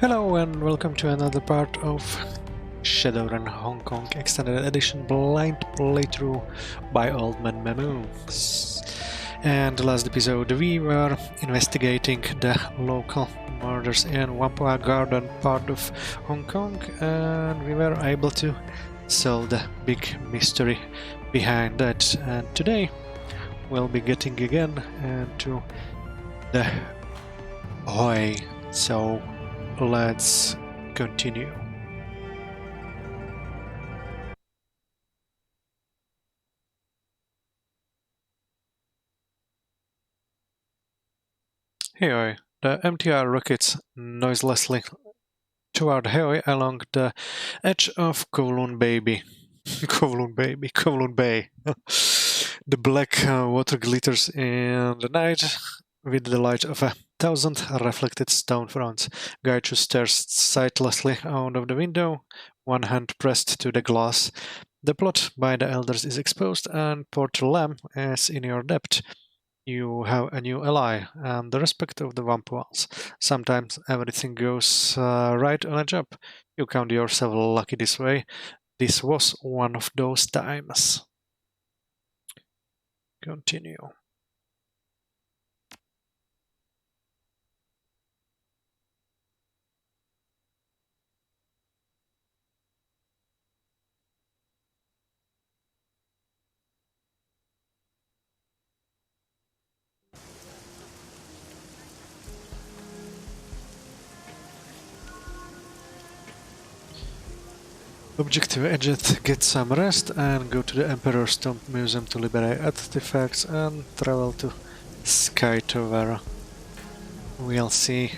Hello and welcome to another part of Shadowrun Hong Kong Extended Edition Blind Playthrough by Old Man Mamu. And the last episode we were investigating the local murders in Whampoa Garden part of Hong Kong, and we were able to solve the big mystery behind that. And today we'll be getting again into the Heoi. So let's continue. Heoi. The MTR rockets noiselessly toward Heoi along the edge of Kowloon Baby. Kowloon Bay. The black water glitters in the night with the light of 1,000 reflected stone fronts. Gaichu stares sightlessly out of the window, one hand pressed to the glass. The plot by the elders is exposed, and Porter Lam is in your debt. You have a new ally, and the respect of the Wampuans. Sometimes everything goes right on a job. You count yourself lucky this way. This was one of those times. Continue. Objective Agent, get some rest and go to the Emperor's Tomb Museum to liberate artifacts and travel to Sky Tower. We'll see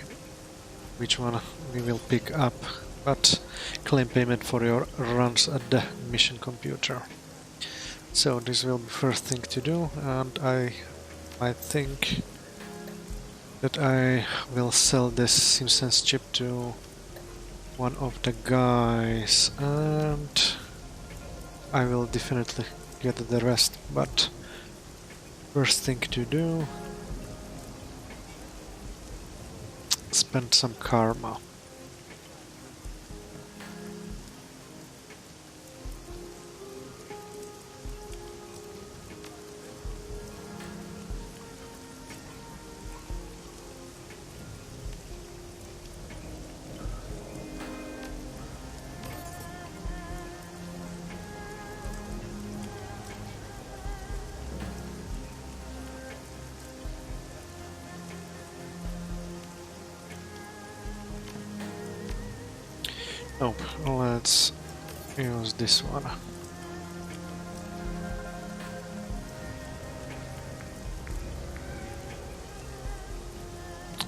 which one we will pick up, but claim payment for your runs at the mission computer. So this will be first thing to do, and I think that I will sell this Simpsons chip to one of the guys, and I will definitely get the rest, but first thing to do, spend some karma. Nope, let's use this one.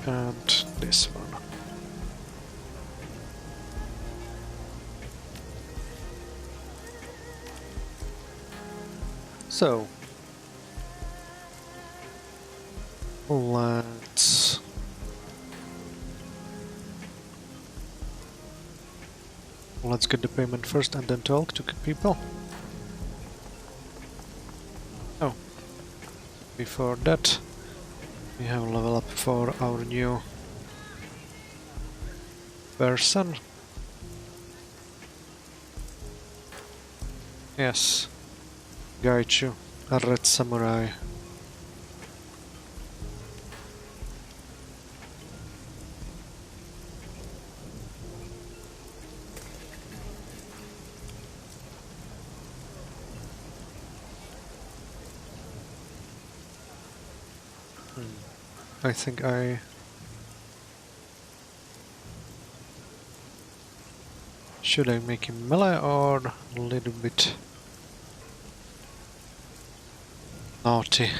And this one. So, let's get the payment first and then talk to people. Oh, before that, we have a level up for our new person. Yes, Gaichu, a red samurai. I think should I make him melee or a little bit naughty?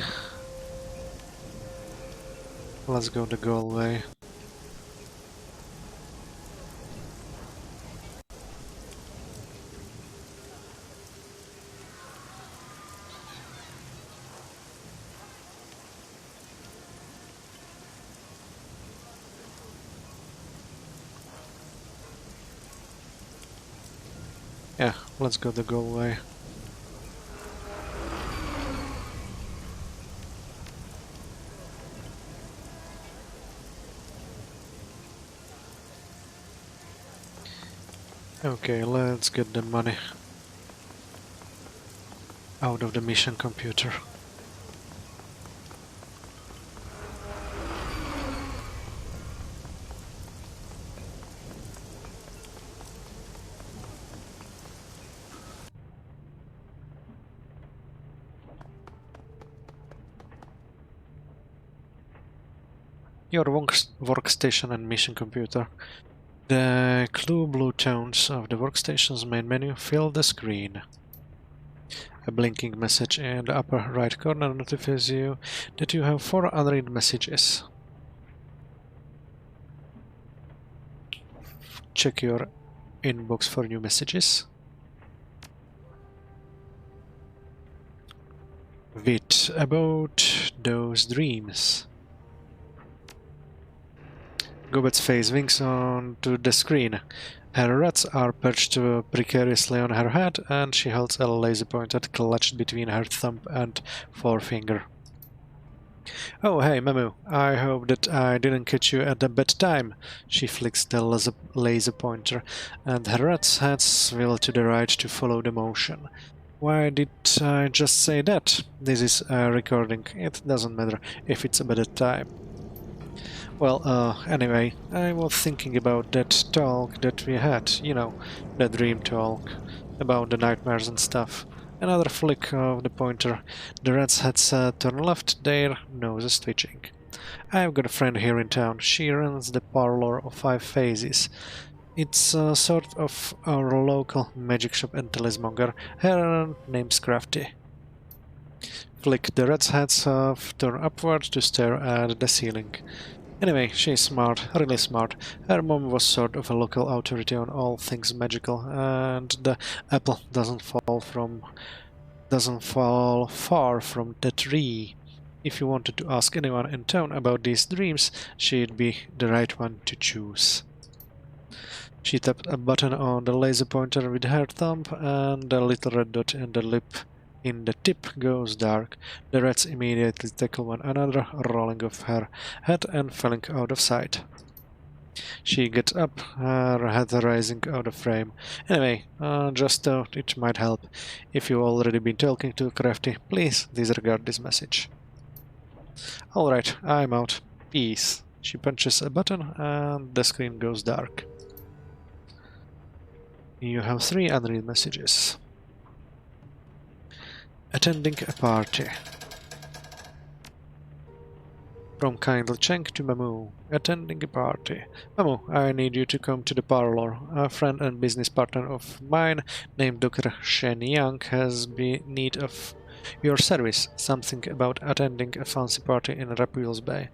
Let's go the goal way. Yeah, let's go the goal way. Okay, let's get the money out of the mission computer. Your workstation and mission computer. The clue blue tones of the workstation's main menu fill the screen. A blinking message in the upper right corner notifies you that you have 4 unread messages. Check your inbox for new messages. Wait about those dreams. Gobet's face winks onto the screen. Her rats are perched precariously on her head, and she holds a laser pointer clutched between her thumb and forefinger. Oh, hey, Mamu. I hope that I didn't catch you at a bad time. She flicks the laser pointer, and her rats' heads swivel to the right to follow the motion. Why did I just say that? This is a recording. It doesn't matter if it's a bad time. Well, anyway, I was thinking about that talk that we had, you know, the dream talk, about the nightmares and stuff. Another flick of the pointer. The rats had turned left, their noses twitching. I've got a friend here in town. She runs the parlor of 5 Phases. It's sort of our local magic shop and talismonger. Her name's Crafty. Flick, the rat's heads turn upward to stare at the ceiling. Anyway, she's smart, really smart. Her mom was sort of a local authority on all things magical, and the apple doesn't fall far from the tree. If you wanted to ask anyone in town about these dreams, she'd be the right one to choose. She tapped a button on the laser pointer with her thumb, and the little red dot in the tip goes dark. The rats immediately tackle one another, rolling off her head and falling out of sight. She gets up, her head rising out of frame. Anyway, just thought it might help. If you've already been talking to Crafty, please disregard this message. Alright, I'm out. Peace. She punches a button and the screen goes dark. You have 3 unread messages. Attending a party. From Kindle Cheng to Mamu. Attending a party. Mamu, I need you to come to the parlor. A friend and business partner of mine named Dr. Shen Yang has been in need of your service. Something about attending a fancy party in Rapul's Bay.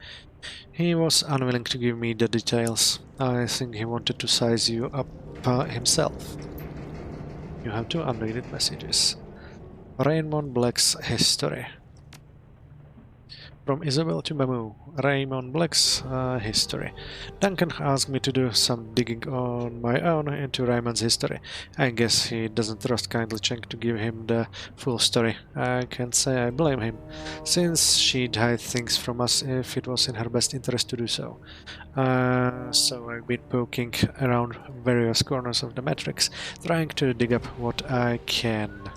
He was unwilling to give me the details. I think he wanted to size you up himself. You have 2 unread messages. Raymond Black's history. From Isabel to Mamu. Raymond Black's history. Duncan asked me to do some digging on my own into Raymond's history. I guess he doesn't trust Kindle Cheng to give him the full story. I can't say I blame him, since she'd hide things from us if it was in her best interest to do so. So I've been poking around various corners of the Matrix, trying to dig up what I can.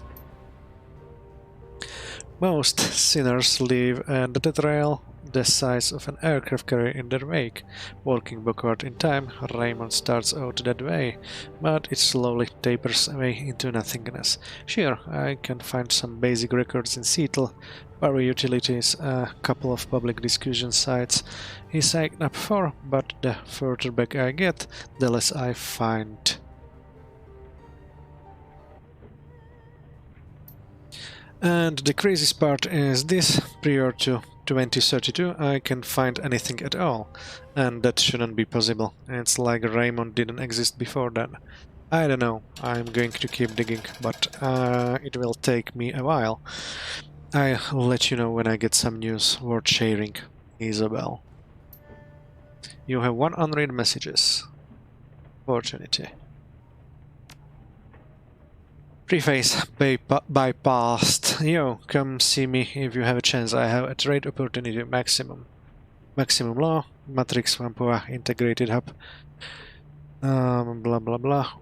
Most sinners leave a death trail the size of an aircraft carrier in their wake. Walking backward in time, Raymond starts out that way, but it slowly tapers away into nothingness. Sure, I can find some basic records in Seattle, power utilities, a couple of public discussion sites he signed up for, but the further back I get, the less I find. And the craziest part is this: prior to 2032 I can't find anything at all, and that shouldn't be possible. It's like Raymond didn't exist before then. I don't know, I'm going to keep digging, but it will take me a while. I'll let you know when I get some news worth sharing. Isabel. You have 1 unread messages. Opportunity. Preface bypassed. Yo, come see me if you have a chance. I have a trade opportunity maximum. Maximum law, Matrix Vampua integrated hub. Blah blah blah.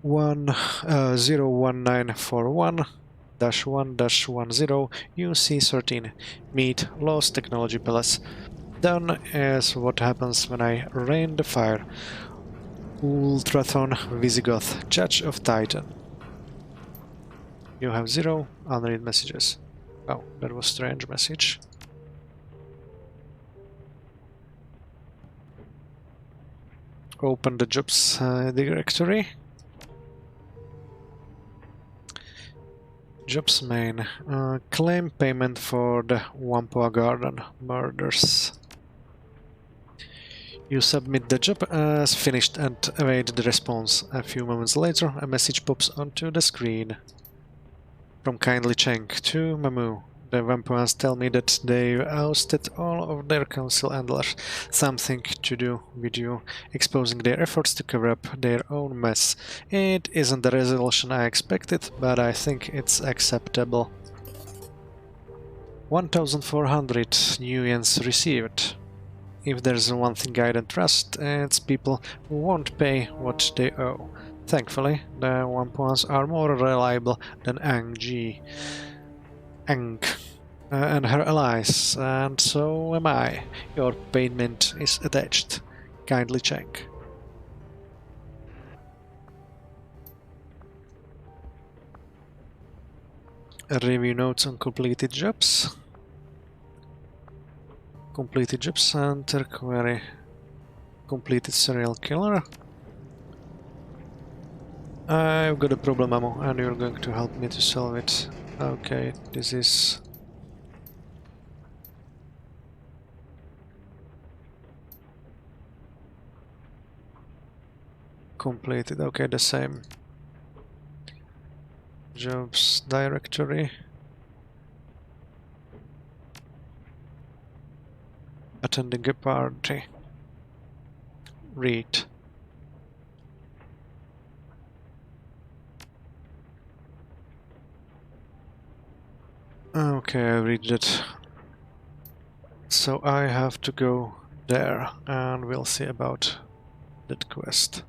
01941-1-1-10 UC13 Meet Lost Technology Palace. Done is what happens when I rain the fire. Ultrathon Visigoth, Judge of Titan. You have 0 unread messages. Oh, that was a strange message. Open the jobs directory. Jobs main. Claim payment for the Whampoa Garden murders. You submit the job as finished and await the response. A few moments later, a message pops onto the screen. From Kindly Cheng to Mamu. The Whampoans tell me that they ousted all of their council handlers. Something to do with you, exposing their efforts to cover up their own mess. It isn't the resolution I expected, but I think it's acceptable. 1,400 new yens received. If there's one thing I don't trust, it's people who won't pay what they owe. Thankfully, the Whampoans are more reliable than Ang and her allies, and so am I. Your payment is attached. Kindly check. Review notes on completed jobs. Completed job center query. Completed serial killer. I've got a problem, Ammo, and you're going to help me to solve it. Okay, this is... completed. Okay, the same. Jobs directory. Attending a party. Read. Okay, I read it. So I have to go there, and we'll see about that quest.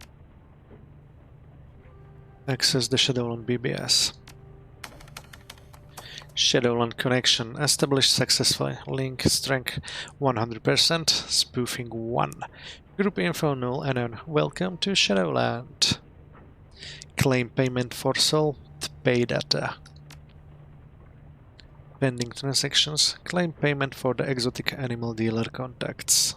Access the Shadowrun BBS. Shadowrun connection established successfully. Link strength 100%. Spoofing 1. Group info null unknown. Welcome to Shadowland. Claim payment for sold pay data. Pending transactions. Claim payment for the exotic animal dealer contacts.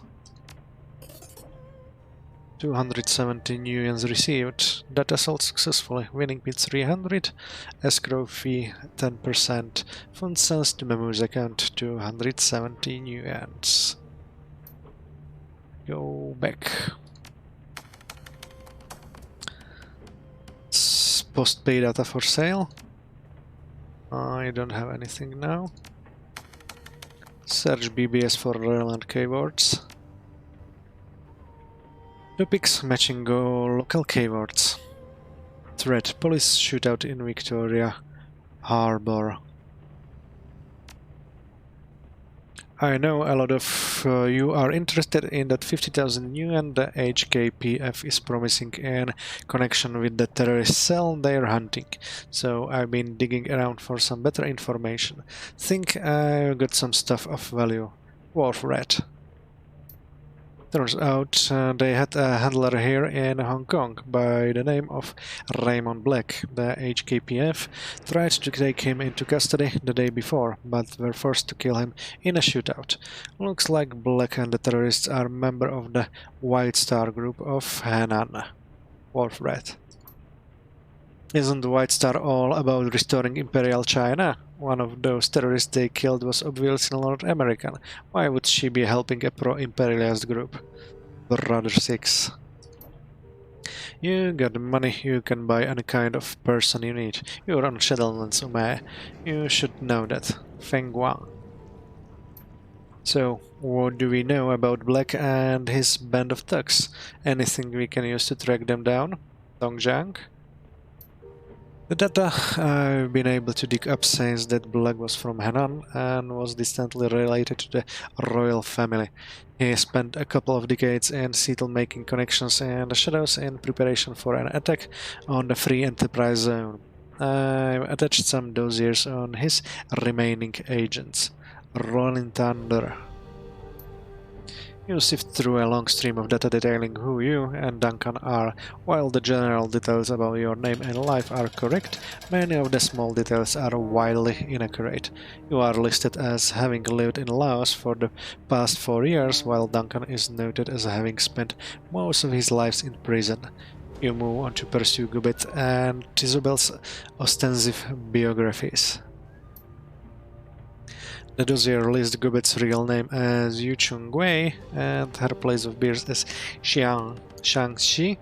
270 new yens received. Data sold successfully. Winning bid 300. Escrow fee 10%. Funds sent to Mamu's account 270 new yens. Go back. Post pay data for sale. I don't have anything now. Search BBS for relevant keywords. Topics matching local keywords. Threat: police shootout in Victoria Harbor. I know a lot of you are interested in that 50,000 yuan the HKPF is promising in connection with the terrorist cell they're hunting, so I've been digging around for some better information. Think I've got some stuff of value. Wharf rat. Turns out they had a handler here in Hong Kong by the name of Raymond Black. The HKPF tried to take him into custody the day before, but were forced to kill him in a shootout. Looks like Black and the terrorists are member of the White Star group of Henan. Wolf Rat. Isn't the White Star all about restoring Imperial China? One of those terrorists they killed was obviously North American. Why would she be helping a pro-imperialist group? Brother 6. You got the money, you can buy any kind of person you need. You're on Shadowlands, Ume. You should know that. Feng Guang. So, what do we know about Black and his band of thugs? Anything we can use to track them down? Dongjiang? The data I've been able to dig up says that Black was from Henan and was distantly related to the royal family. He spent a couple of decades in Seattle making connections in the shadows in preparation for an attack on the Free Enterprise Zone. I've attached some dossiers on his remaining agents. Rolling Thunder. You sift through a long stream of data detailing who you and Duncan are. While the general details about your name and life are correct, many of the small details are wildly inaccurate. You are listed as having lived in Laos for the past 4 years, while Duncan is noted as having spent most of his life in prison. You move on to pursue Gubbet and Isabel's ostensive biographies. The dossier lists Gubbet's real name as Yu Chung Wei and her place of birth as Shangxi.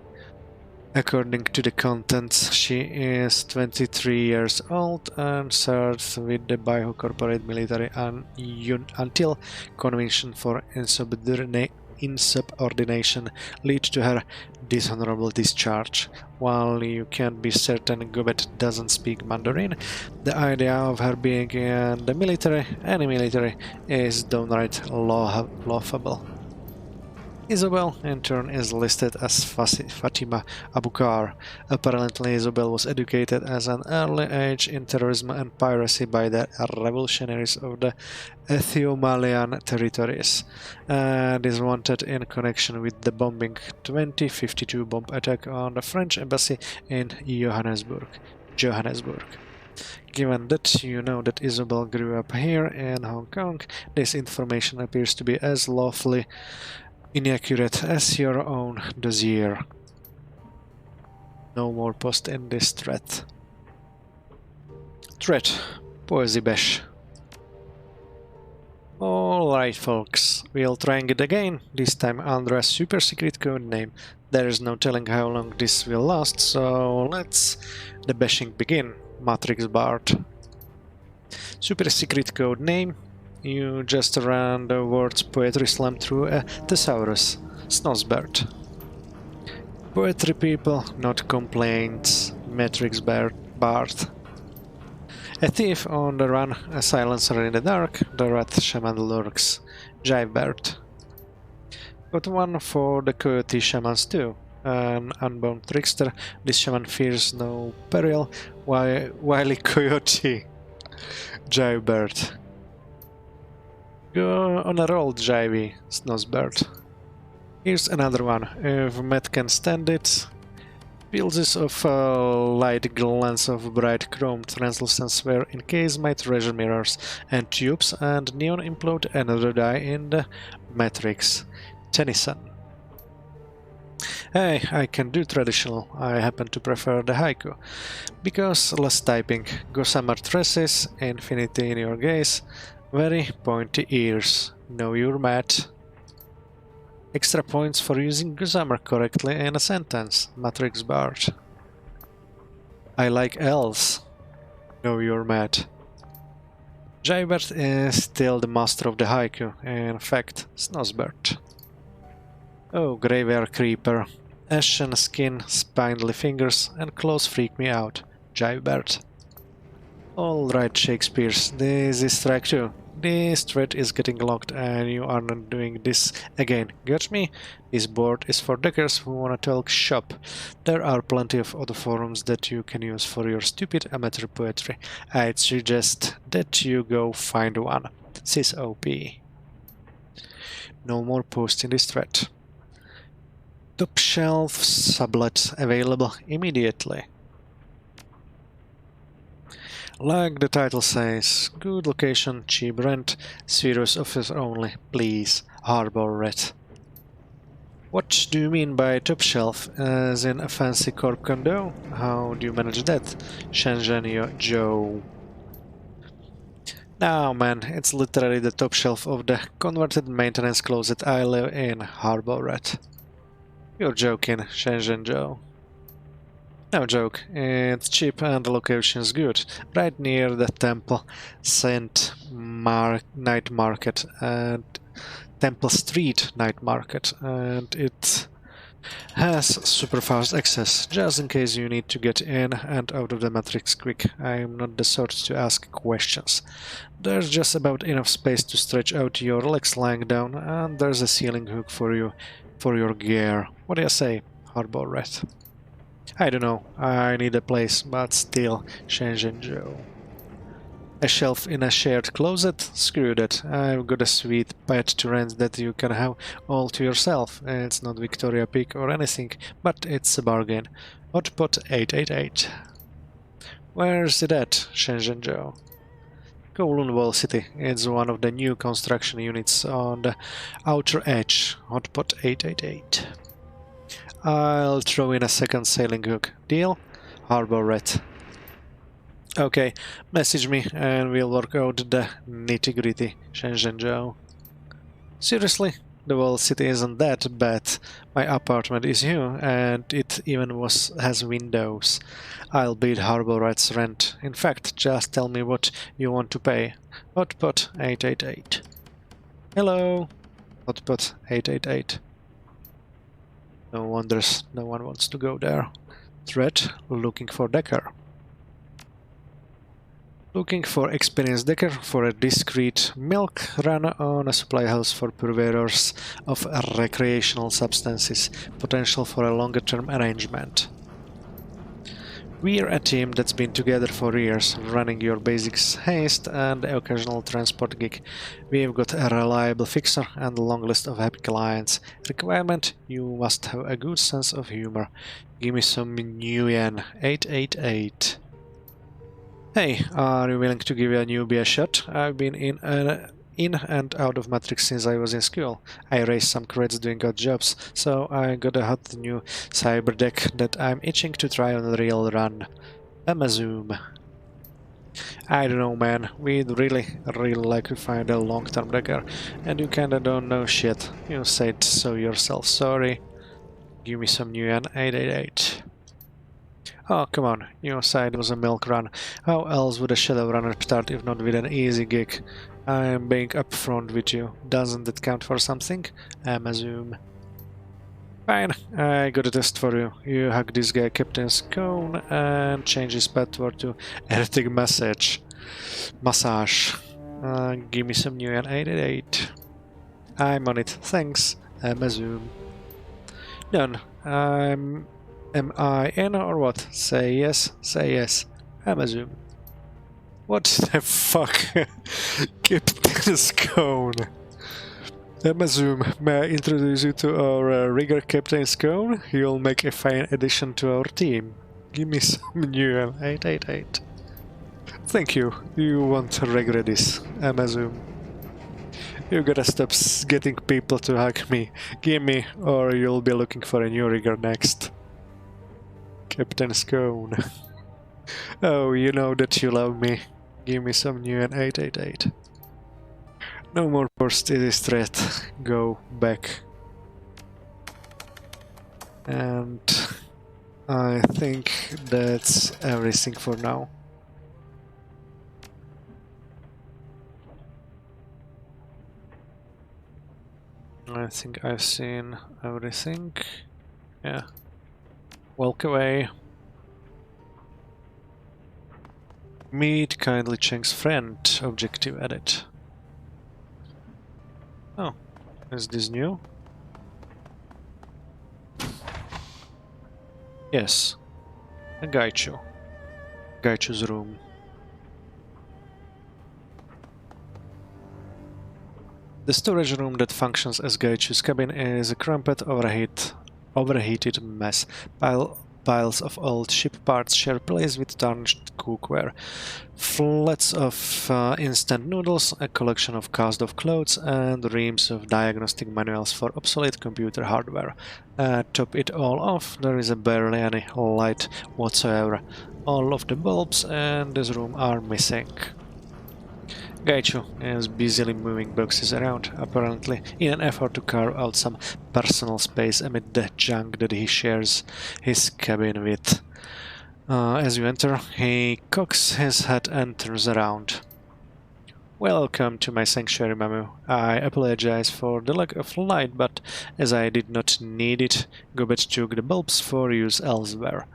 According to the contents, she is 23 years old and served with the Baihu Corporate Military until conviction for insubordination lead to her dishonorable discharge. While you can't be certain Gubbet doesn't speak Mandarin, the idea of her being in the military, any military, is downright laughable. Isabel, in turn, is listed as Fatima Abukar. Apparently, Isabel was educated at an early age in terrorism and piracy by the revolutionaries of the Ethiopian territories, and is wanted in connection with the bombing 2052 bomb attack on the French embassy in Johannesburg. Given that you know that Isabel grew up here in Hong Kong, this information appears to be as lawfully inaccurate as your own dossier. No more post in this thread. Poesy Bash. Alright folks, we'll try it again, this time under a super secret code name. There is no telling how long this will last, so let's the bashing begin. Matrix Bard. Super secret code name. You just ran the words poetry slam through a thesaurus. Snosbird. Poetry people, not complaints. Matrix Bard. A thief on the run, a silencer in the dark, the rat shaman lurks. Jivebird. Got one for the coyote shamans too. An unbound trickster, this shaman fears no peril, wily coyote. Jivebird. Go on a roll, Jivey, Snosbird. Here's another one. If Matt can stand it. Pieces of light glance of bright chrome translucence where encase my treasure mirrors and tubes and neon implode another die in the matrix. Tennyson. Hey, I can do traditional. I happen to prefer the haiku. Because less typing. Gossamer tresses, infinity in your gaze. Very pointy ears. Know you're mad. Extra points for using Gossamer correctly in a sentence. Matrix Bard. I like elves. Know you're mad. Jivebird is still the master of the haiku. In fact, Snosbird. Oh, Graveyard Creeper. Ashen skin, spindly fingers, and claws freak me out. Jivebird. Alright, Shakespeare's, this is track 2. This thread is getting locked and you are not doing this again. Got me? This board is for deckers who wanna talk shop. There are plenty of other forums that you can use for your stupid amateur poetry. I'd suggest that you go find one. SysOP. No more posts in this thread. Top shelf sublet available immediately. Like the title says, good location, cheap rent, serious office only, please, harbor red. What do you mean by top shelf? As in a fancy corp condo? How do you manage that? Shenzhen Joe. No man, it's literally the top shelf of the converted maintenance closet I live in, harbor red. You're joking, Shenzhen Joe. No joke, it's cheap and the location's good, right near the Temple Saint Night Market and Temple Street Night Market, and it has super fast access, just in case you need to get in and out of the Matrix quick. I'm not the sort to ask questions. There's just about enough space to stretch out your legs lying down, and there's a ceiling hook for you, for your gear. What do you say, Hardball Rat? I don't know, I need a place, but still, Shenzhen Joe. A shelf in a shared closet? Screw that. I've got a sweet pet to rent that you can have all to yourself. It's not Victoria Peak or anything, but it's a bargain. Hotpot 888. Where's it at, Shenzhen Joe? Kowloon Wall City. It's one of the new construction units on the outer edge. Hotpot 888. I'll throw in a second sailing hook. Deal? Harbor Rat. Okay, message me and we'll work out the nitty-gritty, Shenzhen Joe. Seriously? The whole city isn't that bad. My apartment is new and it even has windows. I'll beat Harbor Rat's rent. In fact, just tell me what you want to pay. Hotpot 888. Hello, Hotpot 888. No wonders no one wants to go there. Threat, looking for Decker. Looking for experienced Decker for a discreet milk run on a supply house for purveyors of recreational substances. Potential for a longer-term arrangement. We're a team that's been together for years, running your basics haste and the occasional transport gig. We've got a reliable fixer and a long list of happy clients. Requirement: you must have a good sense of humor. Give me some new yen. 888. Hey, are you willing to give a newbie a shot? I've been in and out of Matrix since I was in school. I raised some creds doing odd jobs, so I got a hot new cyber deck that I'm itching to try on a real run. Zoom. I don't know, man. We'd really like to find a long-term decker, and you kinda don't know shit. You said so yourself. Sorry. Give me some new yen. 888. Oh, come on, you said it was a milk run. How else would a Shadowrunner start if not with an easy gig? I'm being upfront with you. Doesn't that count for something? Zoom. Fine, I got a test for you. You hug this guy Captain's Cone and change his password to erotic massage. Give me some new yen. 888. I'm on it. Thanks. Zoom. Done. Am I in or what? Say yes, say yes. Zoom. What the fuck? Captain's Cone. Zoom, may I introduce you to our rigger Captain's Cone? He'll make a fine addition to our team. Give me some new 888. Thank you. You won't regret this. Zoom. You gotta stop getting people to hug me. Give me, or you'll be looking for a new rigger next. Captain's Cone. Oh, you know that you love me. Give me some new 888. No more poor city threat. Go back. And I think that's everything for now. I think I've seen everything. Yeah. Walk away. Meet kindly Cheng's friend. Objective edit. Oh, is this new? Yes. A Gaichu. Gaichu's room. The storage room that functions as Gaichu's cabin is a cramped, overheated mess. Piles of old ship parts share place with tarnished cookware. Flats of instant noodles, a collection of cast-off clothes, and reams of diagnostic manuals for obsolete computer hardware. Top it all off, there is barely any light whatsoever. All of the bulbs in this room are missing. Gaichu is busily moving boxes around, apparently in an effort to carve out some personal space amid the junk that he shares his cabin with. As you enter, he cocks his head and turns around. Welcome to my sanctuary, Mamu. I apologize for the lack of light, but as I did not need it, Gobet took the bulbs for use elsewhere.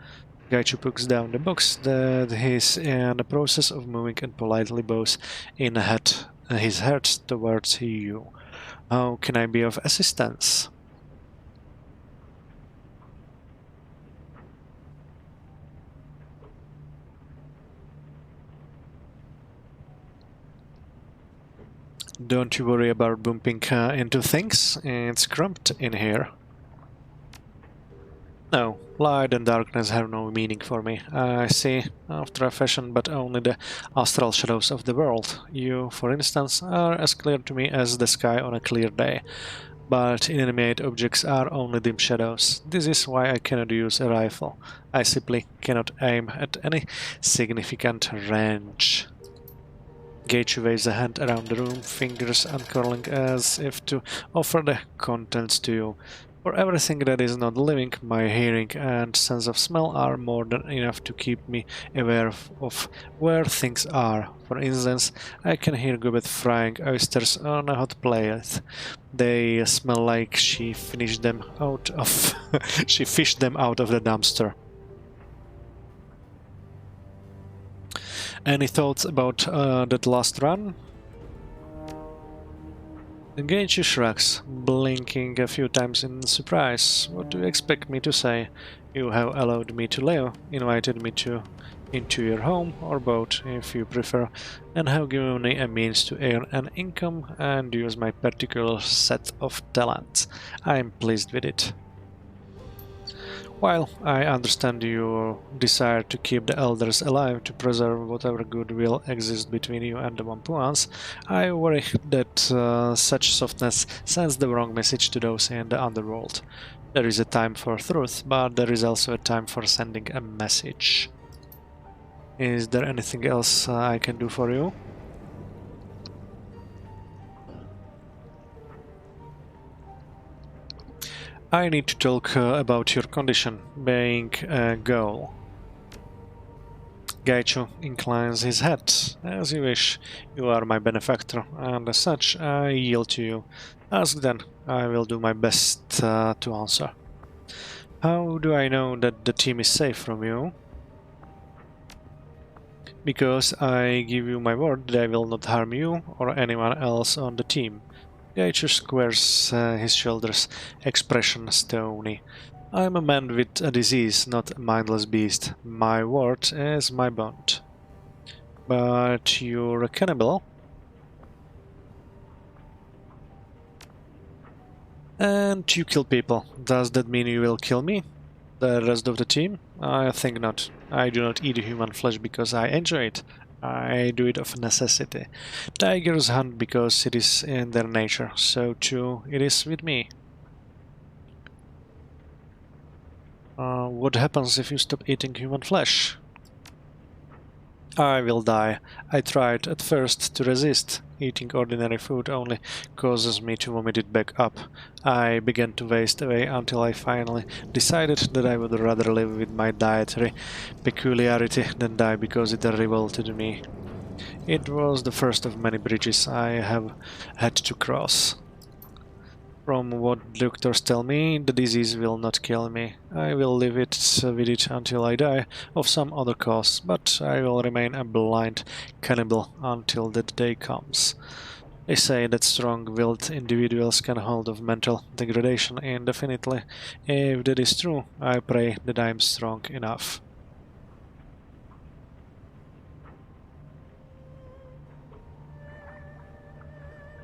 Gaichu puts down the box that he's in the process of moving and politely bows in his head towards you. How can I be of assistance? Don't you worry about bumping into things. It's cramped in here. No, light and darkness have no meaning for me. I see, after a fashion, but only the astral shadows of the world. You, for instance, are as clear to me as the sky on a clear day. But inanimate objects are only dim shadows. This is why I cannot use a rifle. I simply cannot aim at any significant range. Gage waves a hand around the room, fingers uncurling as if to offer the contents to you. For everything that is not living, my hearing and sense of smell are more than enough to keep me aware of where things are. For instance, I can hear Gobet frying oysters on a hot plate. They smell like she finished them out of she fished them out of the dumpster. Any thoughts about that last run? Gaichi shrugs, blinking a few times in surprise. What do you expect me to say? You have allowed me to live, invited me into your home, or both, if you prefer, and have given me a means to earn an income and use my particular set of talents. I am pleased with it. While I understand your desire to keep the elders alive to preserve whatever goodwill exists between you and the Wampuans, I worry that such softness sends the wrong message to those in the underworld. There is a time for truth, but there is also a time for sending a message. Is there anything else I can do for you? I need to talk about your condition being a goal. Gaichu inclines his head. As you wish, you are my benefactor, and as such I yield to you. Ask then, I will do my best to answer. How do I know that the team is safe from you? Because I give you my word that I will not harm you or anyone else on the team. Gaichu squares his shoulders, expression stony. I am a man with a disease, not a mindless beast. My word is my bond. But you're a cannibal? And you kill people. Does that mean you will kill me? The rest of the team? I think not. I do not eat human flesh because I enjoy it. I do it of necessity. Tigers hunt because it is in their nature, so too it is with me. What happens if you stop eating human flesh? I will die. I tried at first to resist. Eating ordinary food only causes me to vomit it back up. I began to waste away until I finally decided that I would rather live with my dietary peculiarity than die because it revolted me. It was the first of many bridges I have had to cross. From what doctors tell me, the disease will not kill me. I will live with it until I die of some other cause, but I will remain a blind cannibal until that day comes. They say that strong-willed individuals can hold off mental degradation indefinitely. If that is true, I pray that I am strong enough.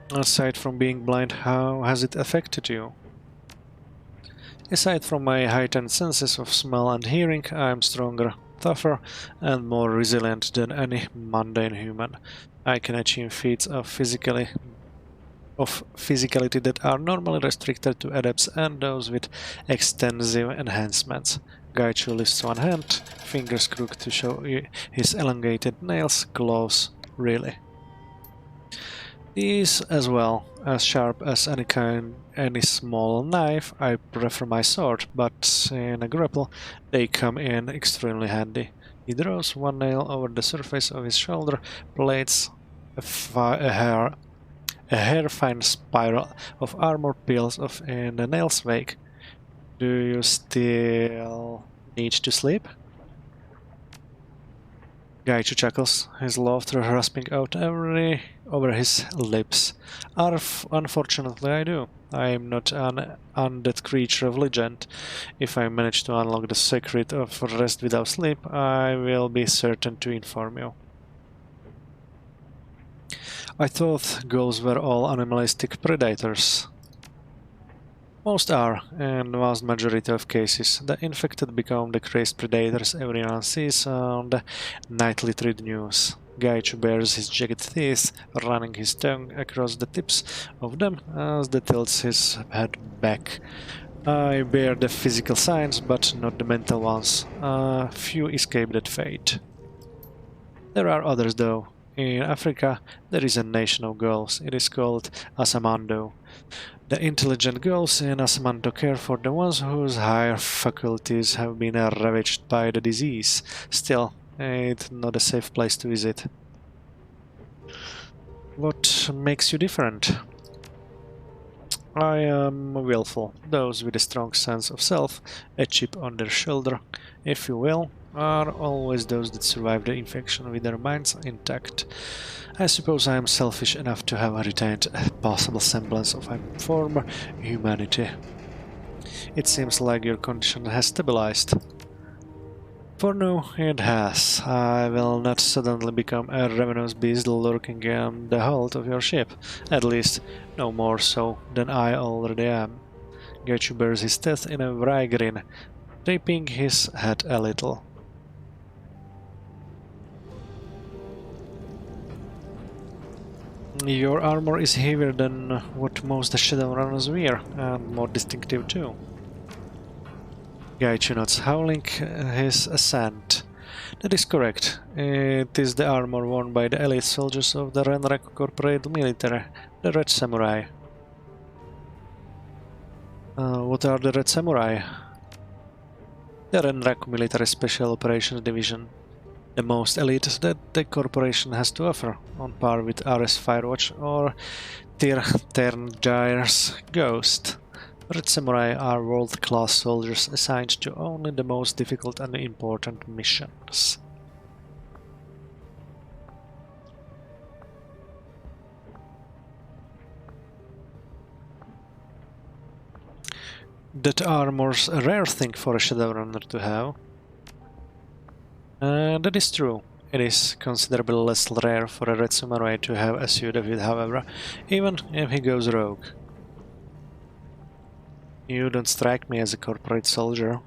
Aside from being blind, how has it affected you? Aside from my heightened senses of smell and hearing, I am stronger, tougher, and more resilient than any mundane human. I can achieve feats of physicality that are normally restricted to adepts and those with extensive enhancements. Gaichu lifts one hand, fingers crooked to show his elongated nails, gloves, really. These as well, as sharp as any small knife. I prefer my sword, but in a grapple they come in extremely handy. He draws one nail over the surface of his shoulder blades a hair-fine spiral of armor peels off in the nail's wake. Do you still need to sleep? Gaichu chuckles, his laughter rasping out over his lips. Unfortunately, I do. I am not an undead creature of legend. If I manage to unlock the secret of rest without sleep, I will be certain to inform you. I thought ghouls were all animalistic predators. Most are, in the vast majority of cases. The infected become the crazed predators everyone sees on the nightly trade news. Gaichu bares his jagged teeth, running his tongue across the tips of them as he tilts his head back. I bear the physical signs, but not the mental ones. Few escape that fate. There are others, though. In Africa, there is a nation of ghouls. It is called Asamando. The intelligent ghouls in Asamando care for the ones whose higher faculties have been ravaged by the disease. Still, it's not a safe place to visit. What makes you different? I am willful. Those with a strong sense of self, a chip on their shoulder, if you will, are always those that survive the infection with their minds intact. I suppose I am selfish enough to have retained a possible semblance of my former humanity. It seems like your condition has stabilized. For now, it has. I will not suddenly become a ravenous beast lurking in the hold of your ship. At least, no more so than I already am. Gaichu bares his teeth in a wry grin, tipping his head a little. Your armor is heavier than what most Shadowrunners wear, and more distinctive too. Gaichu nods, howling his assent. That is correct. It is the armor worn by the elite soldiers of the Renraku Corporate military, the Red Samurai. What are the Red Samurai? The Renraku Military Special Operations Division. The most elite that the corporation has to offer, on par with RS Firewatch or Terngyre's Ghost. Red Samurai are world-class soldiers assigned to only the most difficult and important missions. That armor's a rare thing for a Shadowrunner to have. That is true. It is considerably less rare for a Red Samurai to have a suit of it, however, even if he goes rogue. You don't strike me as a corporate soldier.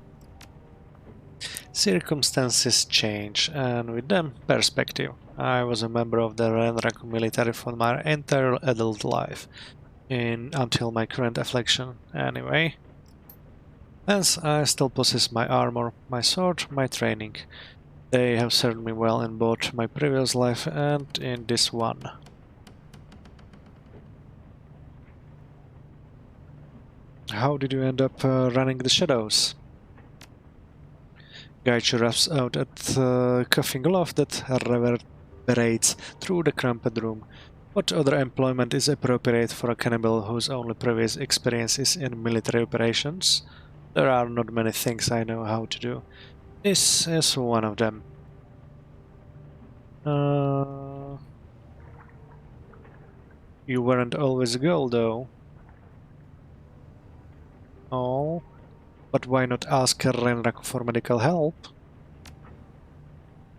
Circumstances change, and with them, perspective. I was a member of the Renraku military for my entire adult life, until my current affliction, anyway. Hence, I still possess my armor, my sword, my training. They have served me well in both my previous life and in this one. How did you end up running the shadows? Gaichu raps out at a coughing laugh that reverberates through the cramped room. What other employment is appropriate for a cannibal whose only previous experience is in military operations? There are not many things I know how to do. This is one of them. You weren't always a girl, though. Oh, but why not ask Renraku for medical help?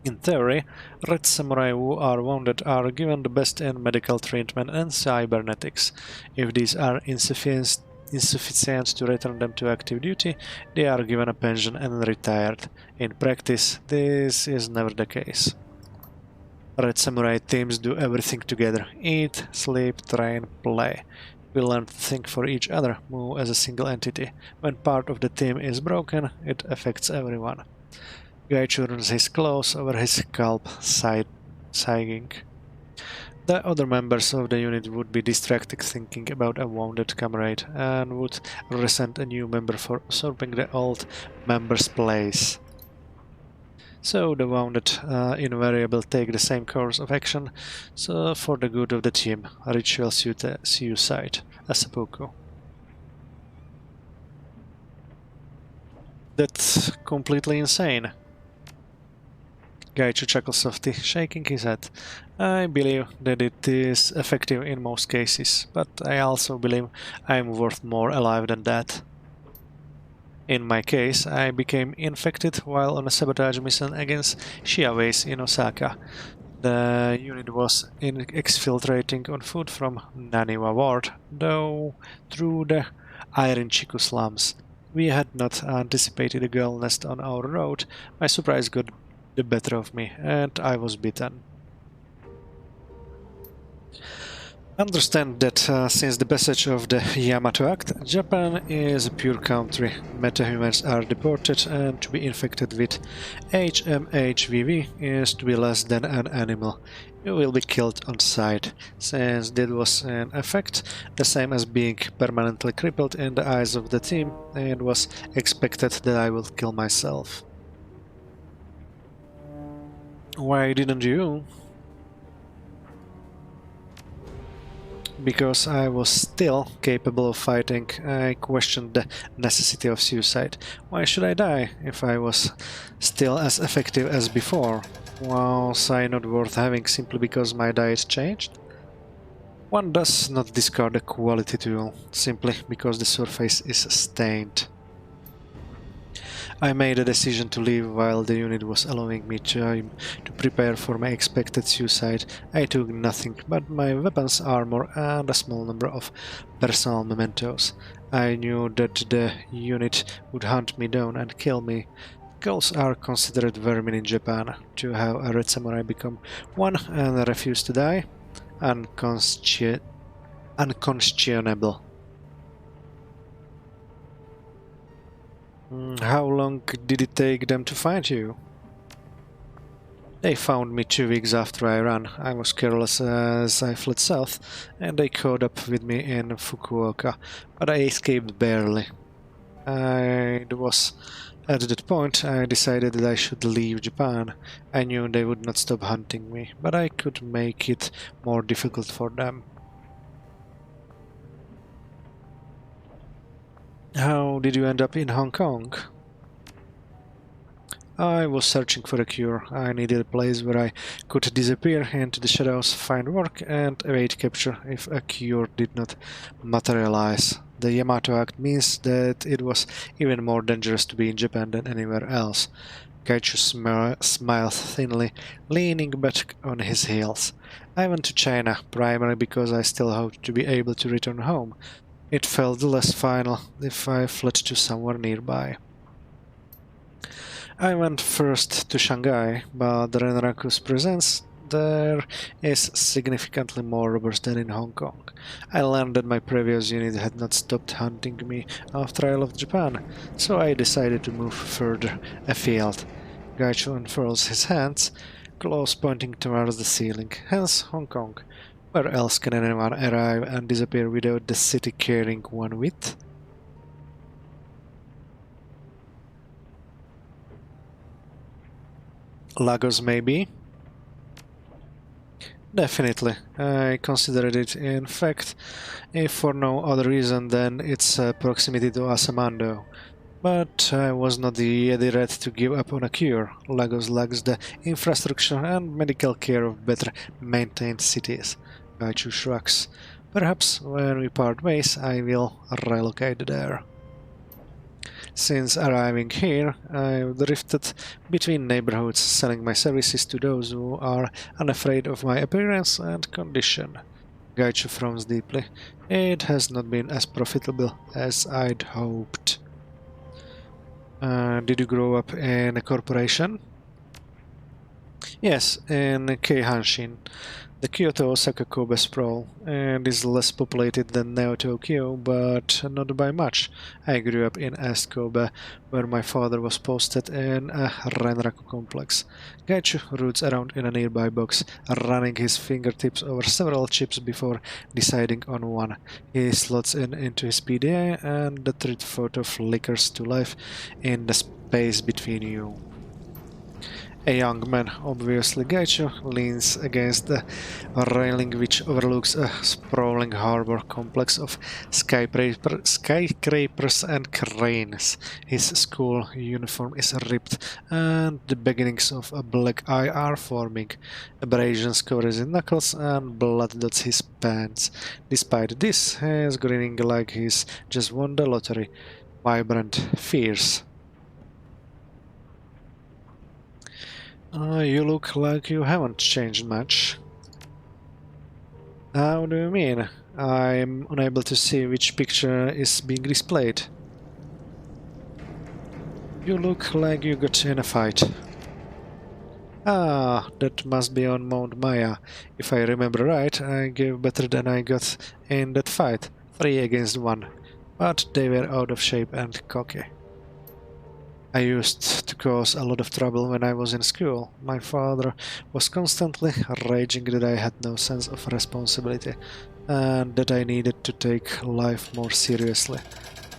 In theory, Red Samurai who are wounded are given the best in medical treatment and cybernetics. If these are insufficient to return them to active duty, they are given a pension and retired. In practice, this is never the case. Red Samurai teams do everything together: eat, sleep, train, play. We learn to think for each other, move as a single entity. When part of the team is broken, it affects everyone. Gaichu runs his claws over his scalp, sighing. The other members of the unit would be distracted thinking about a wounded comrade, and would resent a new member for usurping the old member's place. so the wounded invariably take the same course of action, so for the good of the team, ritual suicide, a seppuku. That's completely insane. Gaichu chuckles softly, shaking his head. I believe that it is effective in most cases, but I also believe I am worth more alive than that. In my case, I became infected while on a sabotage mission against Shiaways in Osaka. The unit was exfiltrating on foot from Naniwa Ward, though through the Iron Chiku slums. We had not anticipated a girl nest on our road. My surprise got the better of me, and I was bitten. Understand that since the passage of the Yamato Act, Japan is a pure country. Metahumans are deported, and to be infected with HMHVV is to be less than an animal. You will be killed on sight, since that was in effect the same as being permanently crippled in the eyes of the team, and was expected that I would kill myself. Why didn't you? Because I was still capable of fighting, I questioned the necessity of suicide. Why should I die if I was still as effective as before? Was I not worth having simply because my diet changed? One does not discard a quality tool simply because the surface is stained. I made a decision to leave while the unit was allowing me time to prepare for my expected suicide. I took nothing but my weapons, armor, and a small number of personal mementos. I knew that the unit would hunt me down and kill me. Girls are considered vermin in Japan. To have a red samurai become one and refuse to die? Unconscionable. How long did it take them to find you? They found me 2 weeks after I ran. I was careless as I fled south, and they caught up with me in Fukuoka, but I escaped barely. It was at that point I decided that I should leave Japan. I knew they would not stop hunting me, but I could make it more difficult for them. How did you end up in Hong Kong? I was searching for a cure. I needed a place where I could disappear into the shadows, find work, and evade capture if a cure did not materialize. The Yamato Act means that it was even more dangerous to be in Japan than anywhere else. Kaichu smiled thinly, leaning back on his heels. I went to China, primarily because I still hoped to be able to return home. It felt less final if I fled to somewhere nearby. I went first to Shanghai, but the Renraku's presence there is significantly more robust than in Hong Kong. I learned that my previous unit had not stopped hunting me after I left Japan, so I decided to move further afield. Gaichu unfurls his hands, claws pointing towards the ceiling, hence Hong Kong. Where else can anyone arrive and disappear without the city carrying one with? Lagos, maybe? Definitely. I considered it, in fact, if for no other reason than its proximity to Asamando. But I was not the rat to give up on a cure. Lagos lacks the infrastructure and medical care of better maintained cities. Gaichu shrugs. Perhaps when we part ways I will relocate there. Since arriving here, I've drifted between neighborhoods, selling my services to those who are unafraid of my appearance and condition. Gaichu frowns deeply. It has not been as profitable as I'd hoped. Did you grow up in a corporation? Yes, in Keihanshin. The Kyoto-Osaka Kobe sprawl, and is less populated than Neo-Tokyo, but not by much. I grew up in East Kobe, where my father was posted in a Renraku complex. Gaichu roots around in a nearby box, running his fingertips over several chips before deciding on one. He slots into his PDA, and the thread photo flickers to life in the space between you. A young man, obviously Gaicho, leans against the railing which overlooks a sprawling harbor complex of skyscrapers and cranes. His school uniform is ripped, and the beginnings of a black eye are forming. Abrasions cover his knuckles, and blood dots his pants. Despite this, he is grinning like he's just won the lottery. Vibrant, fierce. You look like you haven't changed much. How do you mean? I'm unable to see which picture is being displayed. You look like you got in a fight. Ah, that must be on Mount Maya. If I remember right, I gave better than I got in that fight. 3 against 1. But they were out of shape and cocky. I used to cause a lot of trouble when I was in school. My father was constantly raging that I had no sense of responsibility and that I needed to take life more seriously.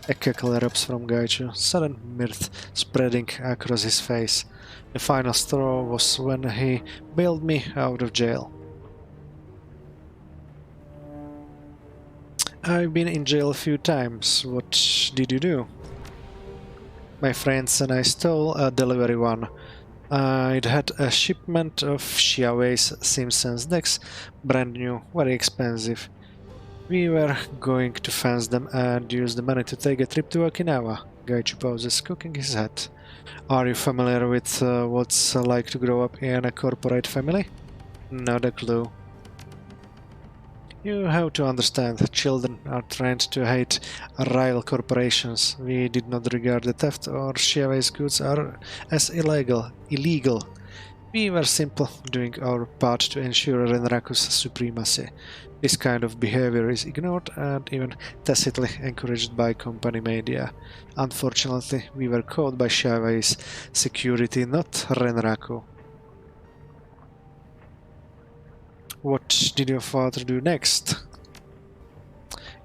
A cackle erupts from Gaichu, sudden mirth spreading across his face. The final straw was when he bailed me out of jail. I've been in jail a few times. What did you do? My friends and I stole a delivery van. I'd had a shipment of Heoi's Simpsons decks, brand new, very expensive. We were going to fence them and use the money to take a trip to Okinawa. Gaichu pauses, cooking his hat. Are you familiar with what's like to grow up in a corporate family? Not a clue. You have to understand, children are trained to hate rival corporations. We did not regard the theft or Heoi's goods as illegal. We were simply doing our part to ensure Renraku's supremacy. This kind of behavior is ignored and even tacitly encouraged by company media. Unfortunately, we were caught by Heoi's security, not Renraku. What did your father do next?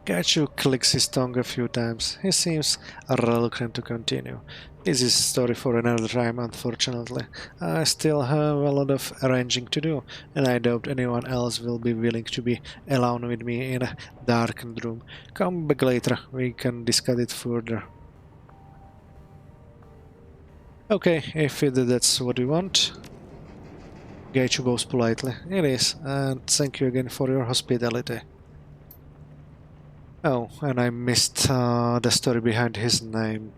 Gaichu clicks his tongue a few times. He seems reluctant to continue. This is a story for another time, unfortunately. I still have a lot of arranging to do, and I doubt anyone else will be willing to be alone with me in a darkened room. Come back later, we can discuss it further. Okay, if that's what you want. Gaichu bows politely. It is, and thank you again for your hospitality. Oh, and I missed the story behind his name.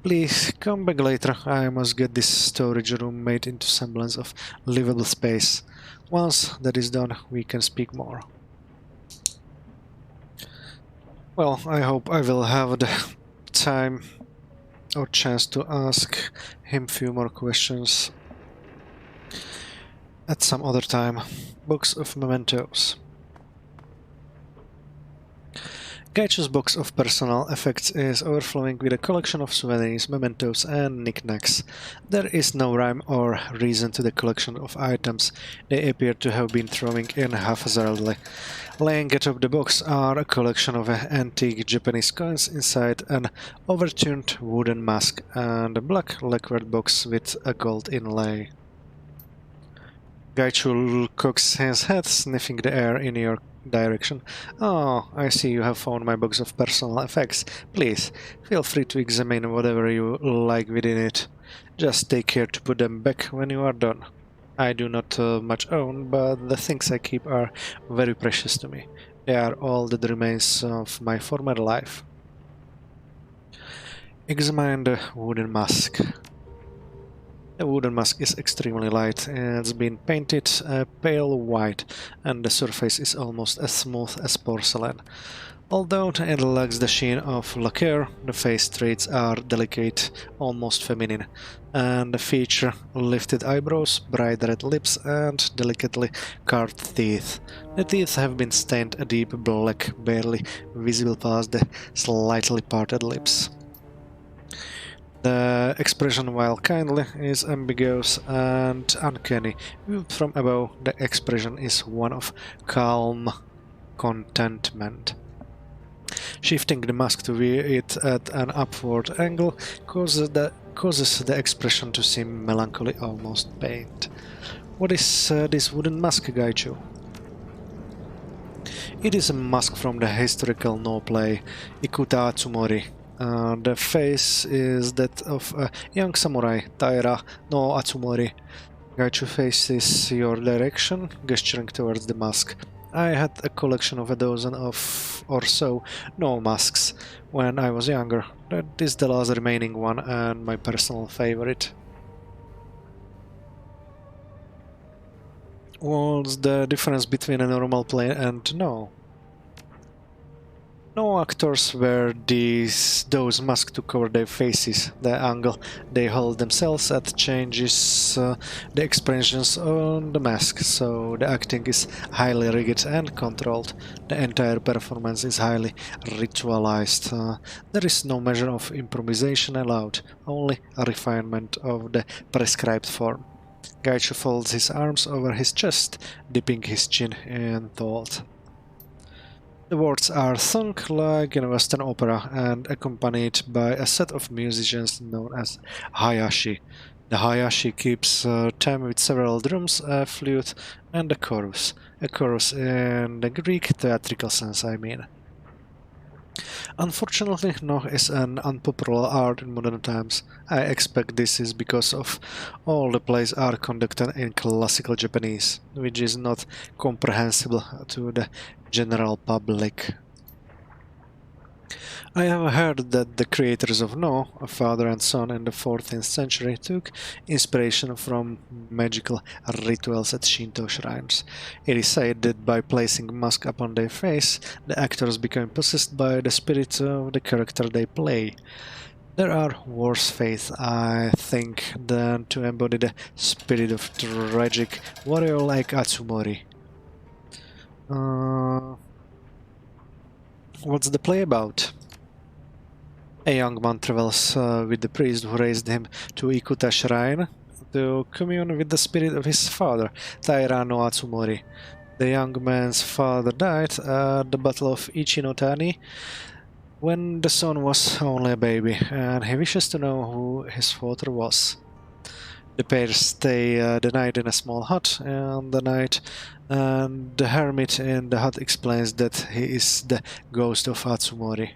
Please come back later. I must get this storage room made into semblance of livable space. Once that is done, we can speak more. Well, I hope I will have the time or chance to ask him few more questions at some other time. Box of mementos. Gaichu's box of personal effects is overflowing with a collection of souvenirs, mementos, and knickknacks. There is no rhyme or reason to the collection of items. They appear to have been thrown in haphazardly. Laying atop the box are a collection of antique Japanese coins inside an overturned wooden mask and a black lacquered box with a gold inlay. Gaichu cocks his head, sniffing the air in your direction. Oh, I see you have found my box of personal effects. Please, feel free to examine whatever you like within it. Just take care to put them back when you are done. I do not much own, but the things I keep are very precious to me. They are all that remains of my former life. Examine the wooden mask. The wooden mask is extremely light. It's been painted pale white, and the surface is almost as smooth as porcelain. Although it lacks the sheen of lacquer, the face traits are delicate, almost feminine, and feature lifted eyebrows, bright red lips, and delicately carved teeth. The teeth have been stained a deep black, barely visible past the slightly parted lips. The expression, while kindly, is ambiguous and uncanny. Viewed from above, the expression is one of calm contentment. Shifting the mask to view it at an upward angle causes the causes the expression to seem melancholy, almost pained. What is this wooden mask, Gaichu? It is a mask from the historical no play Ikuta Atsumori. The face is that of a young samurai, Taira no Atsumori. Gaichu faces your direction, gesturing towards the mask. I had a collection of a dozen or so no masks when I was younger. That is the last remaining one and my personal favorite. What's the difference between a normal play and no? No actors wear those masks to cover their faces. The angle they hold themselves at changes the expressions on the mask, so the acting is highly rigid and controlled. The entire performance is highly ritualized. There is no measure of improvisation allowed, only a refinement of the prescribed form. Gaichu folds his arms over his chest, dipping his chin in thought. The words are sung like in a Western opera and accompanied by a set of musicians known as Hayashi. The Hayashi keeps time with several drums, a flute, and a chorus. A chorus in the Greek theatrical sense, I mean. Unfortunately, no is an unpopular art in modern times. I expect this is because of all the plays are conducted in classical Japanese, which is not comprehensible to the general public. I have heard that the creators of No, a father and son in the 14th century, took inspiration from magical rituals at Shinto shrines. It is said that by placing a mask upon their face, the actors become possessed by the spirit of the character they play. There are worse faiths, I think, than to embody the spirit of tragic warrior like Atsumori. What's the play about? A young man travels with the priest who raised him to Ikuta Shrine to commune with the spirit of his father, Taira no Atsumori. The young man's father died at the Battle of Ichinotani when the son was only a baby, and he wishes to know who his father was. The pair stay the night in a small hut, and the hermit in the hut explains that he is the ghost of Atsumori.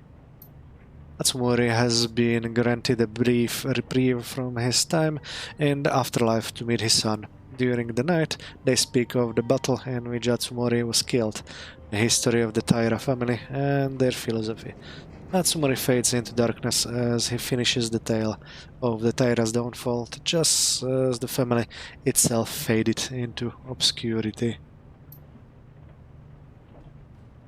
Atsumori has been granted a brief reprieve from his time in the afterlife to meet his son. During the night, they speak of the battle in which Atsumori was killed, the history of the Taira family, and their philosophy. Atsumori fades into darkness as he finishes the tale of the Taira's downfall, just as the family itself faded into obscurity.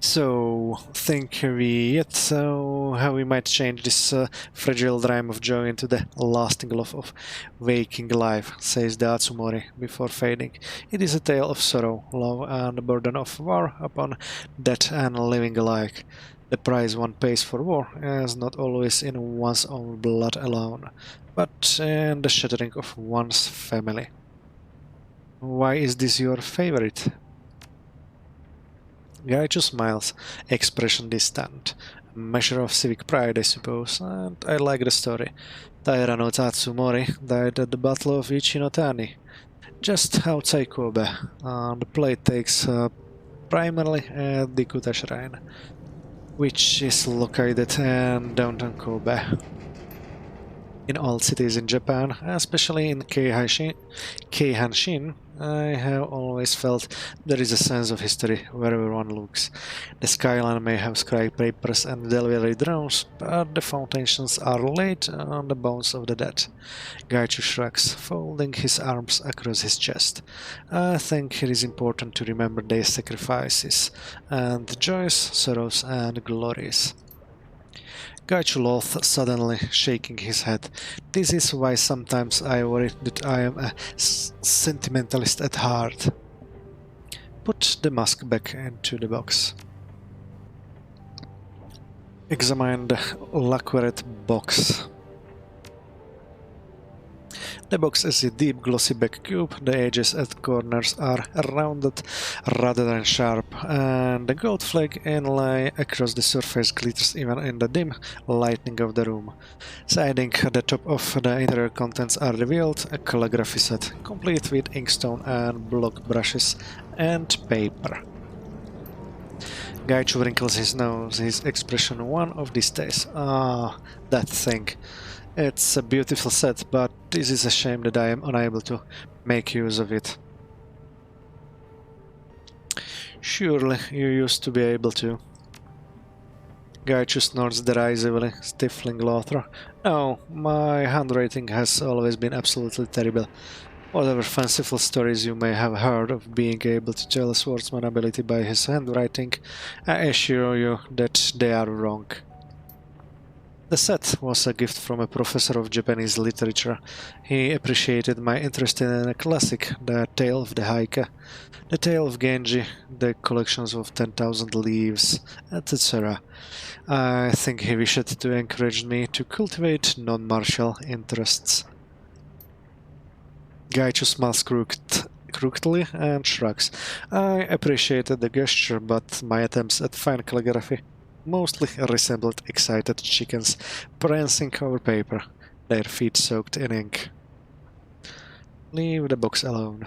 So, think we yet how we might change this fragile dream of joy into the lasting love of waking life, says the Atsumori before fading. It is a tale of sorrow, love, and the burden of war upon death and living alike. The price one pays for war is not always in one's own blood alone, but in the shattering of one's family. Why is this your favorite? Gaichu smiles, expression distant. A measure of civic pride, I suppose, and I like the story. Taira no Tatsumori died at the Battle of Ichinotani, just outside Kobe, and the play takes primarily at the Kuta Shrine, which is located in downtown Kobe. In all cities in Japan, especially in Keihanshin, I have always felt there is a sense of history wherever one looks. The skyline may have skyscrapers and delivery drones, but the foundations are laid on the bones of the dead. Gaichu shrugs, folding his arms across his chest. I think it is important to remember their sacrifices, and joys, sorrows, and glories. Gaichu laughed suddenly, shaking his head. This is why sometimes I worry that I am a sentimentalist at heart. Put the mask back into the box. Examine the lacquered box. The box is a deep glossy back cube, the edges at corners are rounded rather than sharp, and the gold flake inlay across the surface glitters even in the dim lighting of the room. Siding the top of the interior contents are revealed, a calligraphy set, complete with inkstone and block brushes and paper. Gaichu wrinkles his nose, his expression one of these days. Ah, that thing. It's a beautiful set, but this is a shame that I am unable to make use of it. Surely you used to be able to. Gaichu snorts derisively, stifling laughter. No, my handwriting has always been absolutely terrible. Whatever fanciful stories you may have heard of being able to tell a swordsman's ability by his handwriting, I assure you that they are wrong. The set was a gift from a professor of Japanese literature. He appreciated my interest in a classic, The Tale of the Heike, The Tale of Genji, the collections of 10,000 Leaves, etc. I think he wished to encourage me to cultivate non-martial interests. Gaichu smiles crookedly and shrugs. I appreciated the gesture, but my attempts at fine calligraphy mostly resembled excited chickens prancing over paper, their feet soaked in ink. Leave the box alone.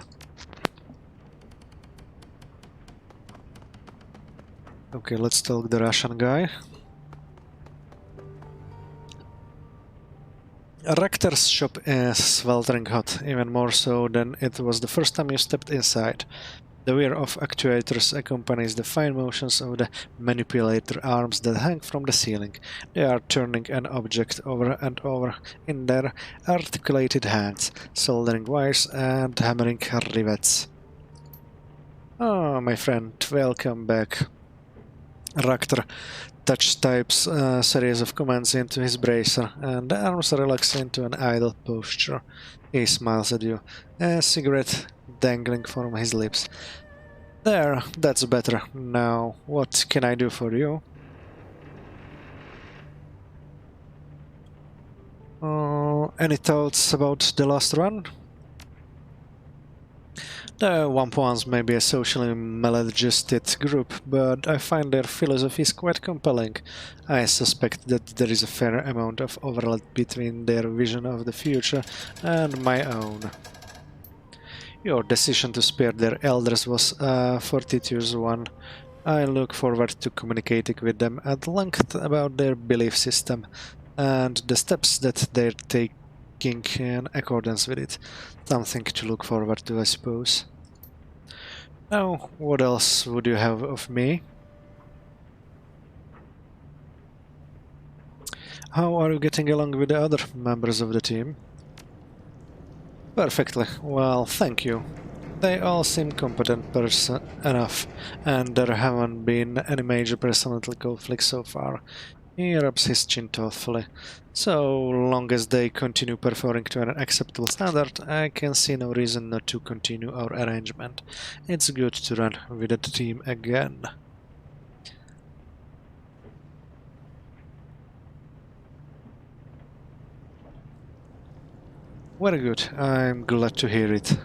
Okay, let's talk the Russian guy. Rector's shop is sweltering hot, even more so than it was the first time you stepped inside. The whir of actuators accompanies the fine motions of the manipulator arms that hang from the ceiling. They are turning an object over and over in their articulated hands, soldering wires and hammering rivets. Oh, my friend, welcome back. Rector types a series of commands into his bracer, and the arms relax into an idle posture. He smiles at you, a cigarette dangling from his lips. There, that's better. Now, what can I do for you? Any thoughts about the last run? The Wamp Ones may be a socially maladjusted group, but I find their philosophies quite compelling. I suspect that there is a fair amount of overlap between their vision of the future and my own. Your decision to spare their elders was a fortuitous one. I look forward to communicating with them at length about their belief system and the steps that they're taking in accordance with it. Something to look forward to, I suppose. Now, what else would you have of me? How are you getting along with the other members of the team? Perfectly. Well, thank you. They all seem competent enough, and there haven't been any major personality conflicts so far. He rubs his chin thoughtfully. So long as they continue performing to an acceptable standard, I can see no reason not to continue our arrangement. It's good to run with the team again. Very good, I'm glad to hear it.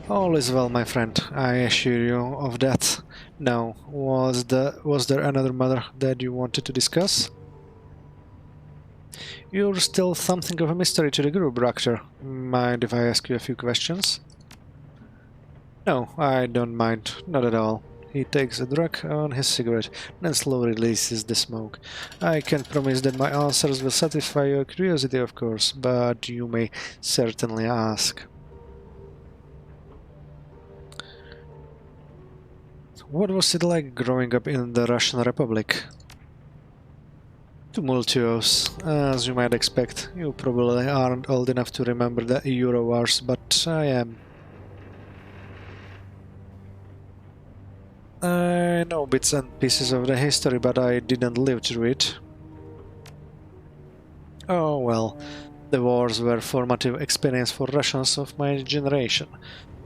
All is well, my friend, I assure you of that. Now, was there another matter that you wanted to discuss? You're still something of a mystery to the group, Rector. Mind if I ask you a few questions? No, I don't mind, not at all. He takes a drag on his cigarette, then slowly releases the smoke. I can't promise that my answers will satisfy your curiosity, of course, but you may certainly ask. What was it like growing up in the Russian Republic? Tumultuous, as you might expect. You probably aren't old enough to remember the Euro Wars, but I am. I know bits and pieces of the history, but I didn't live through it. Oh well, the wars were formative experience for Russians of my generation.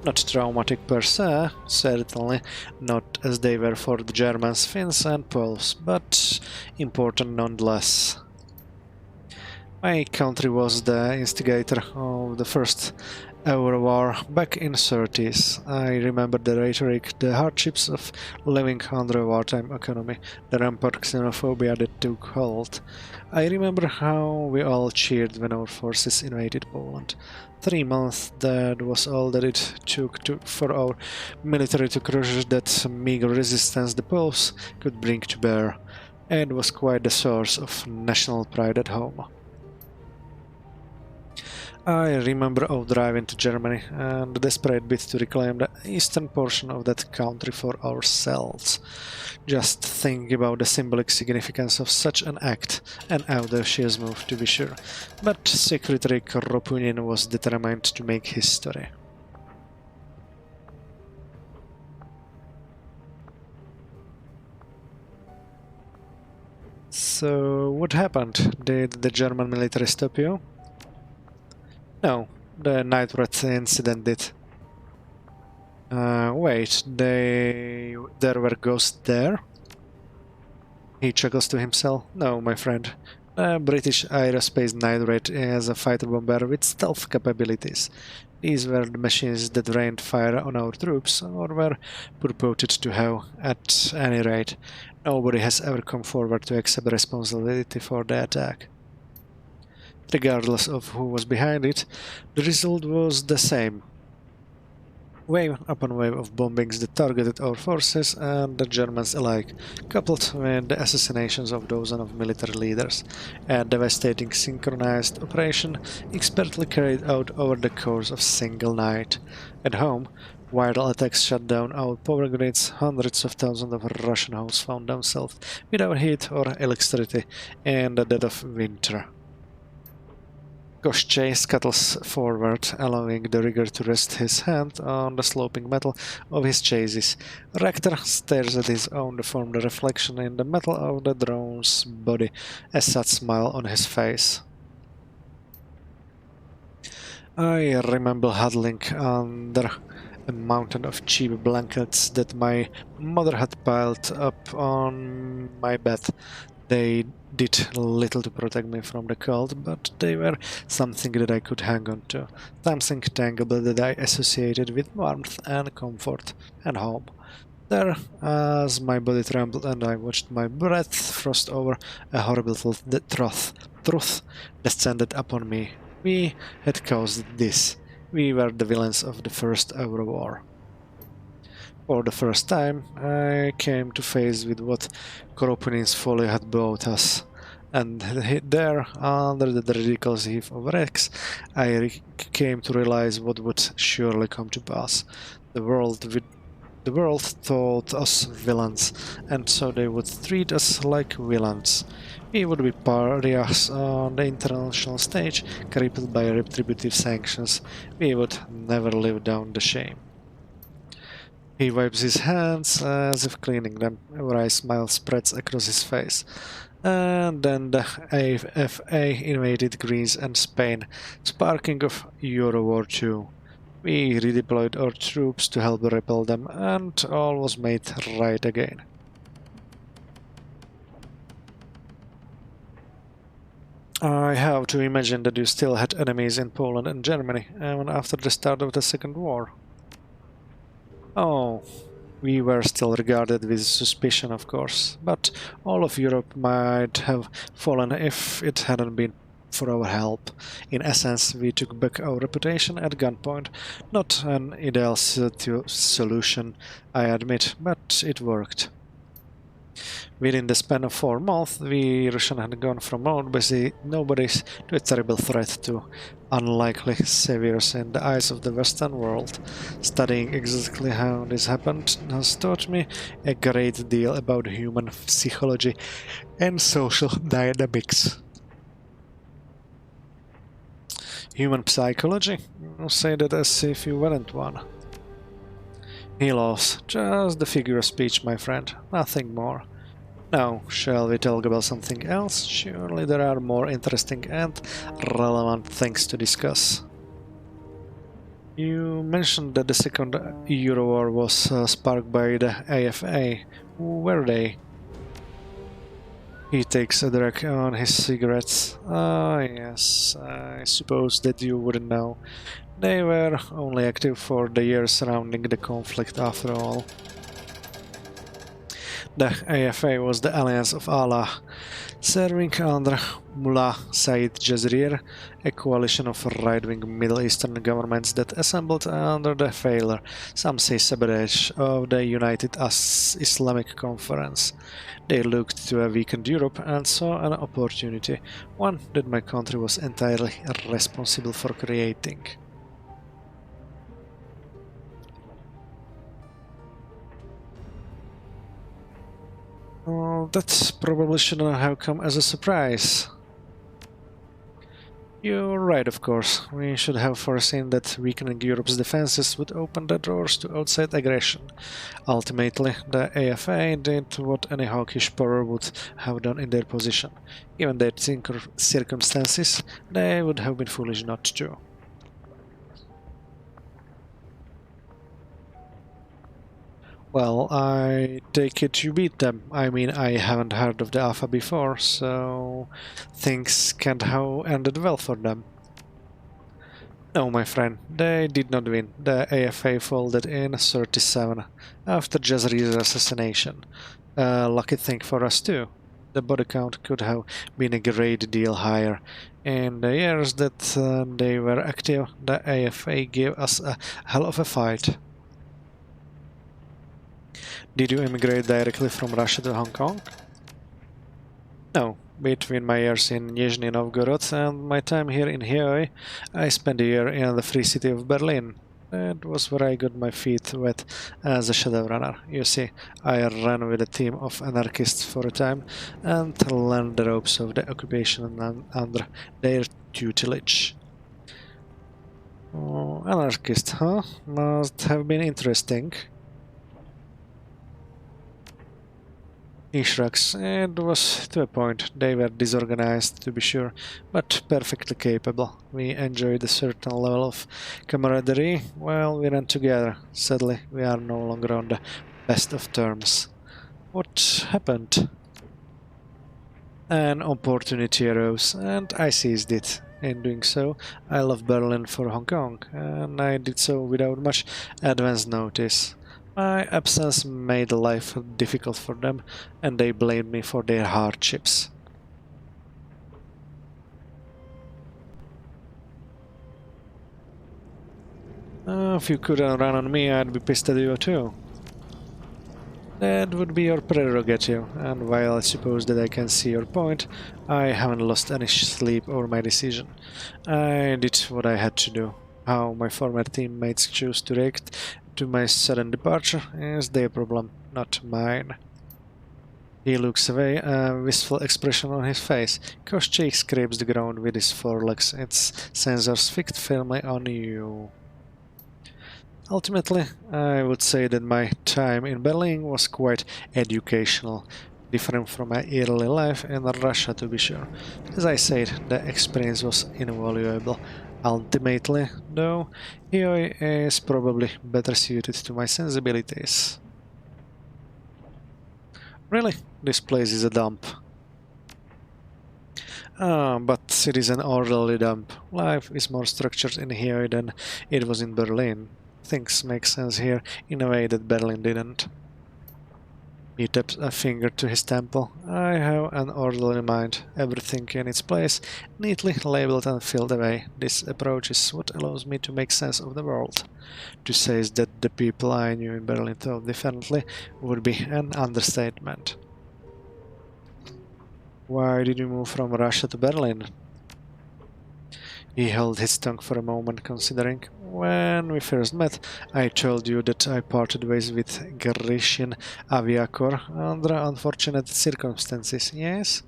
Not traumatic per se, certainly not as they were for the Germans, Finns and Poles, but important nonetheless. My country was the instigator of the first Euro War back in '30s. I remember the rhetoric, the hardships of living under a wartime economy, the rampant xenophobia that took hold. I remember how we all cheered when our forces invaded Poland. 3 months, that was all that it took for our military to crush that meager resistance the Poles could bring to bear, and was quite the source of national pride at home. I remember our drive into Germany and the desperate bid to reclaim the eastern portion of that country for ourselves. Just think about the symbolic significance of such an act, an audacious move to be sure, but Secretary Koropunin was determined to make history. So, what happened? Did the German military stop you? No, the night rat incident did. Wait, there were ghosts there? He chuckles to himself. No, my friend. A British aerospace night rat is a fighter bomber with stealth capabilities. These were the machines that rained fire on our troops, or were purported to have, at any rate. Nobody has ever come forward to accept responsibility for the attack. Regardless of who was behind it, the result was the same. Wave upon wave of bombings that targeted our forces and the Germans alike, coupled with the assassinations of dozens of military leaders. A devastating synchronized operation expertly carried out over the course of a single night. At home, viral attacks shut down our power grids. Hundreds of thousands of Russian homes found themselves without heat or electricity in the dead of winter. Koschei scuttles forward, allowing the rigger to rest his hand on the sloping metal of his chassis. Rector stares at his own deformed reflection in the metal of the drone's body, a sad smile on his face. I remember huddling under a mountain of cheap blankets that my mother had piled up on my bed. They did little to protect me from the cold, but they were something that I could hang on to, something tangible that I associated with warmth and comfort and home. There, as my body trembled and I watched my breath frost over, a horrible truth descended upon me. We had caused this. We were the villains of the First Euro War. For the first time, I came to face with what Koropunin's folly had brought us, and there, under the ridiculous heap of wrecks, I came to realize what would surely come to pass. The world thought us villains, and so they would treat us like villains. We would be pariahs on the international stage, crippled by retributive sanctions. We would never live down the shame. He wipes his hands as if cleaning them. A wry smile spreads across his face. And then the AFA invaded Greece and Spain, sparking of Euro War II. We redeployed our troops to help repel them, and all was made right again. I have to imagine that you still had enemies in Poland and Germany, even after the start of the Second War. Oh, we were still regarded with suspicion, of course, but all of Europe might have fallen if it hadn't been for our help. In essence, we took back our reputation at gunpoint. Not an ideal solution, I admit, but it worked. Within the span of 4 months, we Russians had gone from nobodies to a terrible threat to unlikely saviors in the eyes of the Western world. Studying exactly how this happened has taught me a great deal about human psychology and social dynamics. Human psychology? I'll say that as if you weren't one. He laughs. Just the figure of speech, my friend. Nothing more. Now, shall we talk about something else? Surely there are more interesting and relevant things to discuss. You mentioned that the Second Euro War was sparked by the AFA. Who were they? He takes a drag on his cigarettes. Ah, yes, I suppose that you wouldn't know. They were only active for the years surrounding the conflict after all. The AFA was the Alliance of Allah, serving under Mullah Said Jazrir, a coalition of right-wing Middle Eastern governments that assembled under the failure, some say sabotage, of the United Islamic Conference. They looked to a weakened Europe and saw an opportunity, one that my country was entirely responsible for creating. Oh, that probably shouldn't have come as a surprise. You're right, of course. We should have foreseen that weakening Europe's defenses would open the doors to outside aggression. Ultimately, the AFA did what any hawkish power would have done in their position. Given their circumstances, they would have been foolish not to. Well, I take it you beat them. I mean, I haven't heard of the Alpha before, so things can't have ended well for them. No, my friend, they did not win. The AFA folded in 37 after Jazreel's assassination. Lucky thing for us too. The body count could have been a great deal higher. In the years that they were active, the AFA gave us a hell of a fight. Did you immigrate directly from Russia to Hong Kong? No. Between my years in Nizhny Novgorod and my time here in Heoi, I spent a year in the free city of Berlin. That was where I got my feet wet as a Shadowrunner. You see, I ran with a team of anarchists for a time and learned the ropes of the occupation under their tutelage. Oh, anarchist, huh? Must have been interesting. He shrugs. It was to a point. They were disorganized, to be sure, but perfectly capable. We enjoyed a certain level of camaraderie while we ran together. Sadly, we are no longer on the best of terms. What happened? An opportunity arose, and I seized it. In doing so, I left Berlin for Hong Kong, and I did so without much advance notice. My absence made life difficult for them, and they blamed me for their hardships. If you couldn't run on me, I'd be pissed at you too. That would be your prerogative, and while I suppose that I can see your point, I haven't lost any sleep over my decision. I did what I had to do. How my former teammates choose to react to my sudden departure is their problem, not mine. He looks away, a wistful expression on his face. Koscheik scrapes the ground with his forelegs, its sensors fixed firmly on you. Ultimately, I would say that my time in Berlin was quite educational, different from my early life in Russia to be sure. As I said, the experience was invaluable. Ultimately, though, Heoi is probably better suited to my sensibilities. Really? This place is a dump. But it is an orderly dump. Life is more structured in Heoi than it was in Berlin. Things make sense here in a way that Berlin didn't. He taps a finger to his temple. I have an orderly mind, everything in its place, neatly labeled and filled away. This approach is what allows me to make sense of the world. To say that the people I knew in Berlin thought differently would be an understatement. Why did you move from Russia to Berlin? He held his tongue for a moment, considering. When we first met, I told you that I parted ways with Grishin Aviakor under unfortunate circumstances, yes?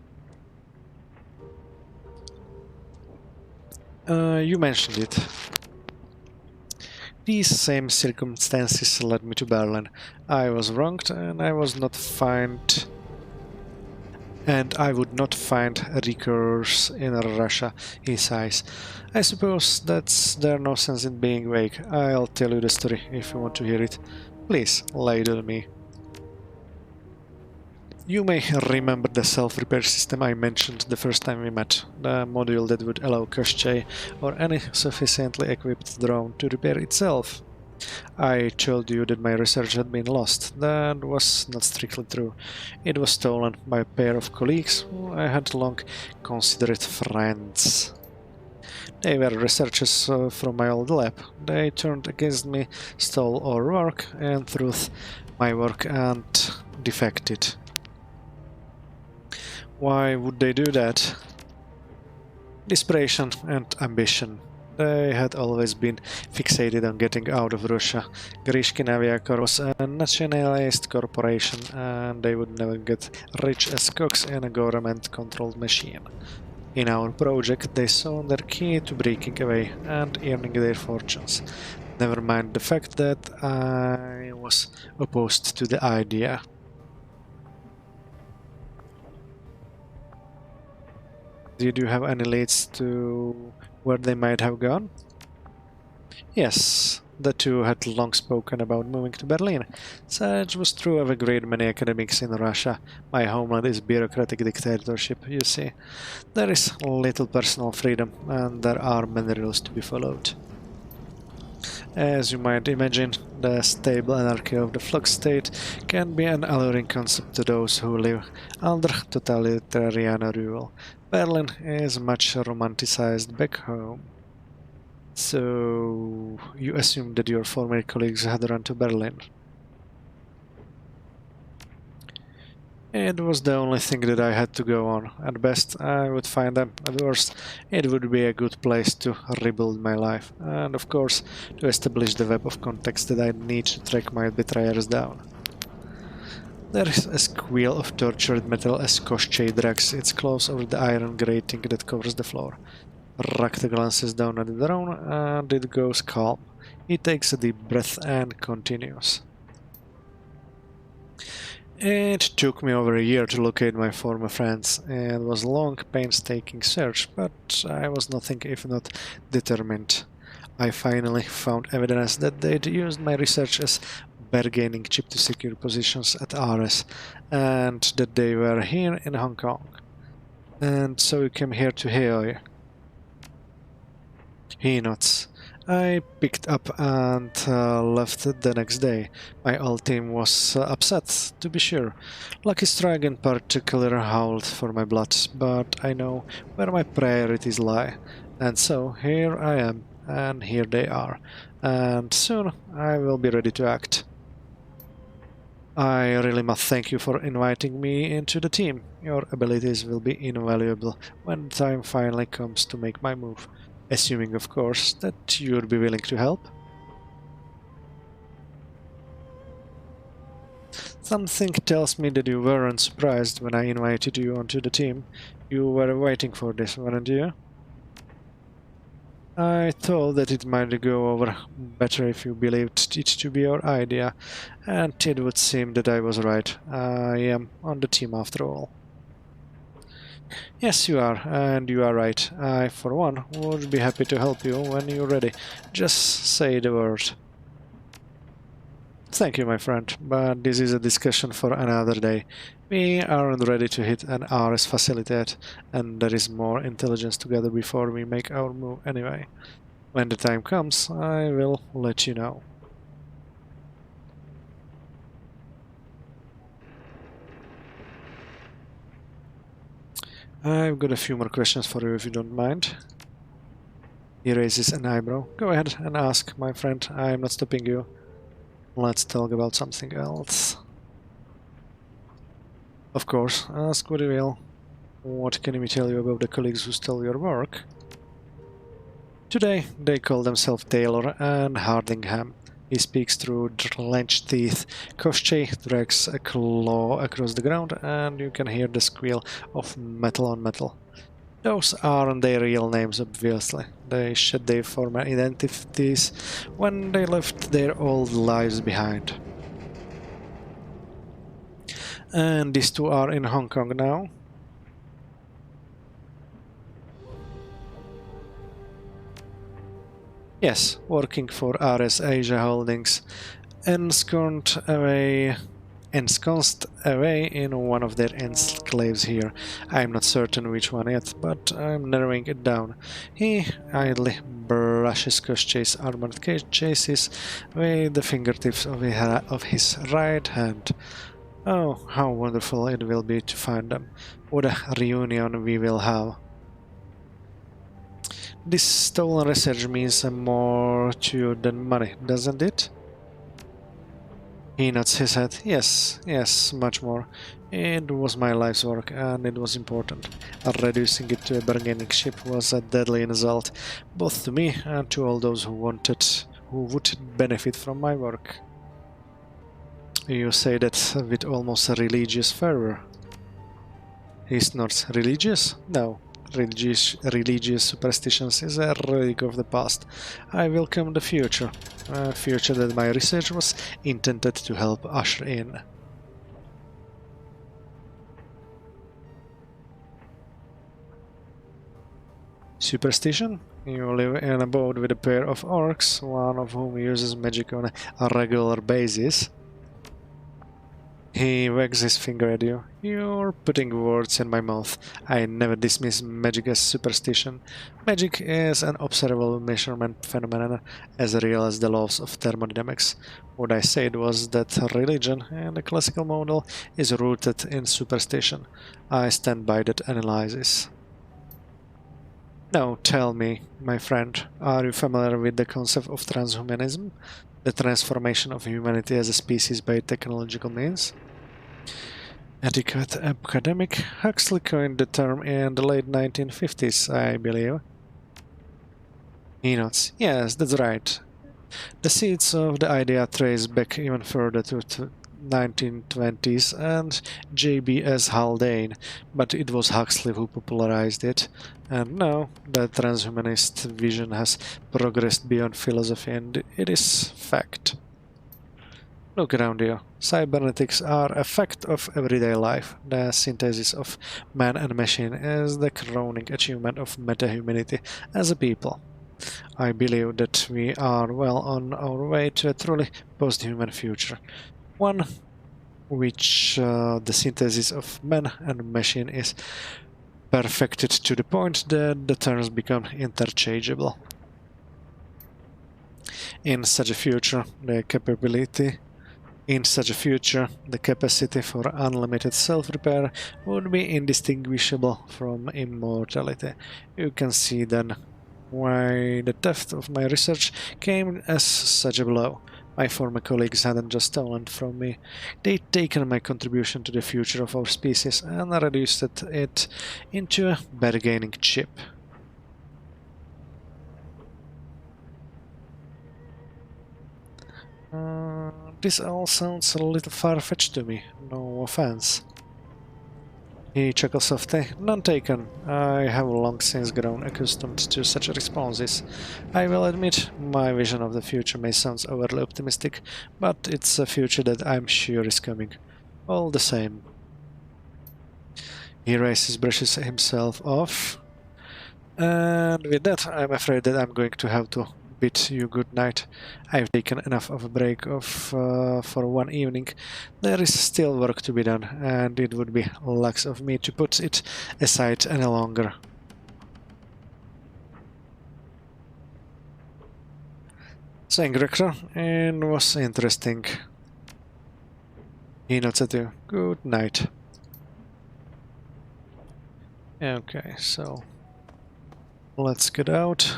You mentioned it. These same circumstances led me to Berlin. I was wronged, and I was not find... And I would not find recourse in Russia, he sighs. I suppose that's there's no sense in being vague. I'll tell you the story if you want to hear it. Please, lay it on me. You may remember the self-repair system I mentioned the first time we met, the module that would allow Koschei or any sufficiently equipped drone to repair itself. I told you that my research had been lost. That was not strictly true. It was stolen by a pair of colleagues who I had long considered friends. They were researchers from my old lab. They turned against me, stole our work, and threw my work and defected. Why would they do that? Desperation and ambition. They had always been fixated on getting out of Russia. Grishkin Aviacorp was a nationalized corporation, and they would never get rich as cogs in a government-controlled machine. In our project, they saw their key to breaking away and earning their fortunes. Never mind the fact that I was opposed to the idea. Did you have any leads to where they might have gone? Yes, the two had long spoken about moving to Berlin. Such was true of a great many academics in Russia. My homeland is bureaucratic dictatorship, you see. There is little personal freedom, and there are many rules to be followed. As you might imagine, the stable anarchy of the flux state can be an alluring concept to those who live under totalitarian rule. Berlin is much romanticized back home. So, you assume that your former colleagues had run to Berlin? It was the only thing that I had to go on. At best, I would find them. At worst, it would be a good place to rebuild my life. And of course, to establish the web of contacts that I need to track my betrayers down. There is a squeal of tortured metal as Koschei drags its claws over the iron grating that covers the floor. Rakt glances down at the drone, and it goes calm. He takes a deep breath and continues. It took me over a year to locate my former friends. It was a long, painstaking search, but I was nothing if not determined. I finally found evidence that they'd used my research as bargaining chip to secure positions at RS, and that they were here in Hong Kong. And so you came here to Heoi. He nods. I picked up and left the next day. My old team was upset, to be sure. Lucky Strike in particular howled for my blood, but I know where my priorities lie. And so here I am, and here they are. And soon I will be ready to act. I really must thank you for inviting me into the team. Your abilities will be invaluable when the time finally comes to make my move. Assuming, of course, that you'd be willing to help. Something tells me that you weren't surprised when I invited you onto the team. You were waiting for this, weren't you? I thought that it might go over better if you believed it to be your idea, and it would seem that I was right. I am on the team after all. Yes, you are, and you are right. I, for one, would be happy to help you when you're ready. Just say the word. Thank you, my friend, but this is a discussion for another day. We aren't ready to hit an RS facility yet, and there is more intelligence to gather before we make our move anyway. When the time comes, I will let you know. I've got a few more questions for you if you don't mind. He raises an eyebrow. Go ahead and ask, my friend. I'm not stopping you. Let's talk about something else. Of course, ask what you will. What can we tell you about the colleagues who stole your work? Today, they call themselves Taylor and Hardingham. He speaks through clenched teeth. Koschei drags a claw across the ground, and you can hear the squeal of metal on metal. Those aren't their real names, obviously. They shed their former identities when they left their old lives behind. And these two are in Hong Kong now. Yes, working for RS Asia Holdings, ensconced away ensconced away in one of their enclaves here. I'm not certain which one yet, but I'm narrowing it down. He idly brushes Koshchei's armored chases with the fingertips of his right hand. Oh, how wonderful it will be to find them. What a reunion we will have. This stolen research means more to you than money, doesn't it? He nods his head. Yes, much more. It was my life's work, and it was important. Reducing it to a bargaining chip was a deadly insult, both to me and to all those who would benefit from my work. You say that with almost a religious fervor. He's not religious? No. Religious superstitions is a relic of the past. I welcome the future. A future that my research was intended to help usher in. Superstition? You live in a boat with a pair of orcs, one of whom uses magic on a regular basis. He wags his finger at you. You're putting words in my mouth. I never dismiss magic as superstition. Magic is an observable measurement phenomenon as real as the laws of thermodynamics. What I said was that religion, in the classical model, is rooted in superstition. I stand by that analysis. Now tell me, my friend, are you familiar with the concept of transhumanism? The transformation of humanity as a species by technological means? Etiquette academic Huxley coined the term in the late 1950s, I believe. He nods. Yes, that's right. The seeds of the idea trace back even further to 1920s and J.B.S. Haldane, but it was Huxley who popularized it. And now the transhumanist vision has progressed beyond philosophy, and it is fact. Look around you. Cybernetics are a fact of everyday life. The synthesis of man and machine is the crowning achievement of meta-humanity as a people. I believe that we are well on our way to a truly post-human future. One which the synthesis of man and machine is perfected to the point that the terms become interchangeable. In such a future, the capacity for unlimited self-repair would be indistinguishable from immortality. You can see then why the theft of my research came as such a blow. My former colleagues hadn't just stolen from me, they'd taken my contribution to the future of our species and reduced it into a bargaining chip. This all sounds a little far-fetched to me, no offense. He chuckles softly. None taken. I have long since grown accustomed to such responses. I will admit, my vision of the future may sound overly optimistic, but it's a future that I'm sure is coming. All the same. He brushes himself off. And with that, I'm afraid that I'm going to have to bid you good night. I've taken enough of a break for one evening. There is still work to be done, and it would be lax of me to put it aside any longer. Thank Rector, it was interesting. He nods at you. Good night. Okay, so let's get out.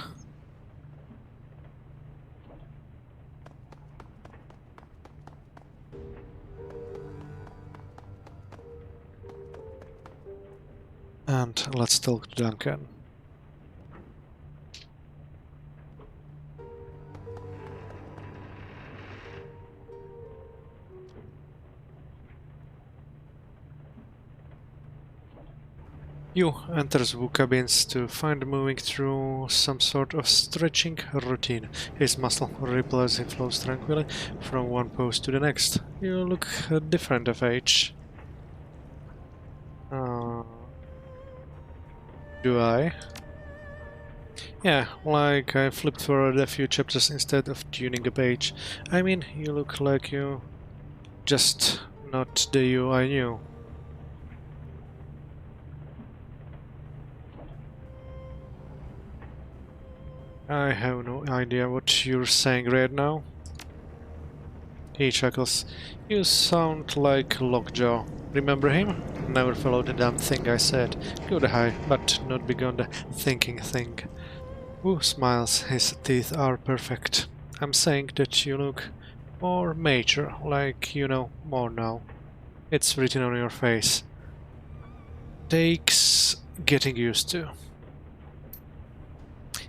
And let's talk to Duncan. You enters Wu cabins to find moving through some sort of stretching routine. His muscle ripples and flows tranquilly from one pose to the next. You look different of age. Do I? Yeah, like I flipped forward a few chapters instead of tuning a page. I mean, you look like you just not the you I knew. I have no idea what you're saying right now. He chuckles. You sound like Lockjaw. Remember him? Never followed the damn thing I said. Good high, but not beyond the thinking thing. Who smiles? His teeth are perfect. I'm saying that you look more mature, like you know more now. It's written on your face. Takes getting used to.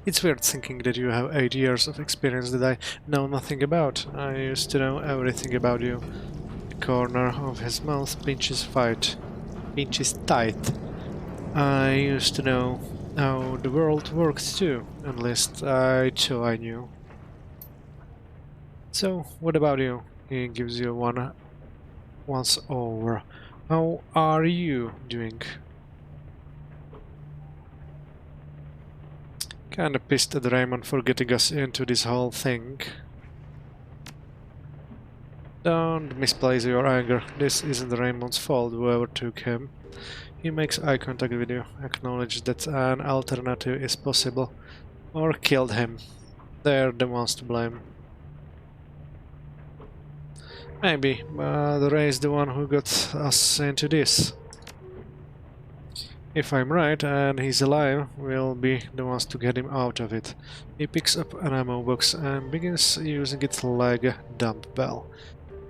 It's weird thinking that you have 8 years of experience that I know nothing about. I used to know everything about you. The corner of his mouth pinches tight. I used to know how the world works too, at least I knew. So, what about you? He gives you one once over. How are you doing? Kinda pissed at Raymond for getting us into this whole thing. Don't misplace your anger. This isn't Raymond's fault, whoever took him. He makes eye contact with you, acknowledge that an alternative is possible, or killed him. They're the ones to blame. Maybe, but Ray is the one who got us into this. If I'm right and he's alive, we'll be the ones to get him out of it. He picks up an ammo box and begins using it like a dumbbell.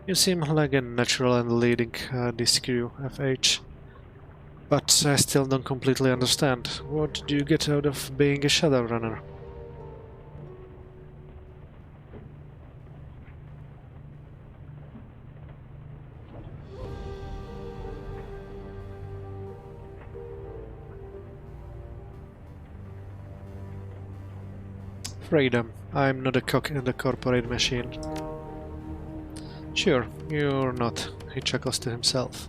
You seem like a natural and leading this crew, FH. But I still don't completely understand. What do you get out of being a Shadowrunner? Freedom. I'm not a cock in the corporate machine. Sure, you're not. He chuckles to himself.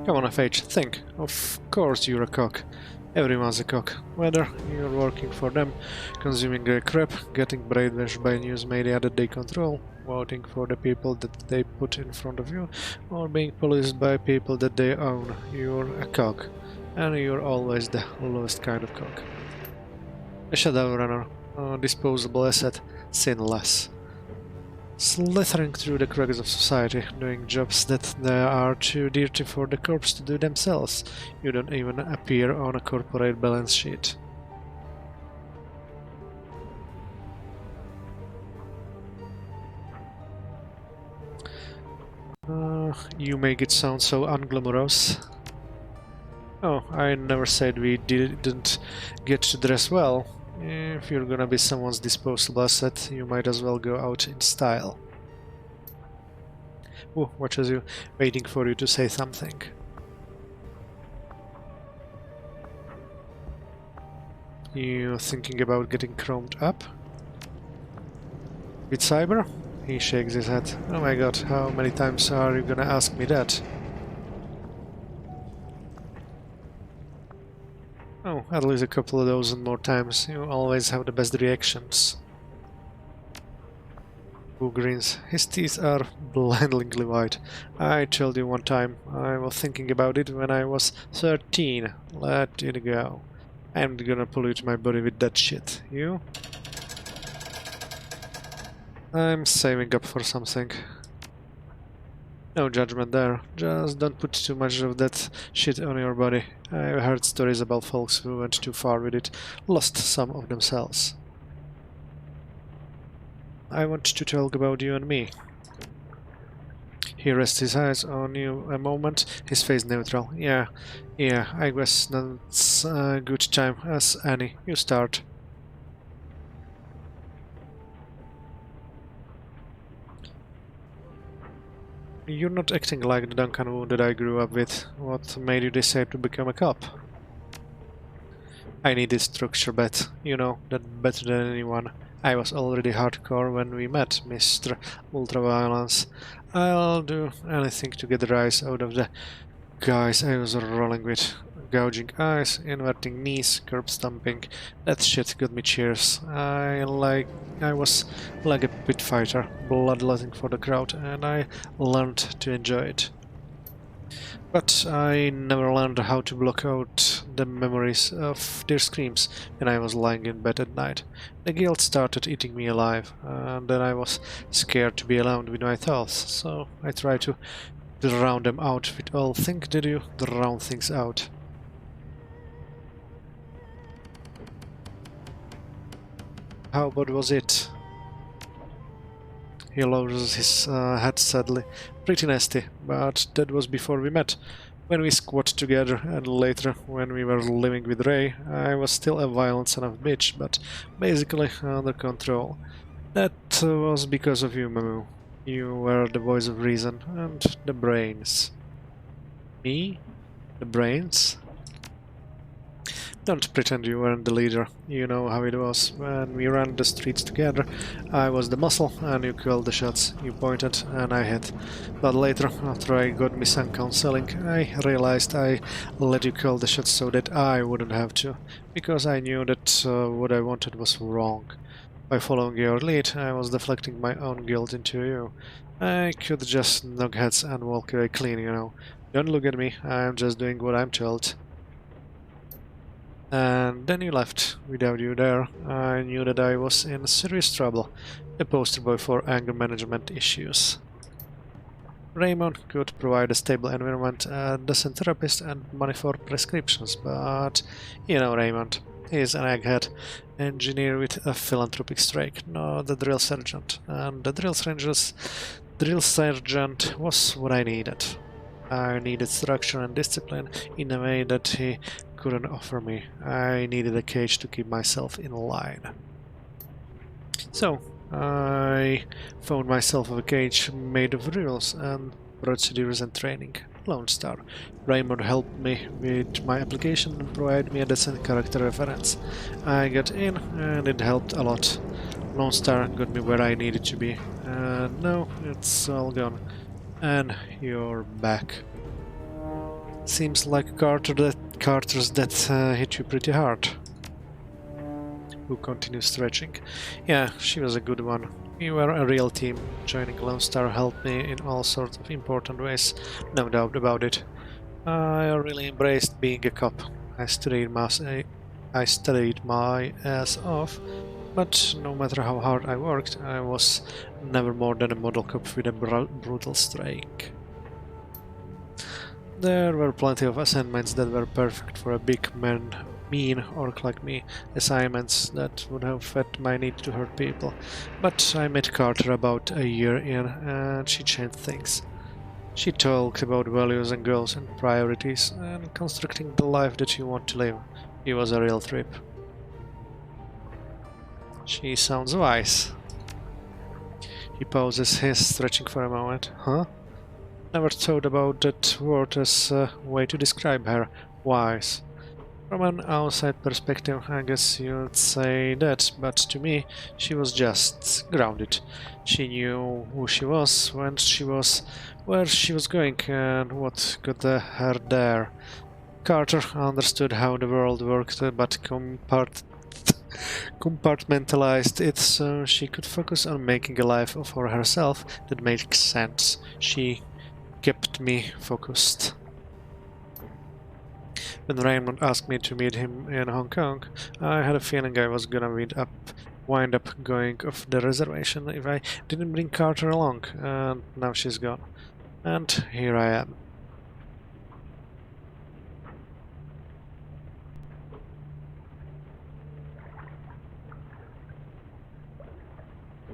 Come on, FH, think. Of course you're a cock. Everyone's a cock. Whether you're working for them, consuming their crap, getting brainwashed by news media that they control, voting for the people that they put in front of you, or being policed by people that they own, you're a cock. And you're always the lowest kind of cock. A Shadowrunner, a disposable asset, sinless. Slithering through the cracks of society, doing jobs that they are too dirty for the corps to do themselves. You don't even appear on a corporate balance sheet. You make it sound so unglamorous. Oh, I never said we didn't get to dress well. If you're gonna be someone's disposable asset, you might as well go out in style. Oh, watches you, waiting for you to say something. You thinking about getting chromed up? With cyber? He shakes his head. Oh my god, how many times are you gonna ask me that? Oh, at least a couple of dozen more times. You always have the best reactions. Who grins? His teeth are blindingly white. I told you one time, I was thinking about it when I was 13. Let it go. I'm gonna pollute my body with that shit. You? I'm saving up for something. No judgment there. Just don't put too much of that shit on your body. I've heard stories about folks who went too far with it, lost some of themselves. I want to talk about you and me. He rests his eyes on you a moment, his face neutral. Yeah, I guess that's a good time as any. You start. You're not acting like the Duncan Wu that I grew up with. What made you decide to become a cop? I needed structure, bet. You know that better than anyone. I was already hardcore when we met, Mr. Ultraviolence. I'll do anything to get a rise out of the guys I was rolling with. gouging eyes, inverting knees, curb stomping. That shit got me cheers. I was like a pit fighter, bloodletting for the crowd, and I learned to enjoy it. But I never learned how to block out the memories of their screams when I was lying in bed at night. The guilt started eating me alive, and then I was scared to be alone with my thoughts, so I tried to drown them out with all think did you drown things out. How bad was it? He lowers his head sadly. Pretty nasty, but that was before we met. When we squat together, and later when we were living with Ray, I was still a violent son of a bitch, but basically under control. That was because of you, Mamu. You were the voice of reason and the brains. Me? The brains? Don't pretend you weren't the leader. You know how it was. When we ran the streets together, I was the muscle and you called the shots. You pointed and I hit. But later, after I got me some counseling, I realized I let you call the shots so that I wouldn't have to. Because I knew that what I wanted was wrong. By following your lead, I was deflecting my own guilt into you. I could just knock heads and walk away clean, you know. Don't look at me, I'm just doing what I'm told. And then you left. Without you there, I knew that I was in serious trouble. A poster boy for anger management issues. Raymond could provide a stable environment, a decent therapist, and money for prescriptions, but you know Raymond. He's an egghead engineer with a philanthropic streak, not the drill sergeant. And the drill sergeant was what I needed. I needed structure and discipline in a way that he couldn't offer me. I needed a cage to keep myself in line. So, I found myself a cage made of rules and procedures and training. Lone Star. Raymond helped me with my application and provided me a decent character reference. I got in and it helped a lot. Lone Star got me where I needed to be. And now it's all gone. And you're back. Seems like Carter's death hit you pretty hard. Who continues stretching. Yeah, she was a good one. We were a real team. Joining Lone Star helped me in all sorts of important ways, no doubt about it. I really embraced being a cop. I studied my ass off, but no matter how hard I worked, I was never more than a model cop with a brutal streak. There were plenty of assignments that were perfect for a big mean orc like me, assignments that would have fed my need to hurt people. But I met Carter about a year in and she changed things. She talked about values and goals and priorities and constructing the life that you want to live. It was a real trip. She sounds wise. He pauses, his stretching for a moment. Huh? Never thought about that word as a way to describe her. Wise. From an outside perspective, I guess you'd say that, but to me, she was just grounded. She knew who she was, when she was, where she was going, and what got her there. Carter understood how the world worked, but compartmentalized it so she could focus on making a life for herself that makes sense. She kept me focused. When Raymond asked me to meet him in Hong Kong, I had a feeling I was gonna wind up going off the reservation if I didn't bring Carter along, and now she's gone. And here I am.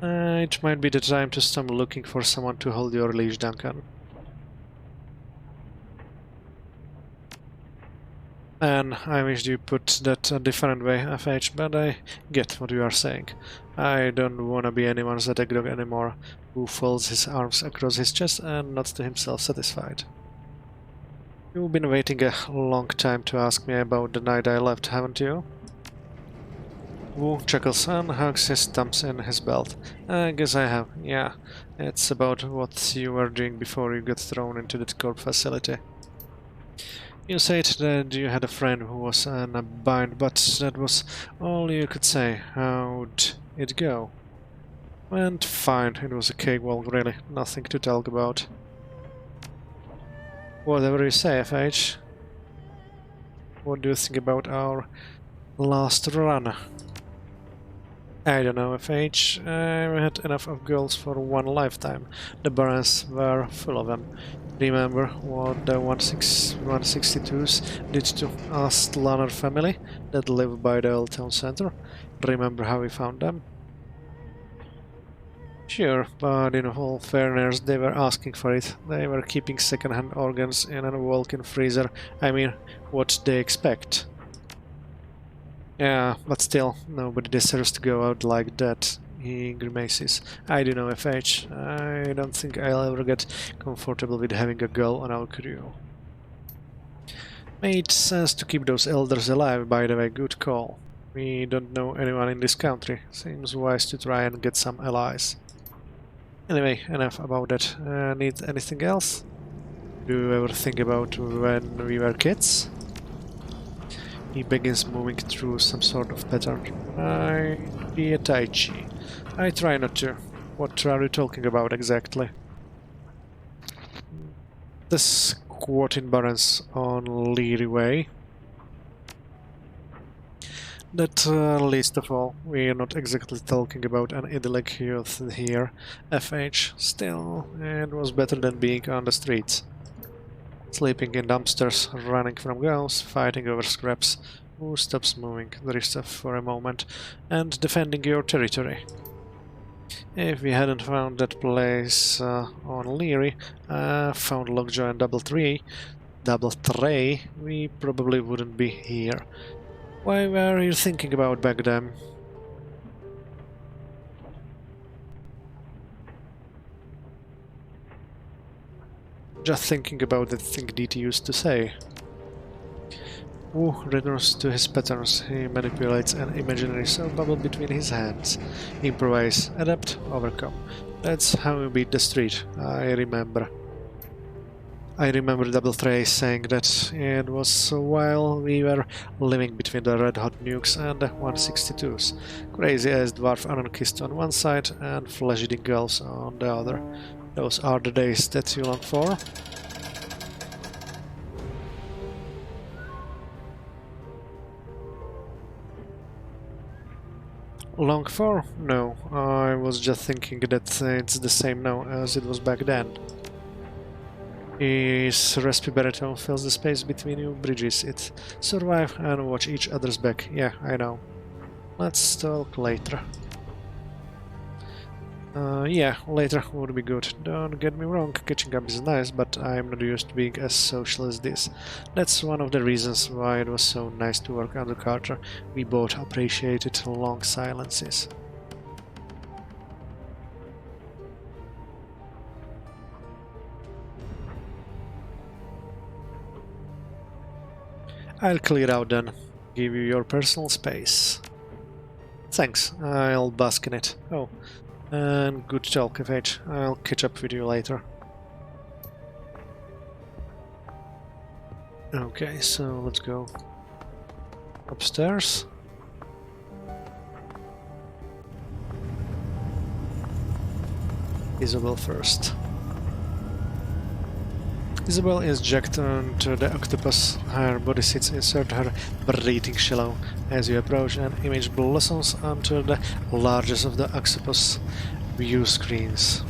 It might be the time to stop looking for someone to hold your leash, Duncan. And I wish you put that a different way, FH, but I get what you are saying. I don't wanna be anyone's dog anymore, who folds his arms across his chest and nods to himself satisfied. You've been waiting a long time to ask me about the night I left, haven't you? Wu chuckles and hugs his thumbs in his belt. I guess I have, yeah. It's about what you were doing before you got thrown into that corp facility. You said that you had a friend who was in a bind, but that was all you could say. How'd it go? Went fine. It was a cakewalk, really. Nothing to talk about. Whatever you say, FH. What do you think about our last run? I don't know, FH. I had enough of girls for one lifetime. The barons were full of them. Remember what the 162s did to us Lanner family that lived by the old town center? Remember how we found them? Sure, but in all fairness, they were asking for it. They were keeping second-hand organs in a walk-in freezer. I mean, what they expect? Yeah, but still, nobody deserves to go out like that. He grimaces. I do know, FH. I don't think I'll ever get comfortable with having a girl on our crew. Made sense to keep those elders alive, by the way, good call. We don't know anyone in this country. Seems wise to try and get some allies. Anyway, enough about that. Need anything else? Do you ever think about when we were kids? He begins moving through some sort of pattern. I be a Tai Chi. I try not to. What are you talking about exactly? The squatting barons on Leary Way. That least of all, we're not exactly talking about an idyllic youth here. FH, still, it was better than being on the streets. Sleeping in dumpsters, running from girls, fighting over scraps. Who stops moving the stuff for a moment and defending your territory? If we hadn't found that place on Leary, found Lockjaw and Double Tray, we probably wouldn't be here. Why were you thinking about back then? Just thinking about that thing DT used to say. Wu returns to his patterns. He manipulates an imaginary soap bubble between his hands. Improvise, adapt, overcome. That's how you beat the street, I remember. I remember Double Tray saying that it was while we were living between the red hot nukes and the 162s. Crazy as dwarf anarchists on one side and flesh-eating girls on the other. Those are the days that you long for. Long for? No, I was just thinking that it's the same now as it was back then. His raspy baritone fills the space between you bridges it. Survive and watch each other's back. Yeah, I know. Let's talk later. Yeah, later would be good. Don't get me wrong, catching up is nice, but I'm not used to being as social as this. That's one of the reasons why it was so nice to work under Carter. We both appreciated long silences. I'll clear out then. Give you your personal space. Thanks, I'll bask in it. Oh, and good talk, FH. I'll catch up with you later. Okay, so let's go upstairs. Isabel first. Isabel is jacked onto the octopus. Her body sits inside her breathing shallow. As you approach, an image blossoms onto the largest of the octopus view screens.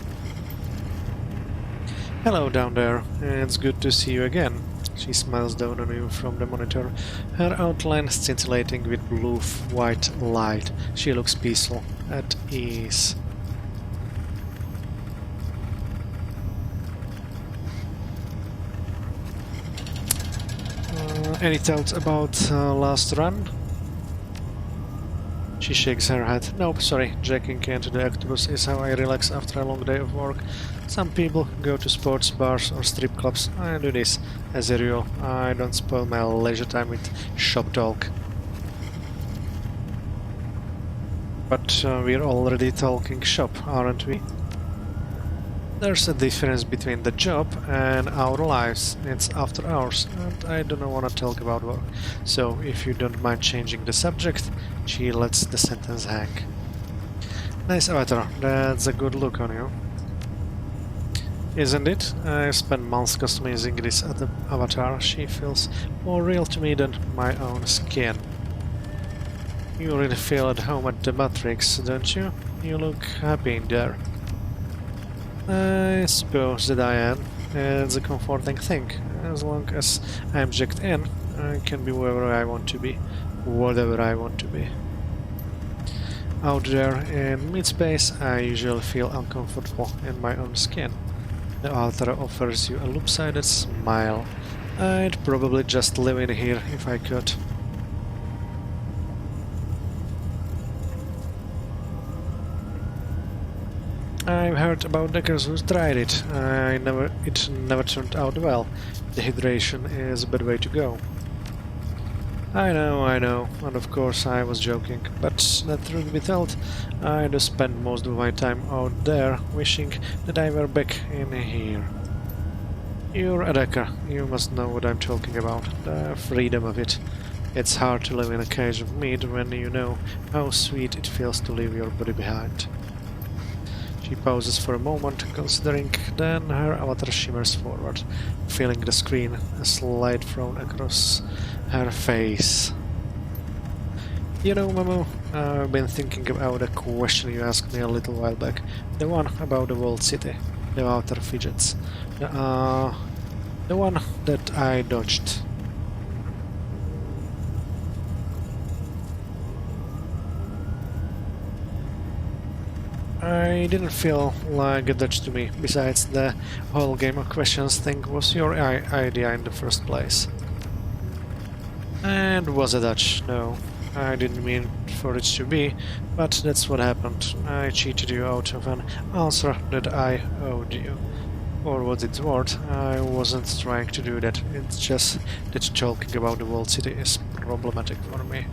Hello down there. It's good to see you again. She smiles down on you from the monitor, her outline scintillating with blue-white light. She looks peaceful, at ease. Any thoughts about last run? She shakes her head. Nope, sorry. Jacking into the octopus is how I relax after a long day of work. Some people go to sports bars or strip clubs. I do this. As a rule, I don't spoil my leisure time with shop talk. But we're already talking shop, aren't we? There's a difference between the job and our lives. It's after hours, and I don't want to talk about work. So, if you don't mind changing the subject, she lets the sentence hang. Nice avatar, that's a good look on you. Isn't it? I've spent months customizing this avatar. She feels more real to me than my own skin. You really feel at home at the Matrix, don't you? You look happy in there. I suppose that I am. It's a comforting thing. As long as I'm jacked in, I can be wherever I want to be, whatever I want to be. Out there in mid-space, I usually feel uncomfortable in my own skin. The author offers you a loop-sided smile. I'd probably just live in here if I could. I've heard about deckers who tried it. It never turned out well. Dehydration is a bad way to go. I know, and of course I was joking, but the truth be told, I do spend most of my time out there wishing that I were back in here. You're a decker, you must know what I'm talking about, the freedom of it. It's hard to live in a cage of meat when you know how sweet it feels to leave your body behind. She pauses for a moment, considering, then her avatar shimmers forward, filling the screen, a slight frown across her face. You know, Mamu, I've been thinking about a question you asked me a little while back. The one about the walled city. The outer fidgets. The one that I dodged. I didn't feel like a dodge to me. Besides, the whole game of questions thing was your idea in the first place. And was a dodge? No, I didn't mean for it to be, but that's what happened. I cheated you out of an answer that I owed you. For what it's worth, I wasn't trying to do that. It's just that talking about the walled city is problematic for me.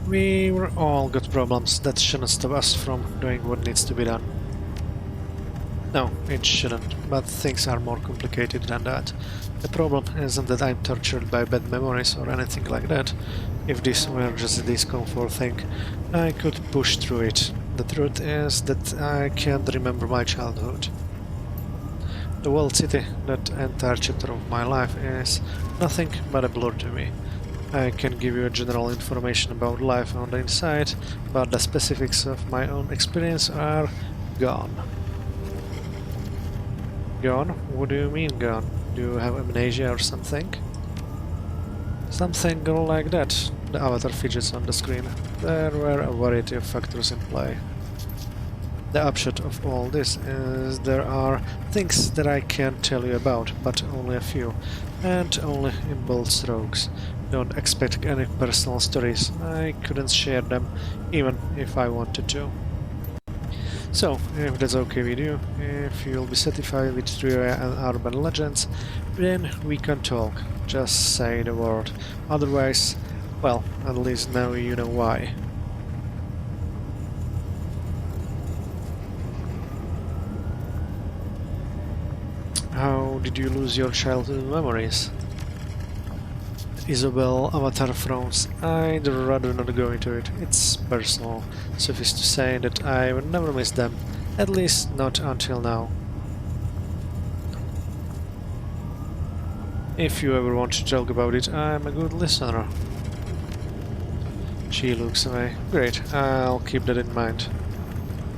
We've all got problems. That shouldn't stop us from doing what needs to be done. No, it shouldn't, but things are more complicated than that. The problem isn't that I'm tortured by bad memories or anything like that. If this were just a discomfort thing, I could push through it. The truth is that I can't remember my childhood. The walled city, that entire chapter of my life, is nothing but a blur to me. I can give you general information about life on the inside, but the specifics of my own experience are gone. Gone? What do you mean gone? Do you have amnesia or something? Something like that. The avatar fidgets on the screen. There were a variety of factors in play. The upshot of all this is there are things that I can't tell you about, but only a few, and only in bold strokes. Don't expect any personal stories. I couldn't share them, even if I wanted to. So, if that's okay with you, if you'll be satisfied with trivia and urban legends, then we can talk. Just say the word. Otherwise, well, at least now you know why. How did you lose your childhood memories? Isabel avatar frowns. I'd rather not go into it. It's personal. Suffice to say that I would never miss them. At least not until now. If you ever want to talk about it, I'm a good listener. She looks away. Great, I'll keep that in mind.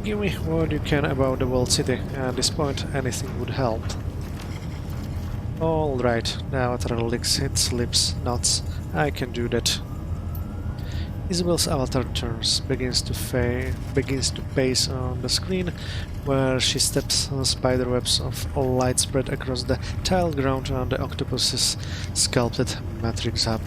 Give me what you can about the walled city. At this point, anything would help. Alright, the avatar licks its lips, nods. I can do that. Isabel's avatar turns, begins to pace on the screen, where she steps on spiderwebs of light spread across the tiled ground on the octopus's sculpted matrix hub.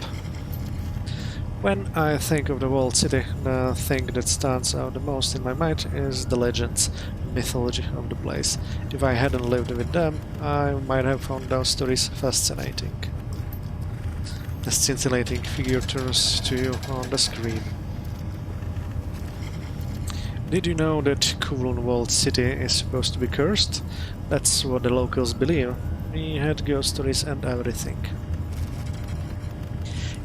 When I think of the walled city, the thing that stands out the most in my mind is the legends, mythology of the place. If I hadn't lived with them, I might have found those stories fascinating. The scintillating figure turns to you on the screen. Did you know that Kowloon Walled City is supposed to be cursed? That's what the locals believe. We had ghost stories and everything.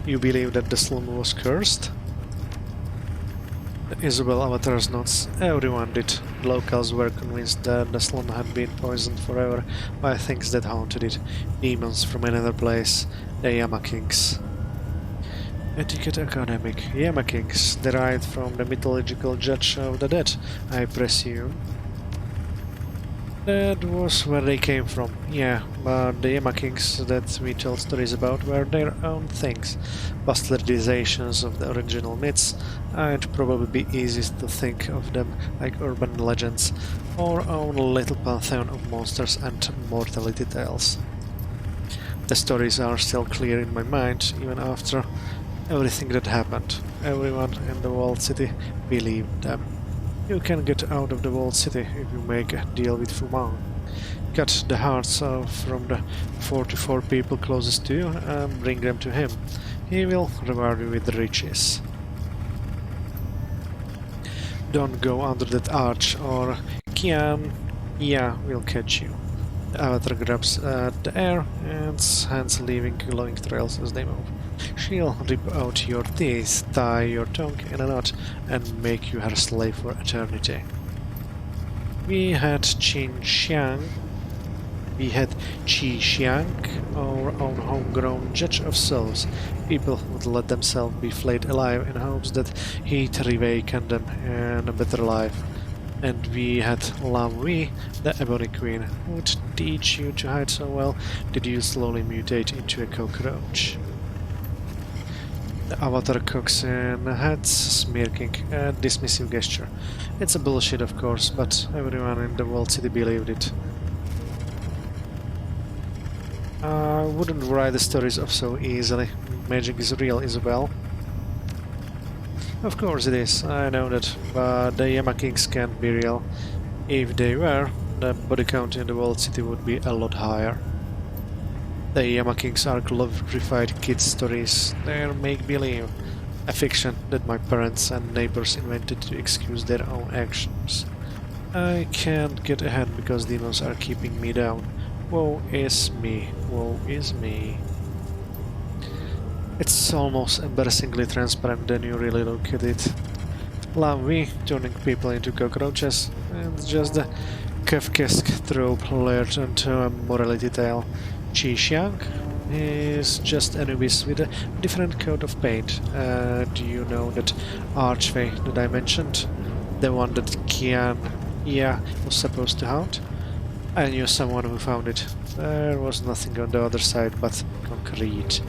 You believe that the slum was cursed? Isabel Avatar's nods. Everyone did. The locals were convinced that the slum had been poisoned forever by things that haunted it. Demons from another place. The Yama Kings. Etiquette academic. Yama Kings, derived from the mythological judge of the dead, I presume. That was where they came from, yeah, but the Yama Kings that we tell stories about were their own things, bastardizations of the original myths. It'd probably be easiest to think of them like urban legends, or own little pantheon of monsters and mortality tales. The stories are still clear in my mind, even after everything that happened. Everyone in the walled city believed them. You can get out of the walled city if you make a deal with Fu Mang. Cut the hearts off from the 44 people closest to you and bring them to him. He will reward you with riches. Don't go under that arch or Kian Ya will catch you. The avatar grabs at the air and hands leaving glowing trails as they move. She'll rip out your teeth, tie your tongue in a knot, and make you her slave for eternity. We had Qin Xiang. We had Qi Xiang, our own homegrown judge of souls. People would let themselves be flayed alive in hopes that he'd reawaken them in a better life. And we had Lam Wei, the Ebony Queen, who would teach you to hide so well that you slowly mutate into a cockroach. The avatar cocks in heads, smirking, a dismissive gesture. It's a bullshit, of course, but everyone in the walled city believed it. I wouldn't write the stories off so easily. Magic is real, Isabel. Of course it is, I know that, but the Yama Kings can't be real. If they were, the body count in the walled city would be a lot higher. The Yama Kings are glorified kids' stories. They're make-believe, a fiction that my parents and neighbors invented to excuse their own actions. I can't get ahead because demons are keeping me down. Woe is me, woe is me. It's almost embarrassingly transparent when you really look at it. Lam Wei turning people into cockroaches, and just the Kafkaesque trope layered onto a morality tale. Qi Xiang is just a novice with a different coat of paint. Do you know that archway that I mentioned? The one that Qian Ya was supposed to haunt? I knew someone who found it. There was nothing on the other side but concrete.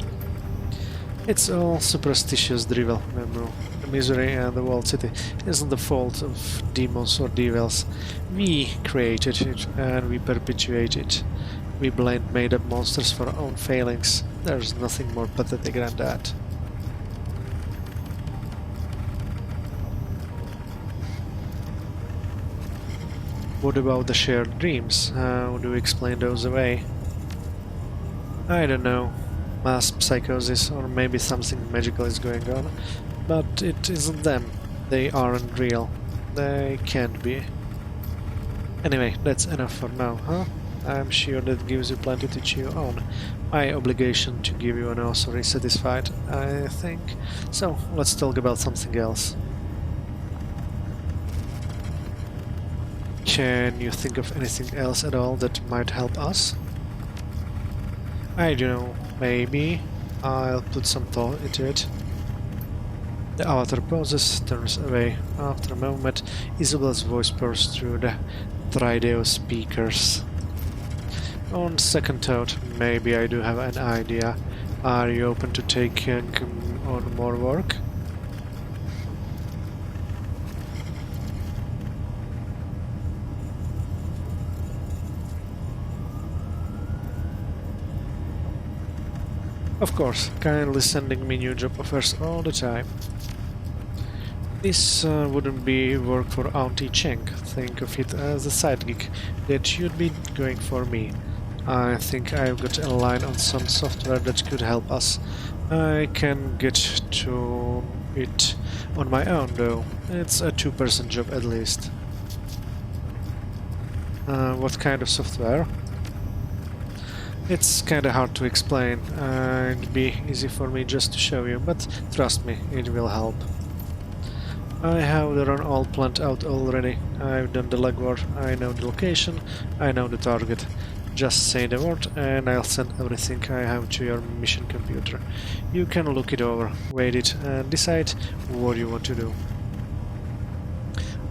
It's all superstitious drivel, Memu. The misery and the walled city isn't the fault of demons or devils. We created it and we perpetuate it. We blame made-up monsters for our own failings. There's nothing more pathetic than that. What about the shared dreams? How do we explain those away? I don't know. Mass psychosis, or maybe something magical is going on. But it isn't them. They aren't real. They can't be. Anyway, that's enough for now, huh? I'm sure that gives you plenty to chew on. My obligation to give you an answer is satisfied, I think. So, let's talk about something else. Can you think of anything else at all that might help us? I don't know, maybe I'll put some thought into it. The avatar pauses, turns away. After a moment, Isabel's voice bursts through the Trideo speakers. On second thought, maybe I do have an idea. Are you open to taking on more work? Of course, kindly sending me new job offers all the time. This wouldn't be work for Auntie Cheng. Think of it as a side gig that you'd be going for me. I think I've got a line on some software that could help us. I can get to it on my own, though. It's a two-person job at least. What kind of software? It's kinda hard to explain. It'd be easy for me just to show you, but trust me, it will help. I have the run all planned out already. I've done the legwork, I know the location, I know the target. Just say the word and I'll send everything I have to your mission computer. You can look it over, weight it, and decide what you want to do.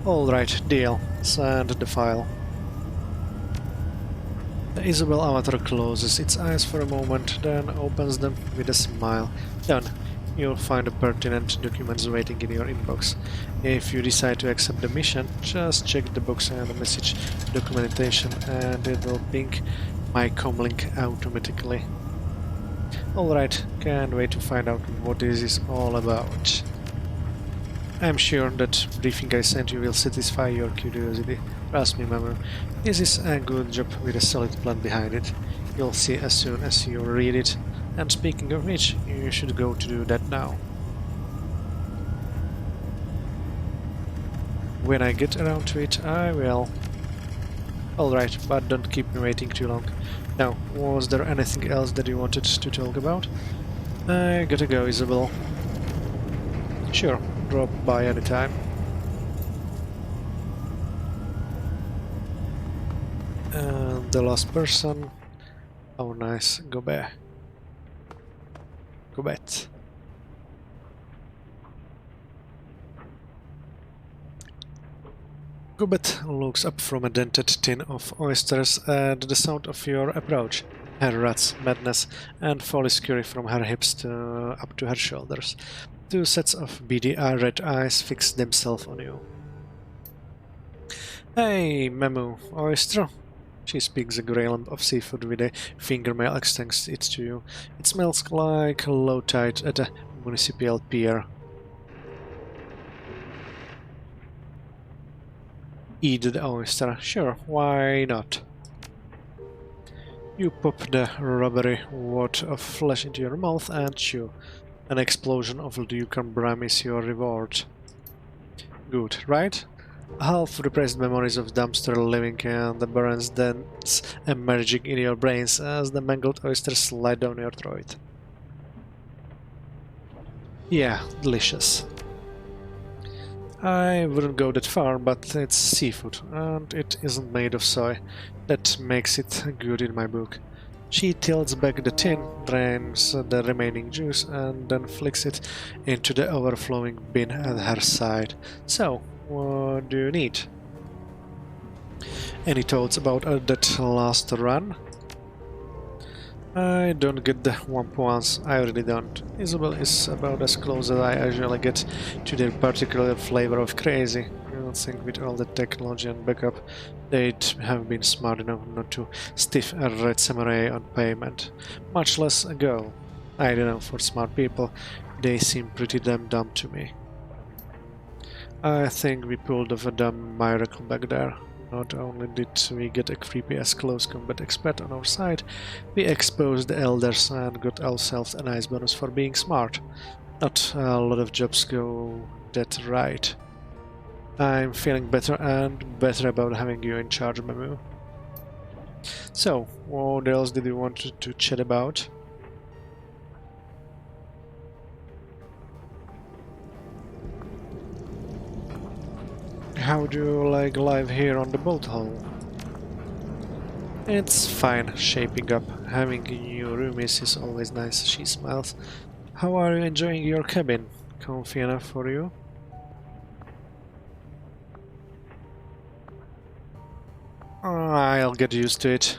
Alright, deal. Send the file. The Isabel avatar closes its eyes for a moment, then opens them with a smile. Done. You'll find the pertinent documents waiting in your inbox. If you decide to accept the mission, just check the box and the message documentation and it'll ping my comlink automatically. Alright, can't wait to find out what this is all about. I'm sure that briefing I sent you will satisfy your curiosity. Trust me, Mama, this is a good job with a solid plan behind it. You'll see as soon as you read it. And speaking of which, you should go to do that now. When I get around to it, I will. Alright, but don't keep me waiting too long. Now, was there anything else that you wanted to talk about? I gotta go, Isabel. Sure, drop by anytime. And the last person. Oh nice, go back. Go back. Gobet looks up from a dented tin of oysters at the sound of your approach. Her rats, madness, and folly scurry from her hips up to her shoulders. Two sets of beady red eyes fix themselves on you. Hey, Memu, oyster? She speaks a grey lump of seafood with a fingernail, extends it to you. It smells like low tide at a municipal pier. Eat the oyster. Sure, why not? You pop the rubbery wad of flesh into your mouth and chew. An explosion of Dukan Bram is your reward. Good, right? Half repressed memories of dumpster living and the Baron's dents emerging in your brains as the mangled oysters slide down your throat. Yeah, delicious. I wouldn't go that far, but it's seafood, and it isn't made of soy. That makes it good in my book. She tilts back the tin, drains the remaining juice, and then flicks it into the overflowing bin at her side. So, what do you need? Any thoughts about that last run? I don't get the womp ones, I really don't. Isabel is about as close as I usually get to their particular flavor of crazy. I don't think with all the technology and backup they'd have been smart enough not to stiff a red samurai on payment. Much less a girl. I don't know, for smart people, they seem pretty damn dumb to me. I think we pulled off a dumb miracle back there. Not only did we get a creepy-ass close combat expert on our side, we exposed the elders and got ourselves a nice bonus for being smart. Not a lot of jobs go that right. I'm feeling better and better about having you in charge, Memu. So, what else did you want to chat about? How do you like life here on the boat hull? It's fine, shaping up. Having new roomies is always nice, she smiles. How are you enjoying your cabin? Comfy enough for you? I'll get used to it.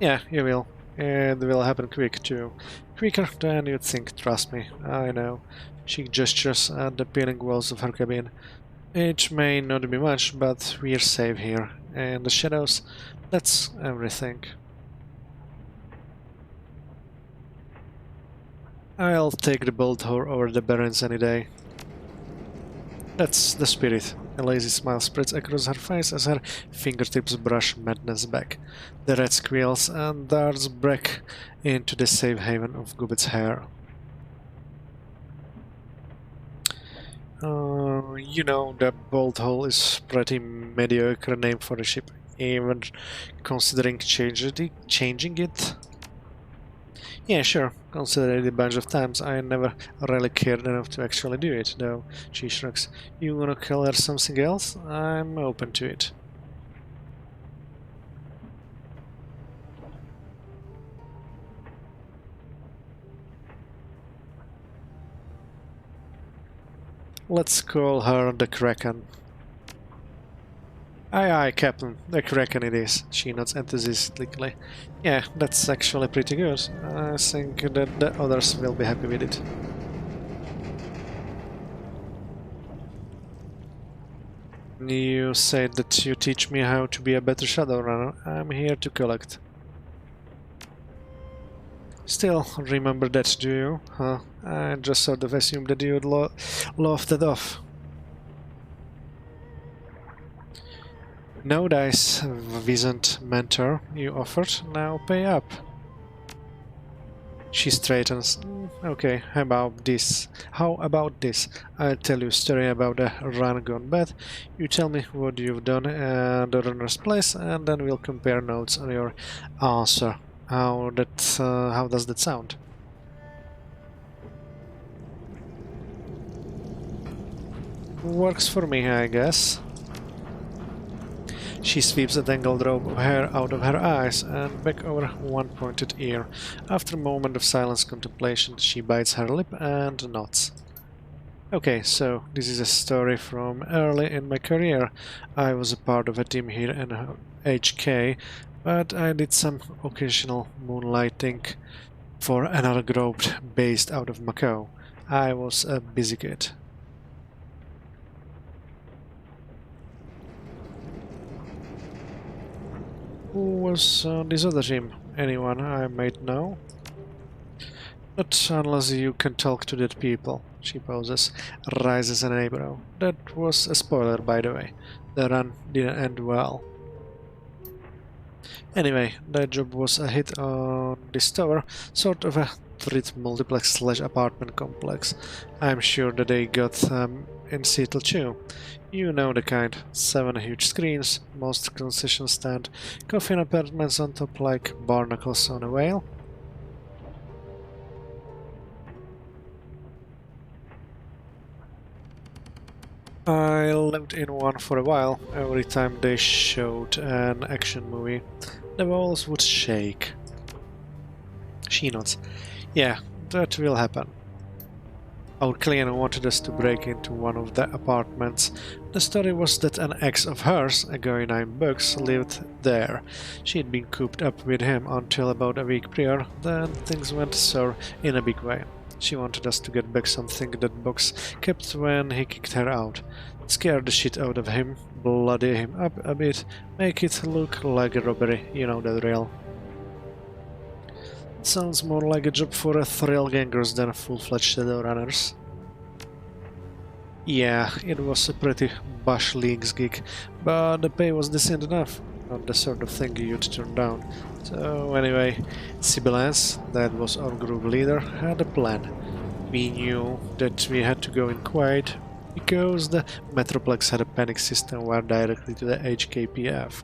Yeah, you will. It will happen quick too. Quicker than you'd think, trust me. I know. She gestures at the peeling walls of her cabin. It may not be much, but we're safe here. And the shadows, that's everything. I'll take the bolt over the barons any day. That's the spirit. A lazy smile spreads across her face as her fingertips brush madness back. The red squeals and darts break into the safe haven of Gubbit's hair. You know, the bolt hole is pretty mediocre name for a ship, even considering changing it. Yeah, sure. Consider it a bunch of times. I never really cared enough to actually do it, though. She shrugs. You wanna call her something else? I'm open to it. Let's call her the Kraken. Aye, aye, Captain. The Kraken it is. She nods enthusiastically. Yeah, that's actually pretty good. I think that the others will be happy with it. You said that you teach me how to be a better Shadowrunner. I'm here to collect. Still, remember that, do you? Huh? I just sort of assumed that you'd laugh that off. No dice, wizened mentor you offered. Now pay up. She straightens. Okay, how about this? I'll tell you a story about a run gone bad. You tell me what you've done at the runner's place, and then we'll compare notes on your answer. How does that sound? Works for me, I guess. She sweeps a tangled rope of hair out of her eyes and back over one pointed ear. After a moment of silent contemplation, she bites her lip and nods. Okay, so this is a story from early in my career. I was a part of a team here in HK, but I did some occasional moonlighting for another group based out of Macau. I was a busy kid. Who was on this other team? Anyone I might know? Not unless you can talk to that people. She pauses, raises an eyebrow. That was a spoiler, by the way. The run didn't end well. Anyway, that job was a hit on this tower, sort of a threat multiplex / apartment complex. I'm sure that they got in Seattle too. You know the kind. 7 huge screens, most concession stand, coffee and apartments on top like barnacles on a whale. I lived in one for a while. Every time they showed an action movie, the walls would shake. She nods. Yeah, that will happen. Our client wanted us to break into one of the apartments. The story was that an ex of hers, a guy named Bugs, lived there. She'd been cooped up with him until about a week prior, then things went sour in a big way. She wanted us to get back something that Bugs kept when he kicked her out. Scare the shit out of him, bloody him up a bit, make it look like a robbery, you know the drill. Sounds more like a job for a thrill gangers than full-fledged Shadowrunners. Yeah, it was a pretty bush leagues gig, but the pay was decent enough. Not the sort of thing you'd turn down. So anyway, Sibilance, that was our group leader, had a plan. We knew that we had to go in quiet because the Metroplex had a panic system wired directly to the HKPF.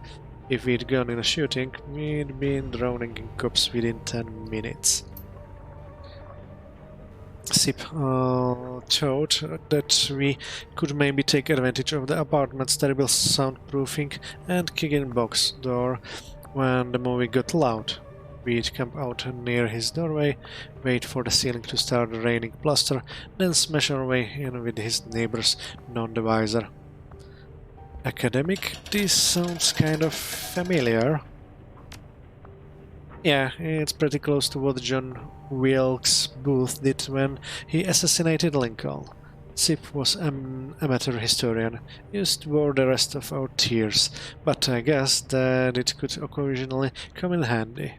If we'd gone in a shooting, we'd been drowning in cops within 10 minutes. Sip thought that we could maybe take advantage of the apartment's terrible soundproofing and kick in box door when the movie got loud. We'd camp out near his doorway, wait for the ceiling to start raining plaster, then smash our way in with his neighbor's non-divisor. Academic? This sounds kind of familiar. Yeah, it's pretty close to what John Wilkes Booth did when he assassinated Lincoln. Sip was an amateur historian, used to bore the rest of our tears, but I guess that it could occasionally come in handy.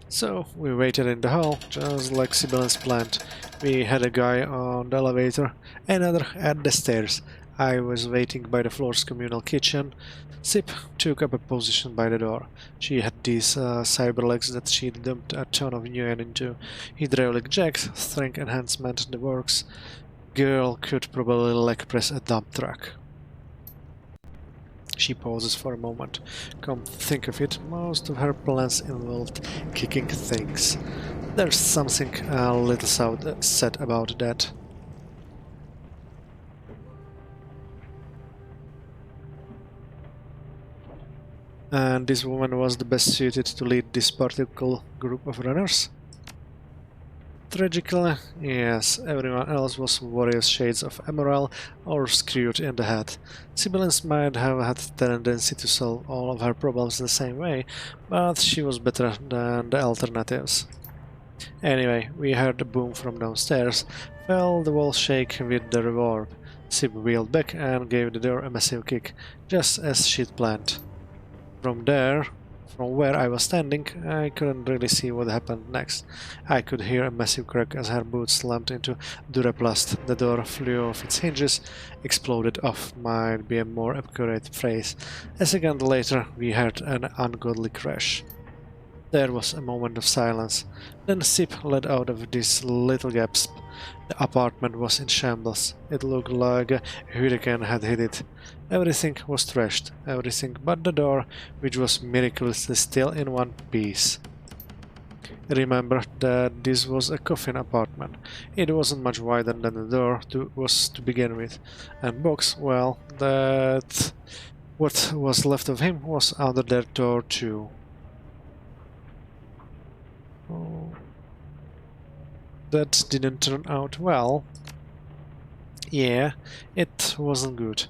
So we waited in the hall, just like Sibyl's planned. We had a guy on the elevator, another at the stairs. I was waiting by the floor's communal kitchen. Sip took up a position by the door. She had these cyber legs that she dumped a ton of new into. Hydraulic jacks, strength enhancement, the works. Girl could probably leg press a dump truck. She pauses for a moment. Come think of it, most of her plans involved kicking things. There's something a little said about that. And this woman was the best suited to lead this particular group of runners? Tragically, yes, everyone else was various shades of immoral or screwed in the head. Sibyllins might have had a tendency to solve all of her problems the same way, but she was better than the alternatives. Anyway, we heard a boom from downstairs, felt the wall shake with the reverb. Sib wheeled back and gave the door a massive kick, just as she'd planned. From where I was standing, I couldn't really see what happened next. I could hear a massive crack as her boot slammed into Duraplast. The door flew off its hinges, exploded off, might be a more accurate phrase. A second later, we heard an ungodly crash. There was a moment of silence. Then Sip led out of this little gasp. The apartment was in shambles. It looked like a hurricane had hit it. Everything was trashed, everything but the door, which was miraculously still in one piece. Remember that this was a coffin apartment. It wasn't much wider than the door was to begin with. And Box, well, that what was left of him was under that door too. Oh. That didn't turn out well. Yeah, it wasn't good.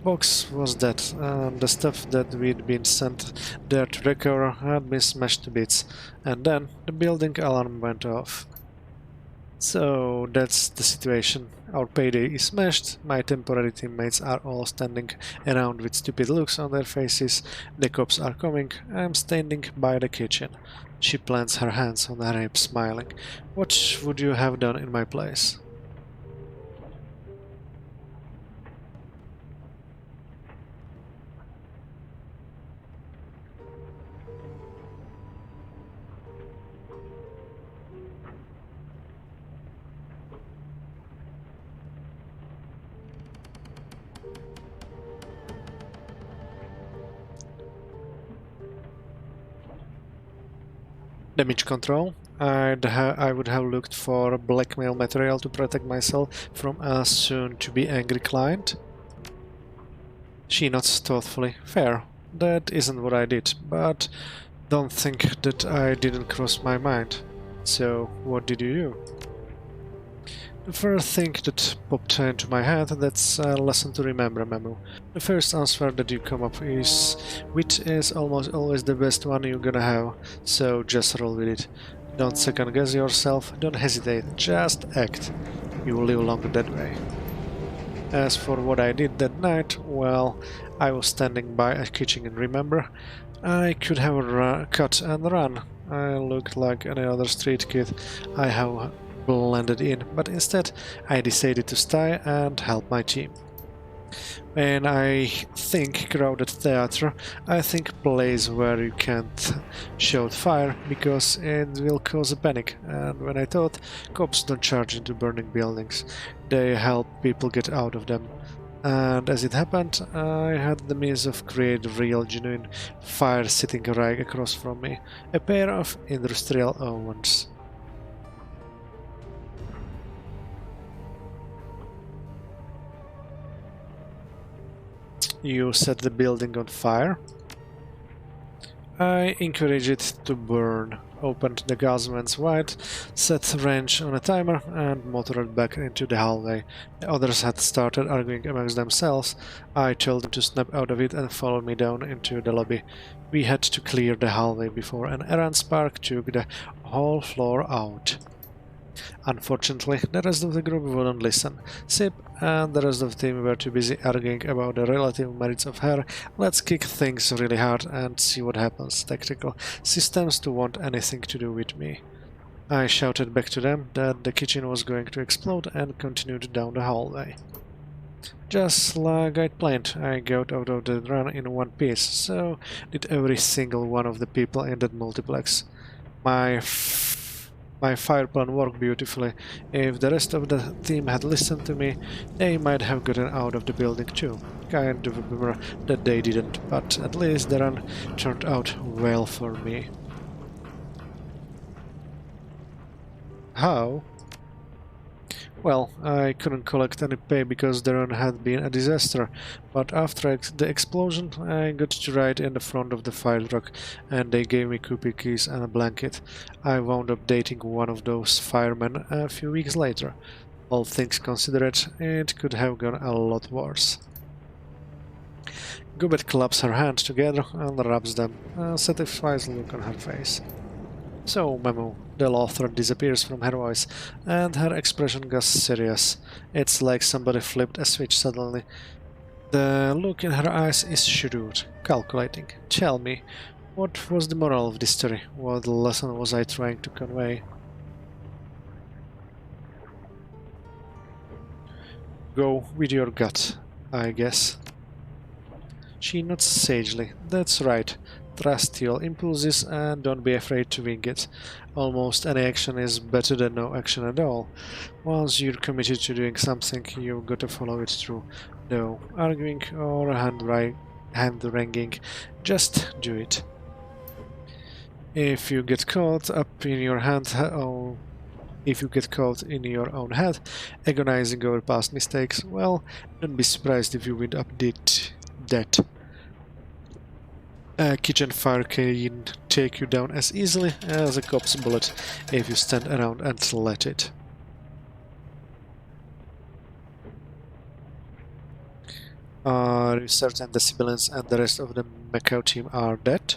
Box was dead, and the stuff that we'd been sent there to recover had been smashed to bits, and then the building alarm went off. So that's the situation. Our payday is smashed, my temporary teammates are all standing around with stupid looks on their faces, the cops are coming, I'm standing by the kitchen. She plants her hands on her hips, smiling. What would you have done in my place? Damage control. I would have looked for blackmail material to protect myself from a soon-to-be angry client. She nods thoughtfully. Fair. That isn't what I did, but don't think that I didn't cross my mind. So, what did you do? The first thing that popped into my head, that's a lesson to remember, Memo. The first answer that you come up with is almost always the best one you're gonna have, so just roll with it. Don't second guess yourself, don't hesitate, just act. You will live longer that way. As for what I did that night, well, I was standing by a kitchen and remember, I could have cut and run. I looked like any other street kid I have blended in, but instead I decided to stay and help my team. When I think crowded theater, I think plays where you can't shout fire because it will cause a panic, and when I thought cops don't charge into burning buildings, they help people get out of them. And as it happened, I had the means of creating real genuine fire sitting right across from me, a pair of industrial ovens. You set the building on fire? I encouraged it to burn, opened the gas vents wide, set wrench on a timer, and motored back into the hallway. The others had started arguing amongst themselves. I told them to snap out of it and follow me down into the lobby. We had to clear the hallway before an errant spark took the whole floor out. Unfortunately, the rest of the group wouldn't listen. Sip and the rest of the team were too busy arguing about the relative merits of her let's kick things really hard and see what happens tactical systems to want anything to do with me. I shouted back to them that the kitchen was going to explode and continued down the hallway. Just like I'd planned, I got out of the run in one piece, so did every single one of the people in that multiplex. My fire plan worked beautifully. If the rest of the team had listened to me, they might have gotten out of the building too. Kind of a bummer that they didn't, but at least the run turned out well for me. How? Well, I couldn't collect any pay because the run had been a disaster, but after the explosion I got to ride in the front of the fire truck and they gave me cookies and a blanket. I wound up dating one of those firemen a few weeks later. All things considered, it could have gone a lot worse. Gubet claps her hands together and rubs them, a satisfied look on her face. So, Memu, the author disappears from her voice, and her expression goes serious. It's like somebody flipped a switch suddenly. The look in her eyes is shrewd, calculating. Tell me, what was the moral of this story? What lesson was I trying to convey? Go with your gut, I guess. She nods sagely. That's right. Trust your impulses and don't be afraid to wing it. Almost any action is better than no action at all. Once you're committed to doing something, you've got to follow it through. No arguing or hand-wringing, just do it. If you get caught up in your if you get caught in your own head, agonizing over past mistakes, well, don't be surprised if you wind up dead. A kitchen fire can take you down as easily as a cop's bullet if you stand around and let it. Are you certain the civilians and the rest of the Macau team are dead?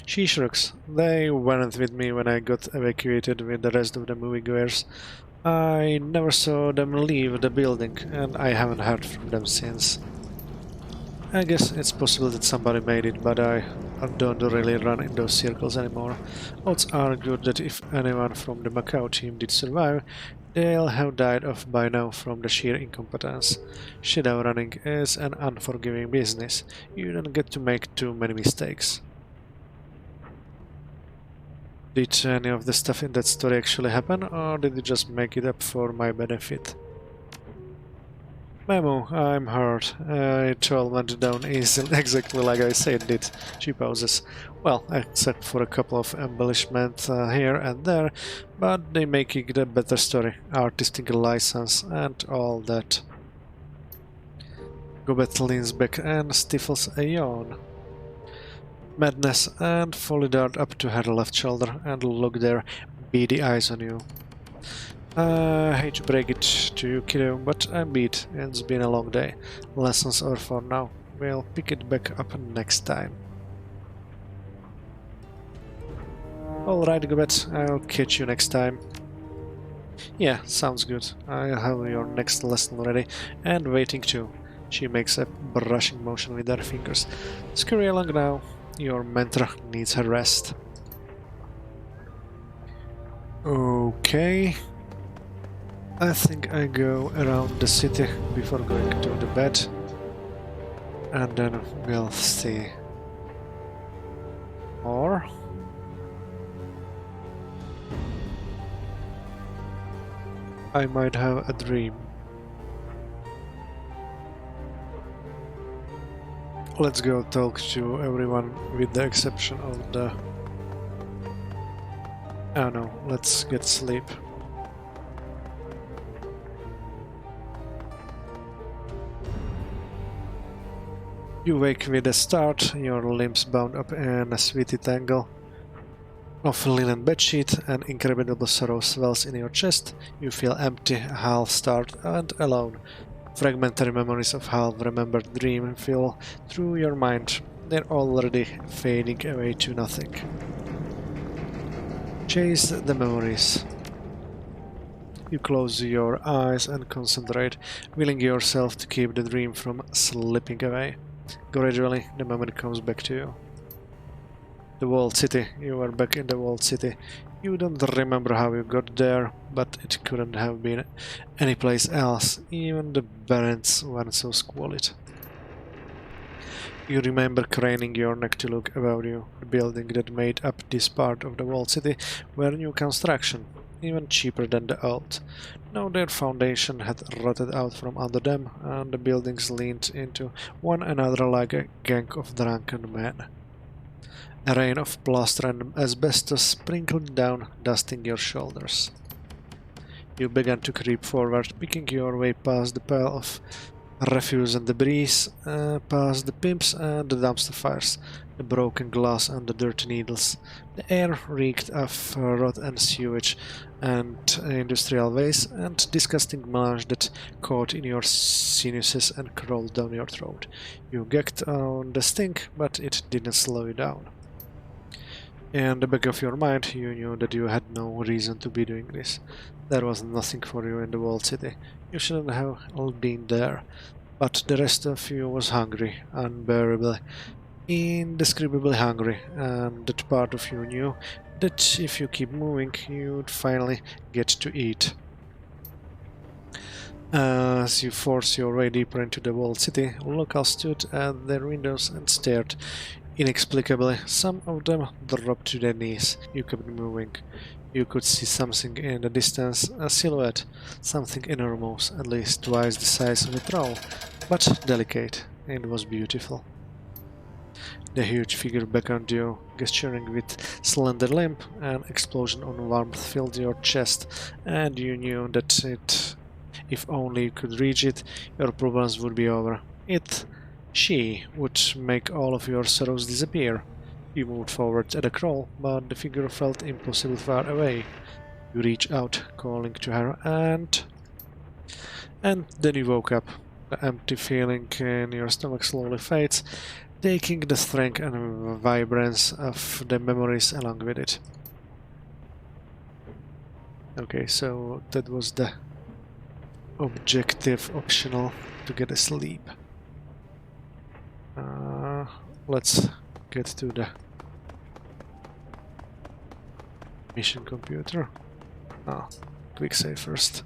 She shrugs. They weren't with me when I got evacuated with the rest of the moviegoers. I never saw them leave the building, and I haven't heard from them since. I guess it's possible that somebody made it, but I don't really run in those circles anymore. Odds are good that if anyone from the Macau team did survive, they'll have died off by now from the sheer incompetence. Shadowrunning is an unforgiving business. You don't get to make too many mistakes. Did any of the stuff in that story actually happen, or did you just make it up for my benefit? Memo, I'm hurt. It all went down easily, exactly like I said it did. She pauses. Well, except for a couple of embellishments here and there, but they make it a better story. Artistic license and all that. Gobet leans back and stifles a yawn. Madness and Folly dart up to her left shoulder and look their beady eyes on you. I hate to break it to you, kiddo, but I'm beat. It's been a long day. Lessons are for now. We'll pick it back up next time. Alright, Gobet, I'll catch you next time. Yeah, sounds good. I'll have your next lesson ready and waiting too. She makes a brushing motion with her fingers. Scurry along now. Your mentor needs her rest. Okay. I think I go around the city before going to the bed. And then we'll see. Or I might have a dream. Let's go talk to everyone with the exception of the... Oh no, let's get sleep. You wake with a start, your limbs bound up in a sweaty tangle of linen bedsheet, and incredible sorrow swells in your chest. You feel empty, half-starved and alone. Fragmentary memories of half-remembered dream feel through your mind. They're already fading away to nothing. Chase the memories. You close your eyes and concentrate, willing yourself to keep the dream from slipping away. Gradually, the memory comes back to you. The walled city. You are back in the walled city. You don't remember how you got there, but it couldn't have been any place else. Even the Barents weren't so squalid. You remember craning your neck to look above you. The building that made up this part of the walled city were new construction, even cheaper than the old. Now their foundation had rotted out from under them, and the buildings leaned into one another like a gang of drunken men. A rain of plaster and asbestos sprinkled down, dusting your shoulders. You began to creep forward, picking your way past the pile of refuse and debris, past the pimps and the dumpster fires, the broken glass and the dirty needles. The air reeked of rot and sewage and industrial waste and disgusting melange that caught in your sinuses and crawled down your throat. You gagged on the stink, but it didn't slow you down. In the back of your mind, you knew that you had no reason to be doing this. There was nothing for you in the walled city. You shouldn't have been there. But the rest of you was hungry, unbearably, indescribably hungry, and that part of you knew that if you keep moving, you'd finally get to eat. As you force your way deeper into the walled city, locals stood at their windows and stared. Inexplicably, some of them dropped to their knees. You kept moving. You could see something in the distance, a silhouette, something enormous, at least twice the size of a troll, but delicate. It was beautiful. The huge figure beckoned you, gesturing with slender limb. An explosion of warmth filled your chest, and you knew that if only you could reach it, your problems would be over. She would make all of your sorrows disappear. You moved forward at a crawl, but the figure felt impossibly far away. You reached out, calling to her, and then you woke up. The empty feeling in your stomach slowly fades, taking the strength and vibrance of the memories along with it. Okay, so that was the objective optional to get asleep. Let's get to the mission computer. Quick save first.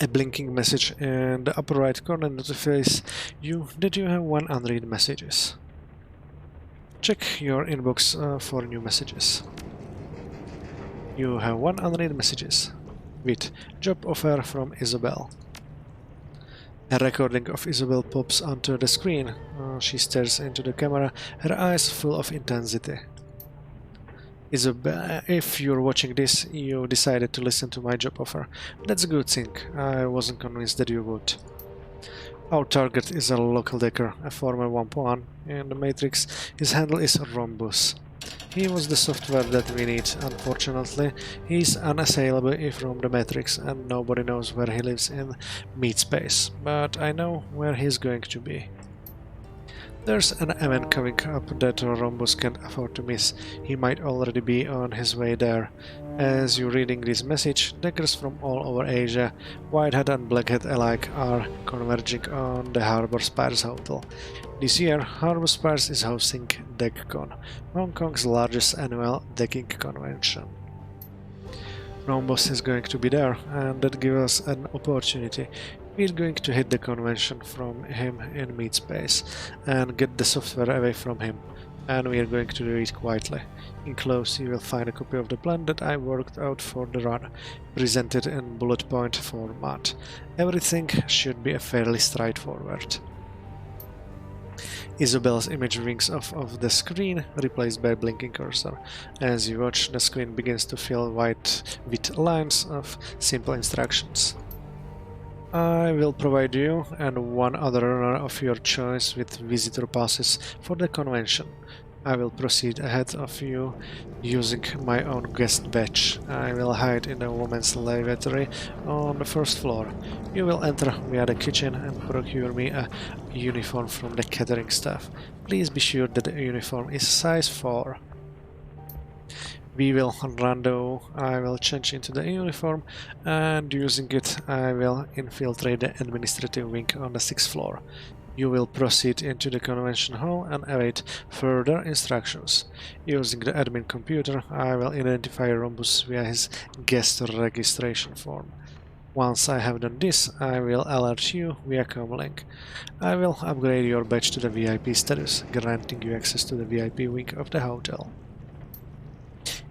A blinking message in the upper right corner notifies you that you have 1 unread messages. Check your inbox for new messages. You have 1 unread messages with job offer from Isabel. A recording of Isabel pops onto the screen. She stares into the camera, her eyes full of intensity. Isabel, if you're watching this, you decided to listen to my job offer. That's a good thing. I wasn't convinced that you would. Our target is a local decker, a former 1.1 in the Matrix. His handle is Rhombus. He was the software that we need. Unfortunately, he's unassailable from the Matrix, and nobody knows where he lives in mid-space. But I know where he's going to be. There's an event coming up that Rhombus can't afford to miss. He might already be on his way there. As you're reading this message, deckers from all over Asia, Whitehead and Blackhead alike, are converging on the Harbor Spires Hotel. This year, Harbor Spires is hosting DeckCon, Hong Kong's largest annual decking convention. Rhombus is going to be there, and that gives us an opportunity. We're going to hit the convention from him in mid-space and get the software away from him, and we're going to do it quietly. Enclosed you will find a copy of the plan that I worked out for the run, presented in bullet point format. Everything should be fairly straightforward. Isabel's image winks off of the screen, replaced by a blinking cursor. As you watch, the screen begins to fill white with lines of simple instructions. I will provide you and 1 other runner of your choice with visitor passes for the convention. I will proceed ahead of you using my own guest badge. I will hide in a woman's lavatory on the 1st floor. You will enter via the kitchen and procure me a uniform from the catering staff. Please be sure that the uniform is size 4. We will rendezvous. I will change into the uniform, and using it I will infiltrate the administrative wing on the 6th floor. You will proceed into the convention hall and await further instructions. Using the admin computer, I will identify Rhombus via his guest registration form. Once I have done this, I will alert you via comlink. I will upgrade your badge to the VIP status, granting you access to the VIP wing of the hotel.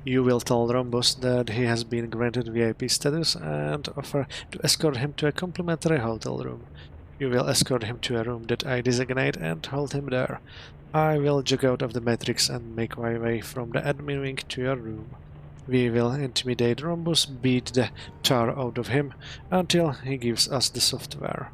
You will tell Rhombus that he has been granted VIP status and offer to escort him to a complimentary hotel room. You will escort him to a room that I designate and hold him there. I will jog out of the Matrix and make my way from the admin wing to your room. We will intimidate Rhombus, beat the tar out of him, until he gives us the software.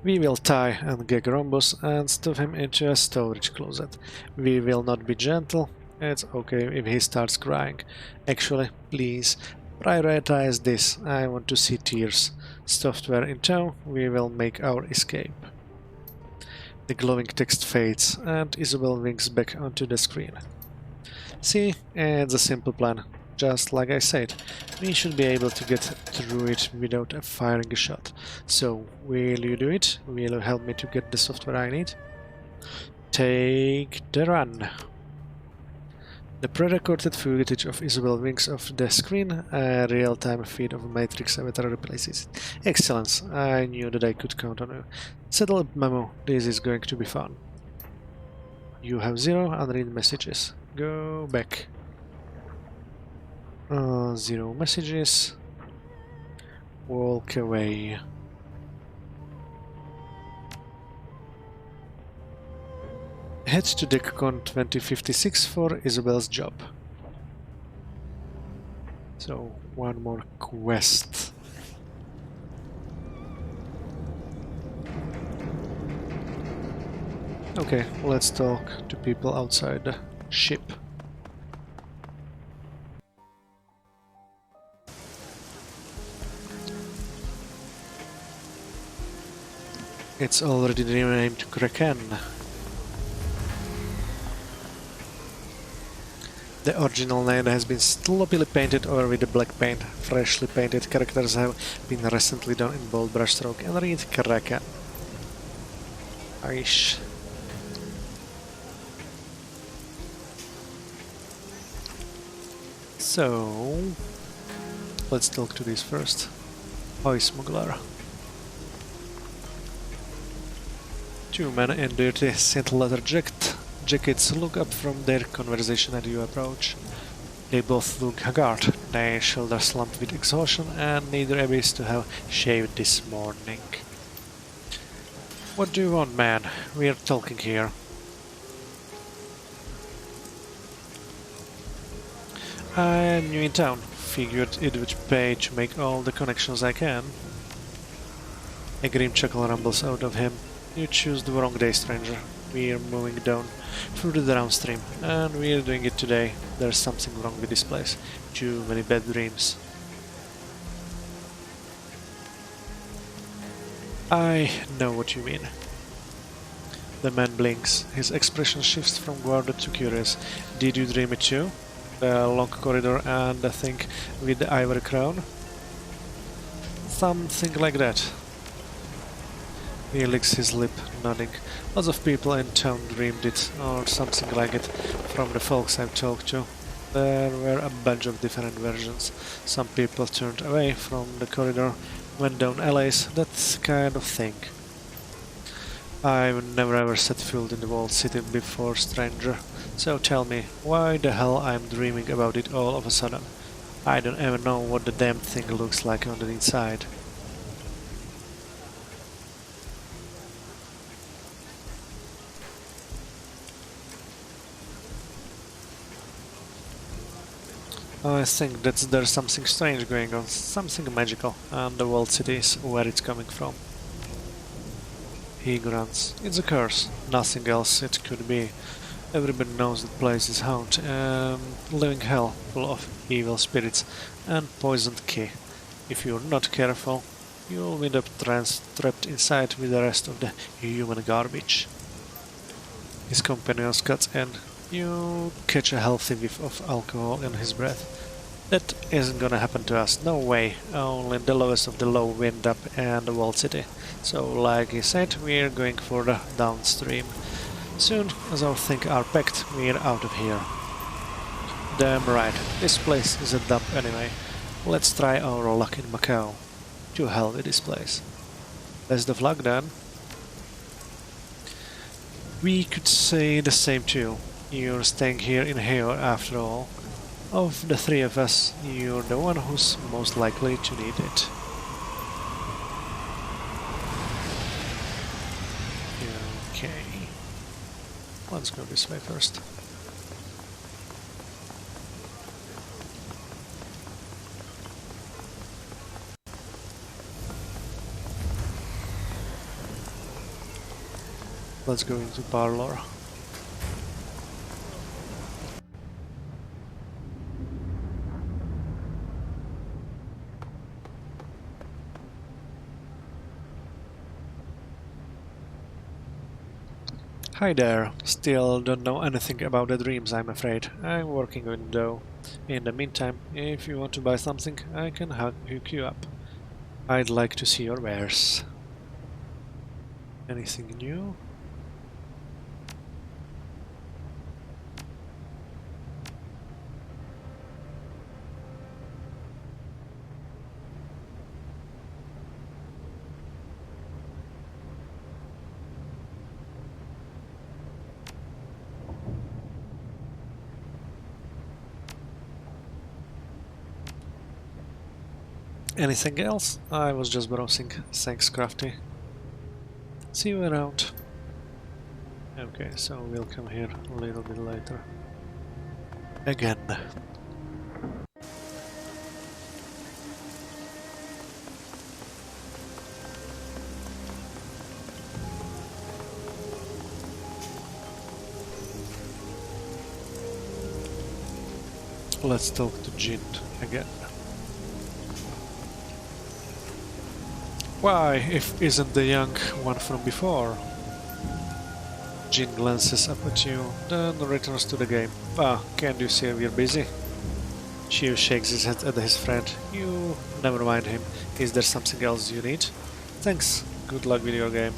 We will tie and gag Rhombus and stuff him into a storage closet. We will not be gentle. It's okay if he starts crying. Actually, please, prioritize this. I want to see tears. Software in tow, we will make our escape. The glowing text fades and Isabel winks back onto the screen. See, it's a simple plan. Just like I said, we should be able to get through it without firing a shot. So, will you do it? Will you help me to get the software I need? Take the run. The pre-recorded footage of Isabel winks off the screen, a real-time feed of Matrix avatar replaces it. Excellent, I knew that I could count on you. Settle up, Memo, this is going to be fun. You have 0 unread messages. Go back. 0 messages. Walk away. Head to DECCON 2056 for Isabel's job. So, one more quest. Okay, let's talk to people outside the ship. It's already renamed Kraken. The original name has been sloppily painted over with the black paint. Freshly painted characters have been recently done in bold brushstroke and read Kraken. Aish. So, let's talk to this first. Heoi smuggler. 2 men in dirty Saint leather jackets look up from their conversation as you approach. They both look haggard, their shoulders slumped with exhaustion, and neither appears to have shaved this morning. What do you want, man? We're talking here. I'm new in town. Figured it would pay to make all the connections I can. A grim chuckle rumbles out of him. You choose the wrong day, stranger. We're moving down through the downstream, and we're doing it today. There's something wrong with this place. Too many bad dreams. I know what you mean. The man blinks. His expression shifts from guarded to curious. Did you dream it too? The long corridor and the thing with the ivory crown? Something like that. He licks his lip, nodding. Lots of people in town dreamed it, or something like it, from the folks I've talked to. There were a bunch of different versions. Some people turned away from the corridor, went down alleys, that kind of thing. I've never ever set foot in the walled city before, stranger. So tell me, why the hell I'm dreaming about it all of a sudden? I don't even know what the damn thing looks like on the inside. I think that there's something strange going on, something magical, and the walled city is where it's coming from. He grunts. It's a curse, nothing else it could be. Everybody knows that place is haunted, living hell full of evil spirits and poisoned key. If you're not careful, you'll end up trapped inside with the rest of the human garbage. His companion cuts in. You catch a healthy whiff of alcohol in his breath. That isn't gonna happen to us, no way. Only the lowest of the low wind up and the walled city. So, like he said, we're going for the downstream. Soon as our things are packed, we're out of here. Damn right, this place is a dump anyway. Let's try our luck in Macau. To hell with this place. Best of luck then. We could say the same too. You're staying here in Heoi after all. Of the three of us, you're the one who's most likely to need it. Okay. Let's go this way first. Let's go into parlor. Hi there. Still don't know anything about the dreams, I'm afraid. I'm working on it though. In the meantime, if you want to buy something, I can hook you up. I'd like to see your wares. Anything new? Anything else? I was just browsing. Thanks, Crafty. See you around. Okay, so we'll come here a little bit later. Again. Let's talk to Jin again. Why, if isn't the young one from before? Jin glances up at you, then returns to the game. Ah, can't you see we're busy? Shio shakes his head at his friend. You never mind him. Is there something else you need? Thanks. Good luck with your game.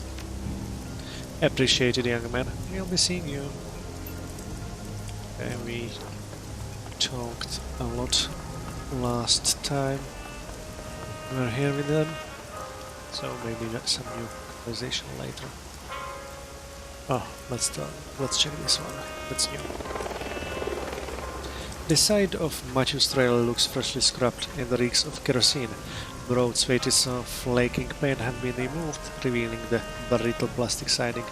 Appreciate it, young man. We'll be seeing you. Okay, we talked a lot last time we were here with them. So maybe some new conversation later. Oh, let's check this one. That's new. The side of Matthew's trailer looks freshly scrubbed and reeks of kerosene. Broad swathes of flaking paint have been removed, revealing the brittle plastic siding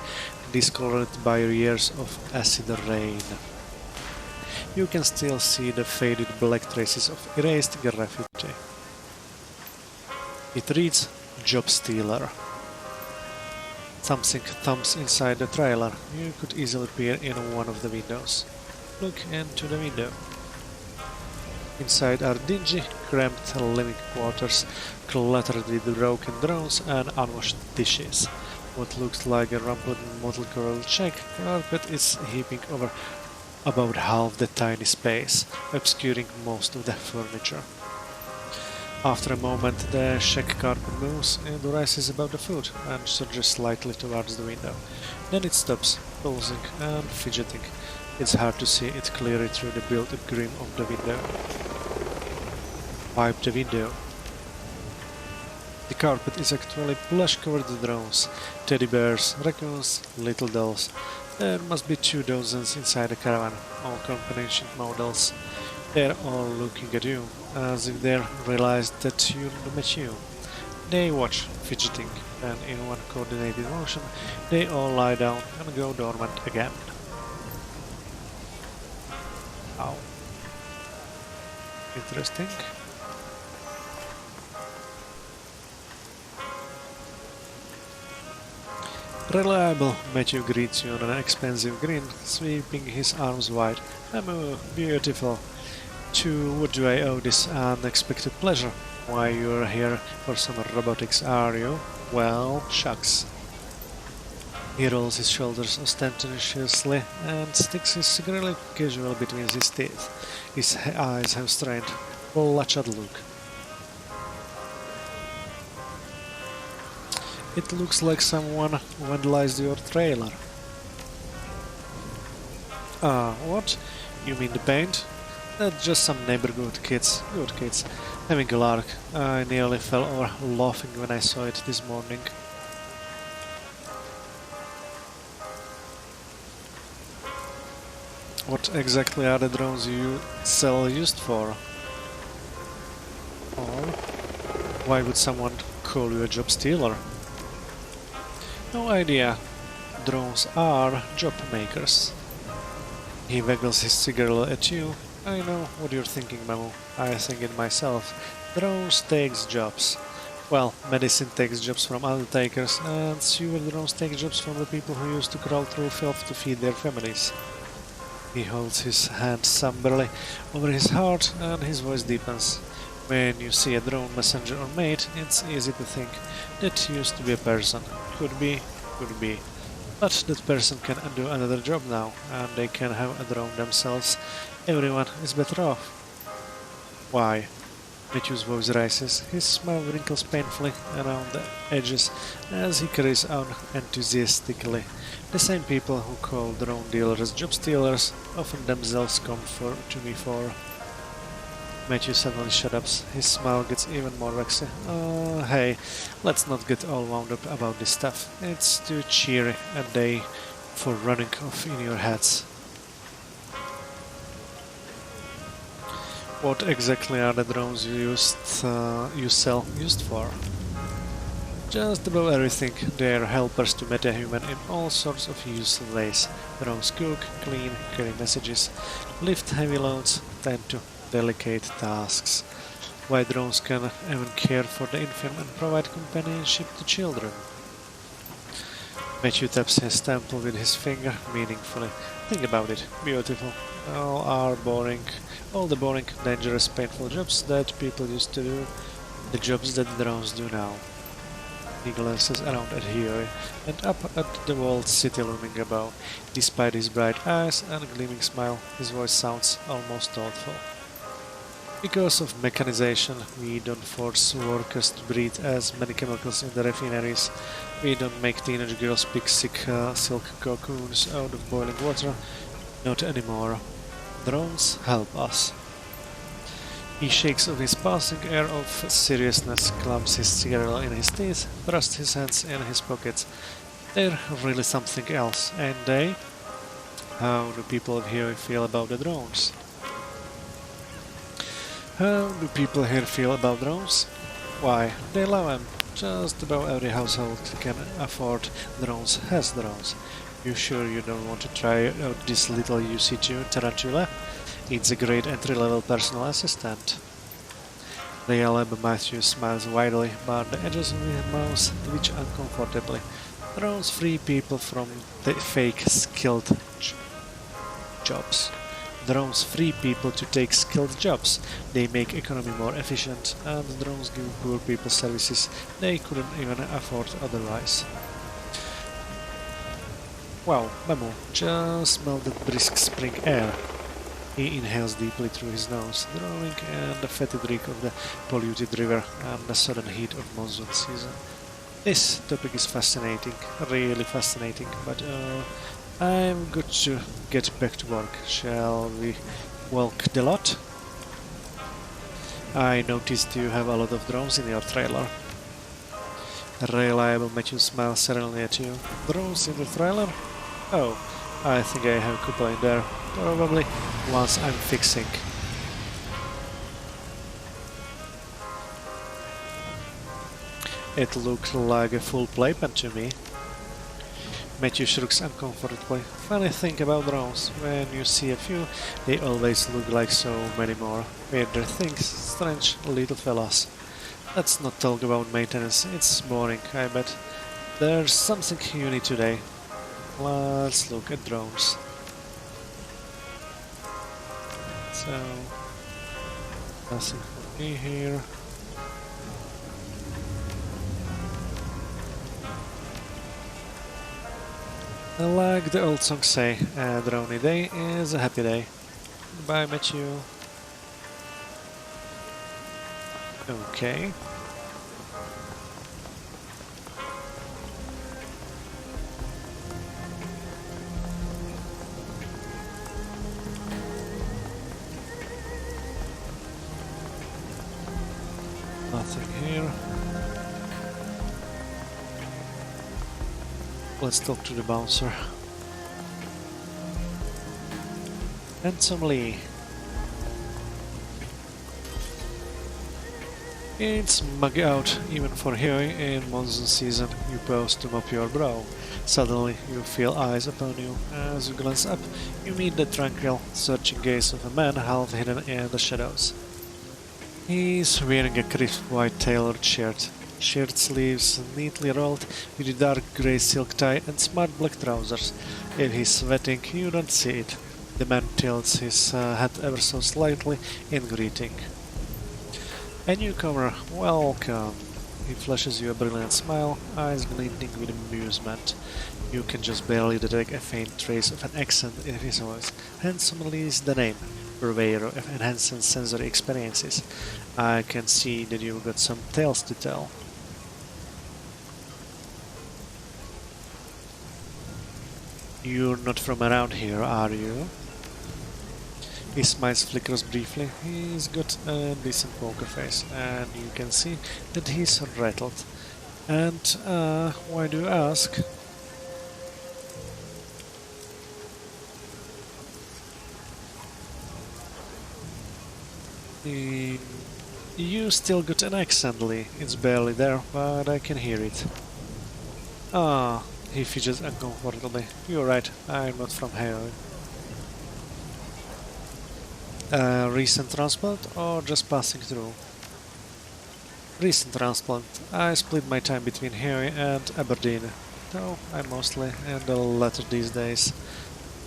discolored by years of acid rain. You can still see the faded black traces of erased graffiti. It reads Job Stealer. Something thumps inside the trailer. You could easily peer in one of the windows. Look into the window. Inside are dingy, cramped living quarters, cluttered with broken drones and unwashed dishes. What looks like a rumpled multicolored check carpet is heaping over about half the tiny space, obscuring most of the furniture. After a moment, the check carpet moves and rises above the foot and surges slightly towards the window. Then it stops, pulsing and fidgeting. It's hard to see it clearly through the built-up grim of the window. Wipe the window. The carpet is actually plush-covered with drones, teddy bears, raccoons, little dolls. There must be 2 dozens inside the caravan, all combination models. They're all looking at you, as if they realized that you met you. They watch, fidgeting, and in one coordinated motion, they all lie down and go dormant again. Ow. Interesting. Reliable, Matthew greets you on an expensive grin, sweeping his arms wide. Amu, beautiful. To what do I owe this unexpected pleasure? Why, you're here for some robotics, are you? Well, shucks. He rolls his shoulders ostentatiously and sticks his cigarette casually between his teeth. His eyes have strained, bloodshot look. It looks like someone vandalized your trailer. Ah, what? You mean the paint? That's just some neighborhood kids, good kids, having a lark. I nearly fell over laughing when I saw it this morning. What exactly are the drones you sell used for? Or why would someone call you a job stealer? No idea. Drones are job makers. He waggles his cigarette at you. I know what you're thinking, Mamu. I think it myself. Drones takes jobs. Well, medicine takes jobs from undertakers, and sewer drones take jobs from the people who used to crawl through filth to feed their families. He holds his hand somberly over his heart, and his voice deepens. When you see a drone messenger or mate, it's easy to think that used to be a person. Could be, could be. But that person can do another job now, and they can have a drone themselves. Everyone is better off. Why? Matthew's voice rises. His smile wrinkles painfully around the edges as he carries on enthusiastically. The same people who call drone dealers job stealers often themselves come to me for. Matthew suddenly shut up. His smile gets even more waxy. Hey, let's not get all wound up about this stuff. It's too cheery a day for running off in your heads. What exactly are the drones you sell used for? Just about everything. They are helpers to metahuman in all sorts of useful ways. Drones cook, clean, carry messages, lift heavy loads, tend to delicate tasks. Why drones can even care for the infirm and provide companionship to children. Matthew taps his temple with his finger meaningfully. Think about it. Beautiful. All the boring, dangerous, painful jobs that people used to do, the jobs that drones do now. He glances around at Heoi and up at the walled city looming above. Despite his bright eyes and gleaming smile, his voice sounds almost thoughtful. Because of mechanization, we don't force workers to breathe as many chemicals in the refineries. We don't make teenage girls pick silk cocoons out of boiling water. Not anymore. Drones help us. He shakes off his passing air of seriousness, clamps his cigarette in his teeth, thrusts his hands in his pockets. They're really something else, ain't they? How do people here feel about the drones? How do people here feel about drones? Why, they love them. Just about every household can afford drones has drones. You sure you don't want to try out this little UC2 tarantula? It's a great entry-level personal assistant. Lealeb Matthew smiles widely, but the edges of his mouth twitch uncomfortably. Drones free people from the fake skilled jobs. Drones free people to take skilled jobs. They make economy more efficient, and drones give poor people services they couldn't even afford otherwise. Wow, Memo, just smell that brisk spring air. He inhales deeply through his nose, drawing in the fetid reek of the polluted river and the sudden heat of monsoon season. This topic is fascinating, really fascinating, but I'm good to get back to work. Shall we walk the lot? I noticed you have a lot of drones in your trailer. Reliable Matthew smiles serenely at you. Drones in the trailer? Oh, I think I have a couple in there. Probably ones I'm fixing. It looked like a full playpen to me. Matthew shrugs uncomfortably. Funny thing about drones, when you see a few, they always look like so many more. Weirder things, strange little fellas. Let's not talk about maintenance, it's boring, I bet. There's something unique today. Let's look at drones. So, nothing for me here. Like the old songs say, a rainy day is a happy day. Goodbye, Matthew. Okay. Nothing here. Let's talk to the bouncer. Handsome Lee. It's muggy out, even for Heoi in monsoon season. You pause to mop your brow. Suddenly, you feel eyes upon you. As you glance up, you meet the tranquil, searching gaze of a man half hidden in the shadows. He's wearing a crisp white tailored shirt sleeves neatly rolled with a dark grey silk tie and smart black trousers. If he's sweating, you don't see it. The man tilts his hat ever so slightly in greeting. A newcomer, welcome. He flashes you a brilliant smile, eyes glinting with amusement. You can just barely detect a faint trace of an accent in his voice. Handsomely is the name, purveyor of enhanced sensory experiences. I can see that you've got some tales to tell. You're not from around here, are you? His smile flickers briefly. He's got a decent poker face, and you can see that he's rattled. And, why do you ask? You still got an accent, Lee. It's barely there, but I can hear it. Ah, he fidgets uncomfortably. You're right, I'm not from Heoi. Recent transplant or just passing through? Recent transplant. I split my time between Heoi and Aberdeen, though I'm mostly in the latter these days.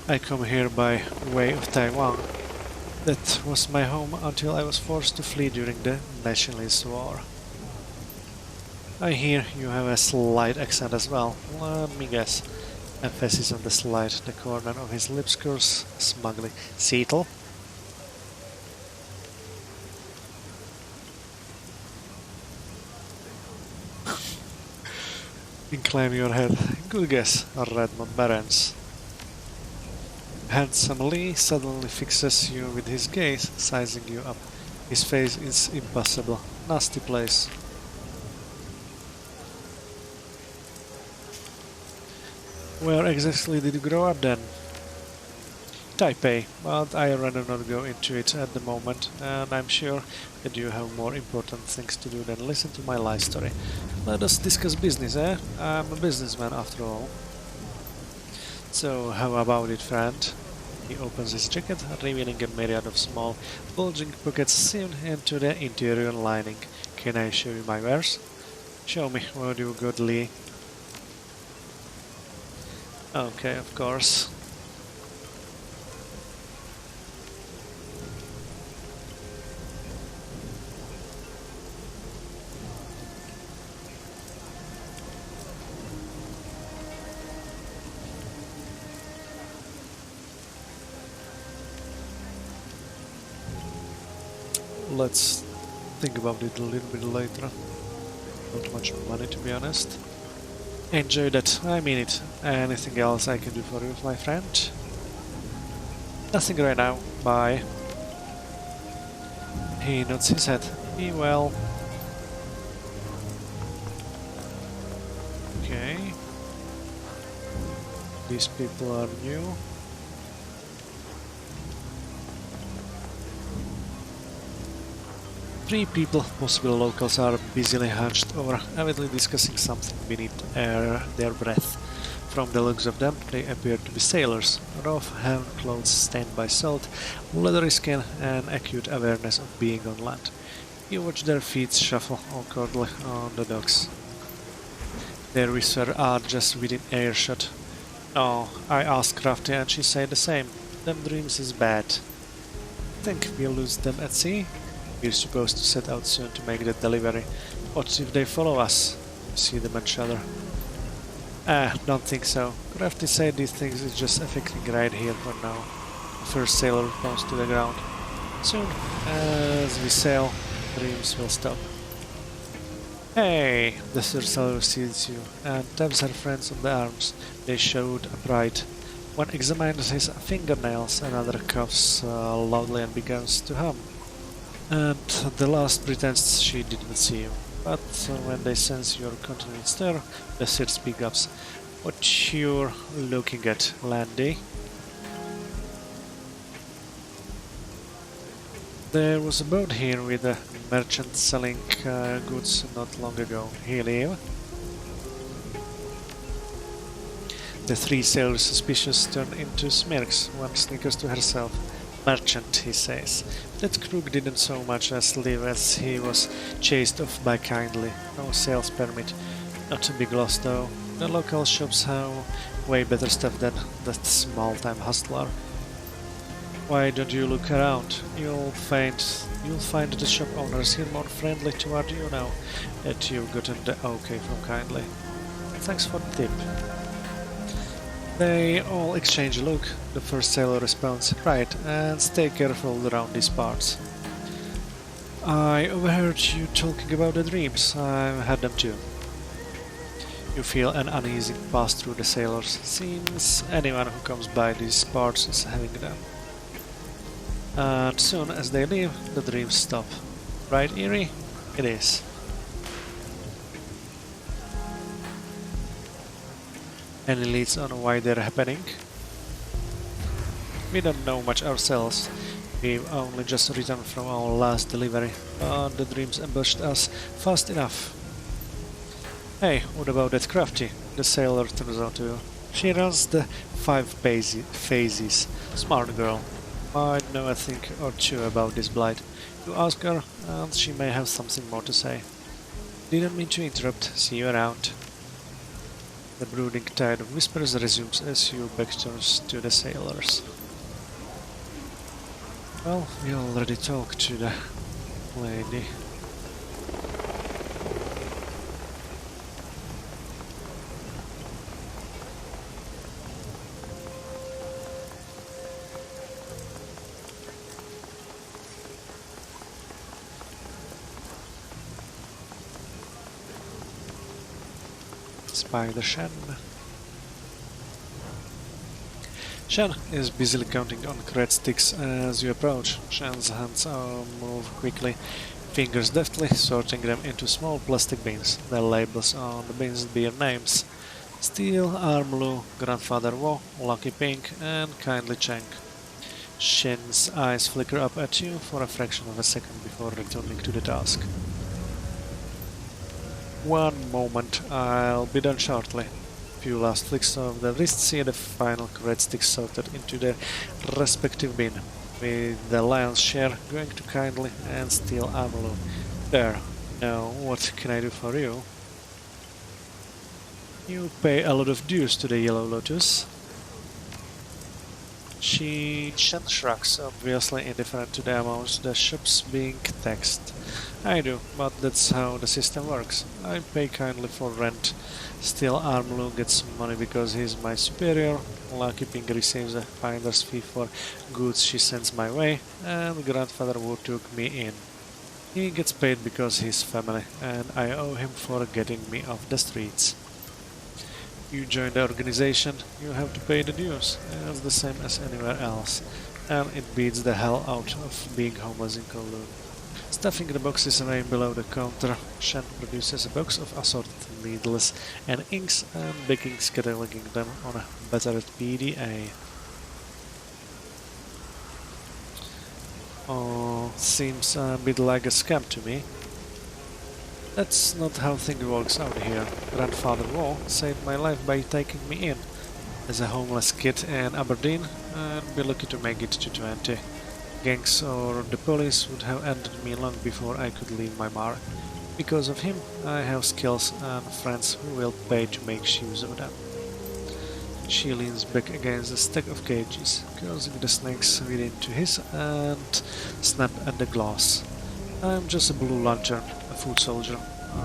I come here by way of Taiwan. That was my home until I was forced to flee during the Nationalist War. I hear you have a slight accent as well. Let me guess. Emphasis on the slight, the corner of his lips curls smugly. Seattle? Incline your head. Good guess, Redmond Barons. Handsome Lee suddenly fixes you with his gaze, sizing you up. His face is impossible. Nasty place. Where exactly did you grow up then? Taipei, but I'd rather not go into it at the moment, and I'm sure that you have more important things to do than listen to my life story. Let us discuss business, eh? I'm a businessman after all. So, how about it, friend? He opens his jacket, revealing a myriad of small, bulging pockets sewn into the interior lining. Can I show you my wares? Show me what you got, Lee. Okay, of course. Let's think about it a little bit later. Not much money, to be honest. Enjoy that, I mean it. Anything else I can do for you, my friend? Nothing right now, bye. He nods his head. Be well. Okay. These people are new. Three people, possible locals, are busily hunched over, avidly discussing something beneath their breath. From the looks of them, they appear to be sailors, rough, hand clothes stained by salt, leathery skin, and acute awareness of being on land. You watch their feet shuffle awkwardly on the docks. Their whisper are just within earshot. Oh, I asked Crafty and she said the same. Them dreams is bad. Think we'll lose them at sea? We're supposed to set out soon to make that delivery. What if they follow us? You see the man shudder. Don't think so. Crafty said these things is just affecting right here for now. The first sailor responds to the ground. Soon, as we sail, dreams will stop. Hey! The third sailor sees you and taps her friends on the arms. They showed pride. One examines his fingernails, another coughs loudly and begins to hum. And the last pretends she didn't see you. But when they sense your continuing stir, the third speaks up. What you're looking at, Landy? There was a boat here with a merchant selling goods not long ago. He leave? The three sailors suspicious turn into smirks. One snickers to herself. Merchant, he says. That crook didn't so much as leave as he was chased off by Kindly. No sales permit. Not a big loss though. The local shops have way better stuff than that small-time hustler. Why don't you look around? You'll find the shop owners here more friendly toward you now that you've gotten the okay from Kindly. Thanks for the tip. They all exchange a look. The first sailor responds, right, and stay careful around these parts. I overheard you talking about the dreams. I've had them too. You feel an uneasy pass through the sailors. Seems anyone who comes by these parts is having them. And soon as they leave, the dreams stop. Right, Eerie? It is. Any leads on why they're happening? We don't know much ourselves. We've only just returned from our last delivery, but the dreams ambushed us fast enough. Hey, what about that Crafty? The sailor turns out to you. She runs the 5 phases. Smart girl. Might know a thing or two about this blight. You ask her, and she may have something more to say. Didn't mean to interrupt. See you around. The brooding tide of whispers resumes as you backturns to the sailors. Well, we already talked to the lady. Spider Shen. Shen is busily counting on carrot sticks as you approach. Shen's hands move quickly, fingers deftly sorting them into small plastic bins. The labels on the bins bear names: Steel, Armlu, Grandfather Wo, Lucky Pink, and Kindly Cheng. Shen's eyes flicker up at you for a fraction of a second before returning to the task. One moment, I'll be done shortly. Few last flicks of the wrist see the final carrot sticks sorted into their respective bin, with the lion's share going to Kindly and Steel Armlu. There. Now, what can I do for you? You pay a lot of dues to the Yellow Lotus. Shen shrugs, obviously indifferent to the amounts the shop's being taxed. I do, but that's how the system works. I pay kindly for rent. Still, Armlu gets money because he's my superior. Lucky Pink receives a finder's fee for goods she sends my way, and Grandfather Wu took me in. He gets paid because he's family, and I owe him for getting me off the streets. You join the organization, you have to pay the dues, as the same as anywhere else, and it beats the hell out of being homeless in Kowloon. Stuffing the boxes away below the counter, Shen produces a box of assorted needles and inks and begins cataloging them on a battered PDA. Oh, seems a bit like a scam to me. That's not how things works out here. Grandfather Wo saved my life by taking me in. As a homeless kid in Aberdeen, I'd be lucky to make it to 20. Gangs or the police would have ended me long before I could leave my mark. Because of him, I have skills and friends who will pay to make use of them. She leans back against a stack of cages, causing the snakes within to hiss and snap at the glass. I'm just a blue lantern, a foot soldier.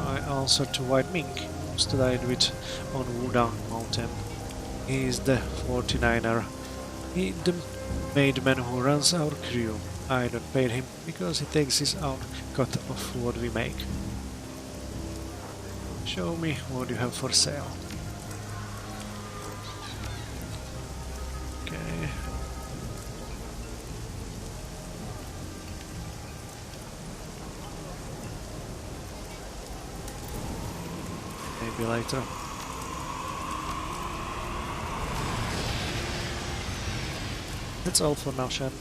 I answer to White Mink. almost died with on Wudang Mountain. He's the 49er. He the made man who runs our crew. I don't pay him because he takes his own cut of what we make. Show me what you have for sale. Okay. Maybe later. That's all for now, Shan.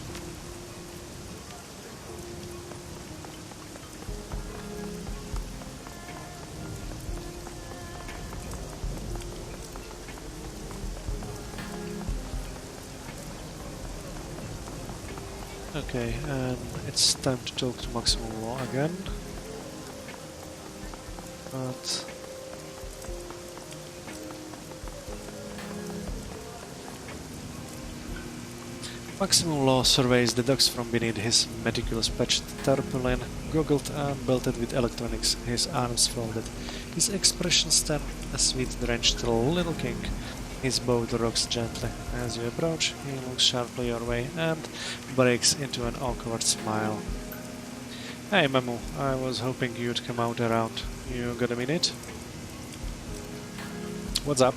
Okay, and it's time to talk to Maximum Law again. But Maximum Law surveys the docks from beneath his meticulous patched tarpaulin, goggled and belted with electronics, his arms folded. His expression stamped a sweat-drenched little king. His boat rocks gently. As you approach, he looks sharply your way and breaks into an awkward smile. Hey, Mamu, I was hoping you'd come out around. You got a minute? What's up?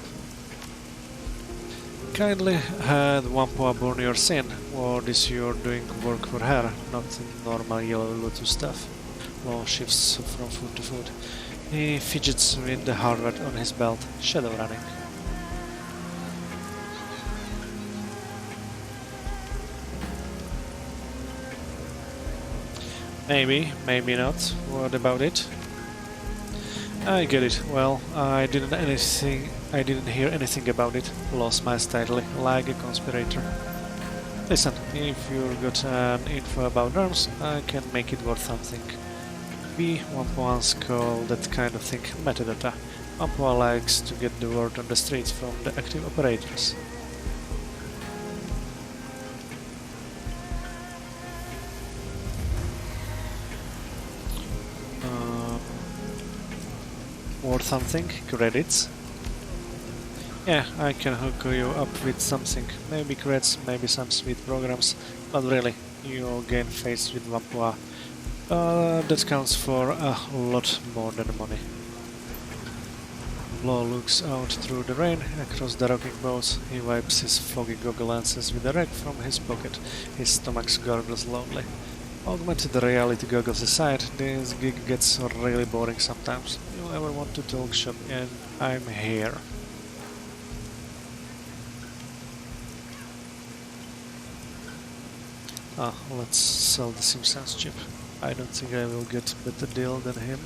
Kindly had Wampa burn your sin. What is you're doing work for her, not normal yellow lotus stuff. Law shifts from foot to foot. He fidgets with the hardware on his belt, Shadowrunning. Maybe, maybe not. What about it? I get it. Well, I didn't hear anything about it. Law smiles tightly, like a conspirator. Listen, if you've got an info about arms, I can make it worth something. We Wampuans call that kind of thing metadata. Wampua likes to get the word on the streets from the active operators. Worth something? Credits? Yeah, I can hook you up with something. Maybe credits, maybe some sweet programs, but really, you'll gain face with Wampua. That counts for a lot more than money. Law looks out through the rain, across the rocking boats. He wipes his foggy goggle lenses with a rag from his pocket. His stomach gurgles loudly. Augmented reality goggles aside, this gig gets really boring sometimes. You ever want to talk shop and I'm here. Let's sell the Simpsons chip. I don't think I will get a better deal than him.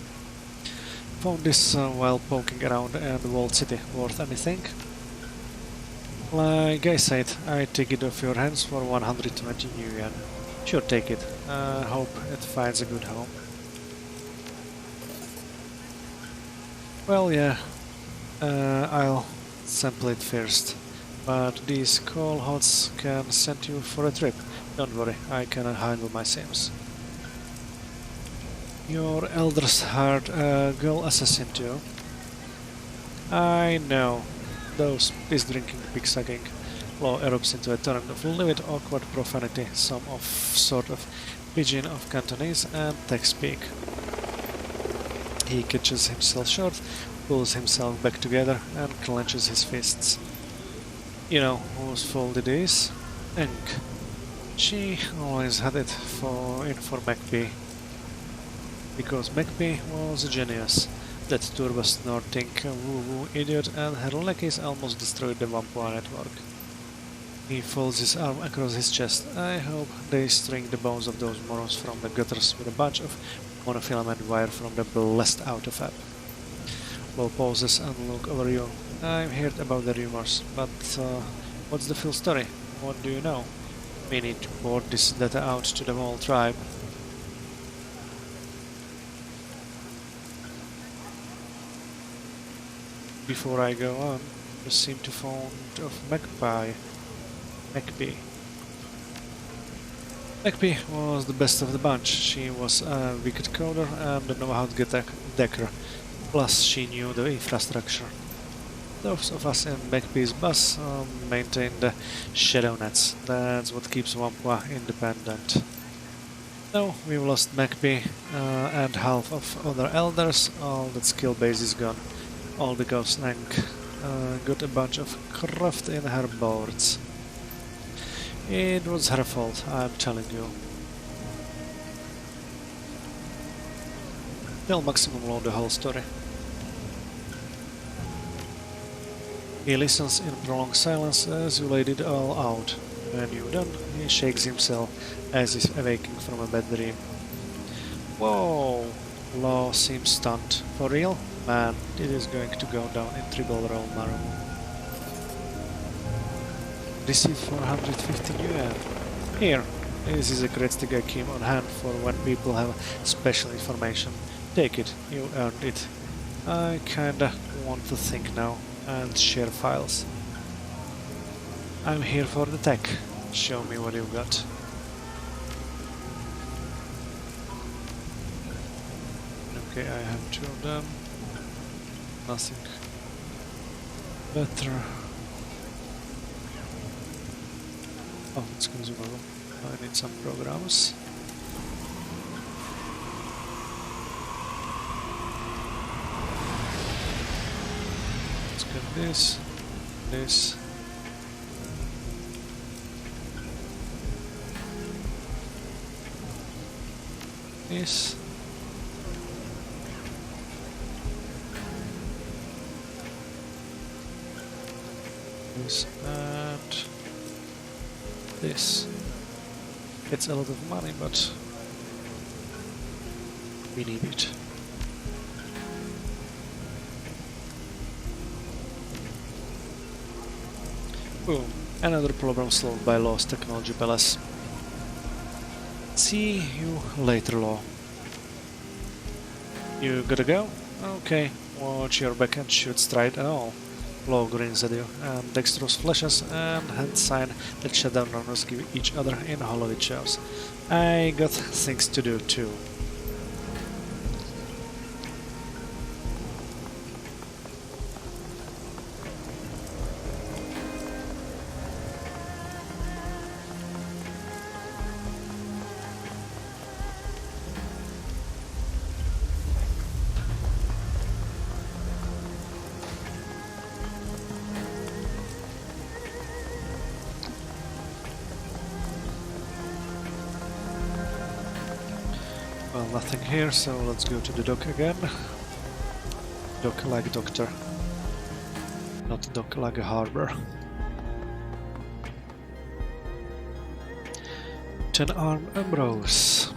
Found this while poking around in the walled city. Worth anything? Like I said, I take it off your hands for 120 new yen. Sure, take it. Hope it finds a good home. Well, yeah, I'll sample it first. But these coal hots can send you for a trip. Don't worry, I can handle my Sims. Your elders hired a girl assassin too. I know. Those piss-drinking, pig-sucking. Law erupts into a torrent of livid, awkward profanity, some of sort of pidgin of Cantonese and text-speak. He catches himself short, pulls himself back together, and clenches his fists. You know whose fault it is? Ink. She always had it for MacP. Because MacP was a genius. That turbo-snorting woo-woo idiot and her lackeys almost destroyed the Wampua network. He folds his arm across his chest. I hope they string the bones of those morons from the gutters with a bunch of monofilament wire from the blessed out-of-app. Law pauses and look over you. I've heard about the rumors, but what's the full story? What do you know? We need to report this data out to the whole tribe. Before I go on, you seem to fond of MacP. MacP was the best of the bunch. She was a wicked coder and a know-how decker. Plus, she knew the infrastructure. Those of us in McPee's bus maintain the shadow nets. That's what keeps Wampua independent. Now we've lost McPee and half of other elders. All that skill base is gone. All because Nang got a bunch of craft in her boards. It was her fault, I'm telling you. Tell Maximum Law the whole story. He listens in prolonged silence as you laid it all out. When you're done, he shakes himself as if awaking from a bad dream. Whoa! Law seems stunned. For real? Man, it is going to go down in triple roll marrow. Receive 450 yuan. Here, this is a great stick I keep on hand for when people have special information. Take it, you earned it. I kinda want to think now and share files. I'm here for the tech. Show me what you've got. Okay, I have two of them. Nothing better. Oh, it's consumable. I need some programs. Let's get this, this. This. This and this. It's a lot of money, but we need it. Boom. Another problem solved by Law's Technology Palace. See you later, Law. You gotta go? Okay. Watch your back and shoot straight and all. Law grins at you, and dexterous flashes and hand sign that Shadowrunners give each other in holiday shows. I got things to do too. Well, nothing here, so let's go to the dock again. Dock like doctor. Not dock like a harbor. 10-arm Ambrose.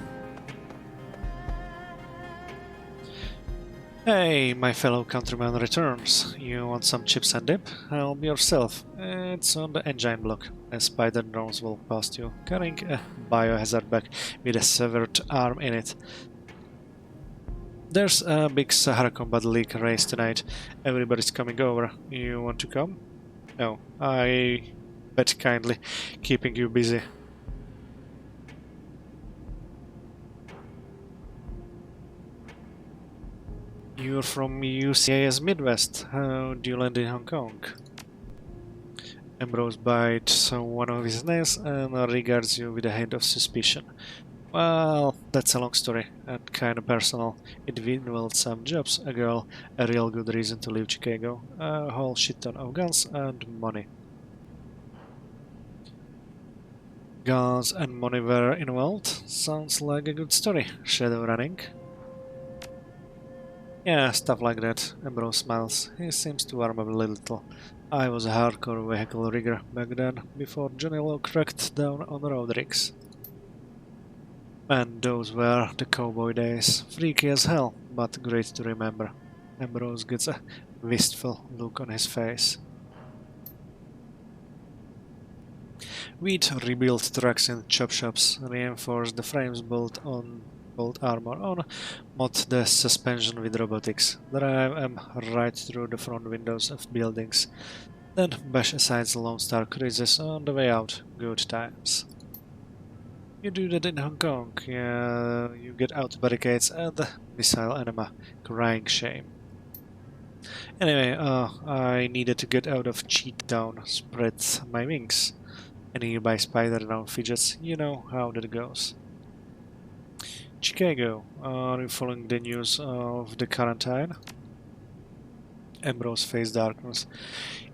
Hey, my fellow countryman returns. You want some chips and dip? Help yourself. It's on the engine block. A spider drones walk past you, carrying a biohazard bag with a severed arm in it. There's a big Sahara Combat League race tonight. Everybody's coming over. You want to come? No, I bet kindly, keeping you busy. You're from UCAS Midwest. How do you land in Hong Kong? Ambrose bites one of his nails and regards you with a hint of suspicion. Well, that's a long story and kinda personal. It involved some jobs, a girl, a real good reason to leave Chicago, a whole shit ton of guns and money. Guns and money were involved? Sounds like a good story. Shadowrunning? Yeah, stuff like that. Ambrose smiles. He seems to warm up a little. I was a hardcore vehicle rigger back then, before Johnny Law cracked down on road rigs. Man, those were the cowboy days. Freaky as hell, but great to remember. Ambrose gets a wistful look on his face. We'd rebuilt trucks in chop shops, reinforced the frames bolt armor on, mod the suspension with robotics, drive them right through the front windows of buildings, then bash aside the Lone Star cruisers on the way out. Good times. You do that in Hong Kong, yeah, you get out barricades and missile enema. Crying shame. Anyway, I needed to get out of Cheat Town, spread my wings. Any nearby spider around fidgets, you know how that goes. Chicago, are you following the news of the quarantine? Ambrose face darkness.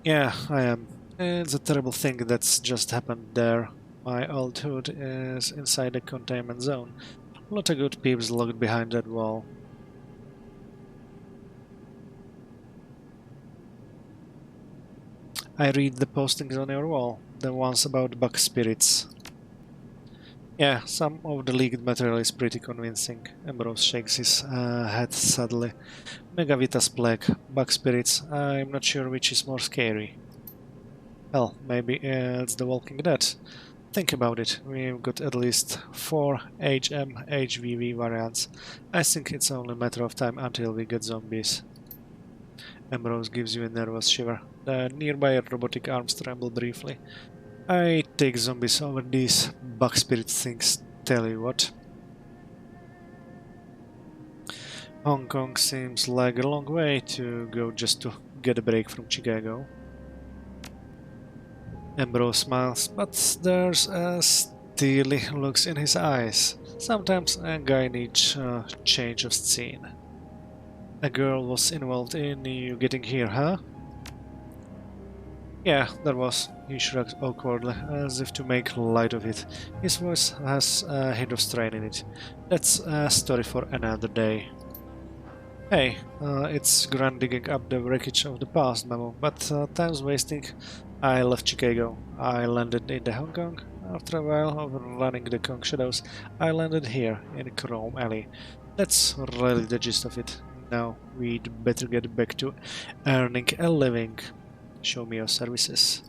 Yeah, I am. It's a terrible thing that's just happened there. My old hood is inside the containment zone. A lot of good peeps locked behind that wall. I read the postings on your wall, the ones about bug spirits. Yeah, some of the leaked material is pretty convincing. Ambrose shakes his head sadly. Megavitas plague, bug spirits, I'm not sure which is more scary. Hell, maybe it's The Walking Dead. Think about it, we've got at least 4 HVV variants. I think it's only a matter of time until we get zombies. Ambrose gives you a nervous shiver. The nearby robotic arms tremble briefly. I take zombies over these bug spirit things, tell you what. Hong Kong seems like a long way to go just to get a break from Chicago. Ambrose smiles, but there's a steely looks in his eyes. Sometimes a guy needs a change of scene. A girl was involved in you getting here, huh? Yeah, there was. He shrugged awkwardly, as if to make light of it. His voice has a hint of strain in it. That's a story for another day. Hey, it's grand digging up the wreckage of the past, Memo, but time's wasting. I left Chicago. I landed in the Hong Kong. After a while of running the Kong Shadows, I landed here in Chrome Alley. That's really the gist of it. Now we'd better get back to earning a living. Show me your services.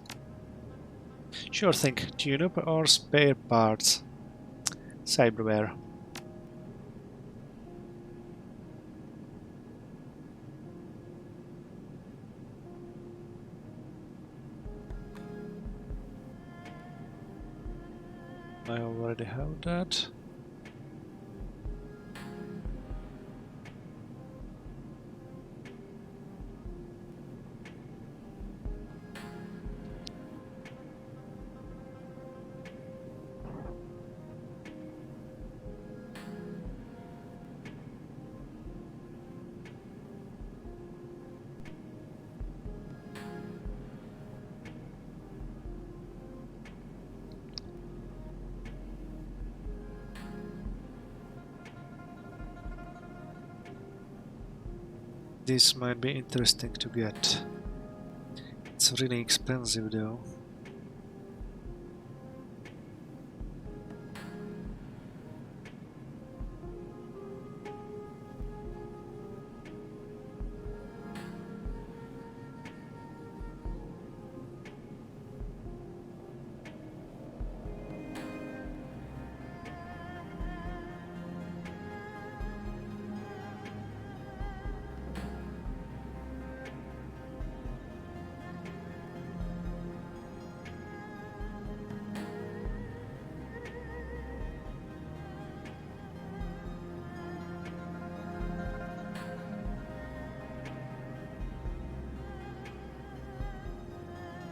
Sure thing. Tune-up or spare parts? Cyberware. I already have that. This might be interesting to get. It's really expensive though.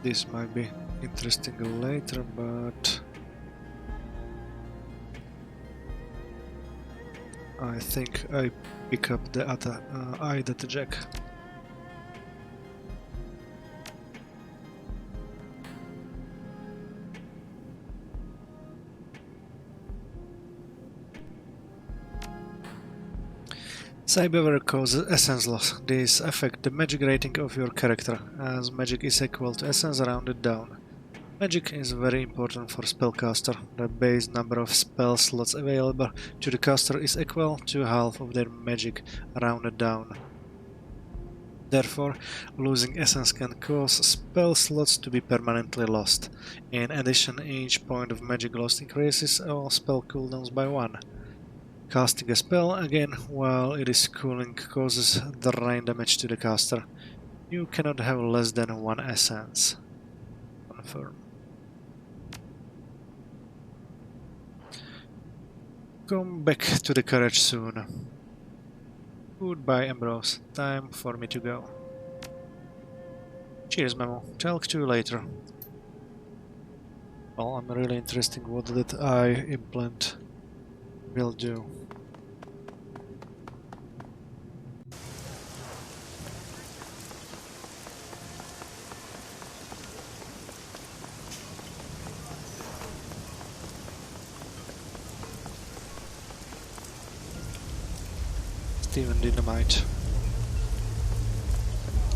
This might be interesting later, but I think I pick up the data jack. Cyberware causes essence loss. This affects the magic rating of your character, as magic is equal to essence rounded down. Magic is very important for spellcaster. The base number of spell slots available to the caster is equal to half of their magic rounded down. Therefore, losing essence can cause spell slots to be permanently lost. In addition, each point of magic lost increases all spell cooldowns by 1. Casting a spell again while it is cooling causes drain damage to the caster. You cannot have less than 1 essence. Confirm. Come back to the carriage soon. Goodbye, Ambrose. Time for me to go. Cheers, Memo. Talk to you later. Well, I'm really interested what that eye implant will do. Steven Dynamite.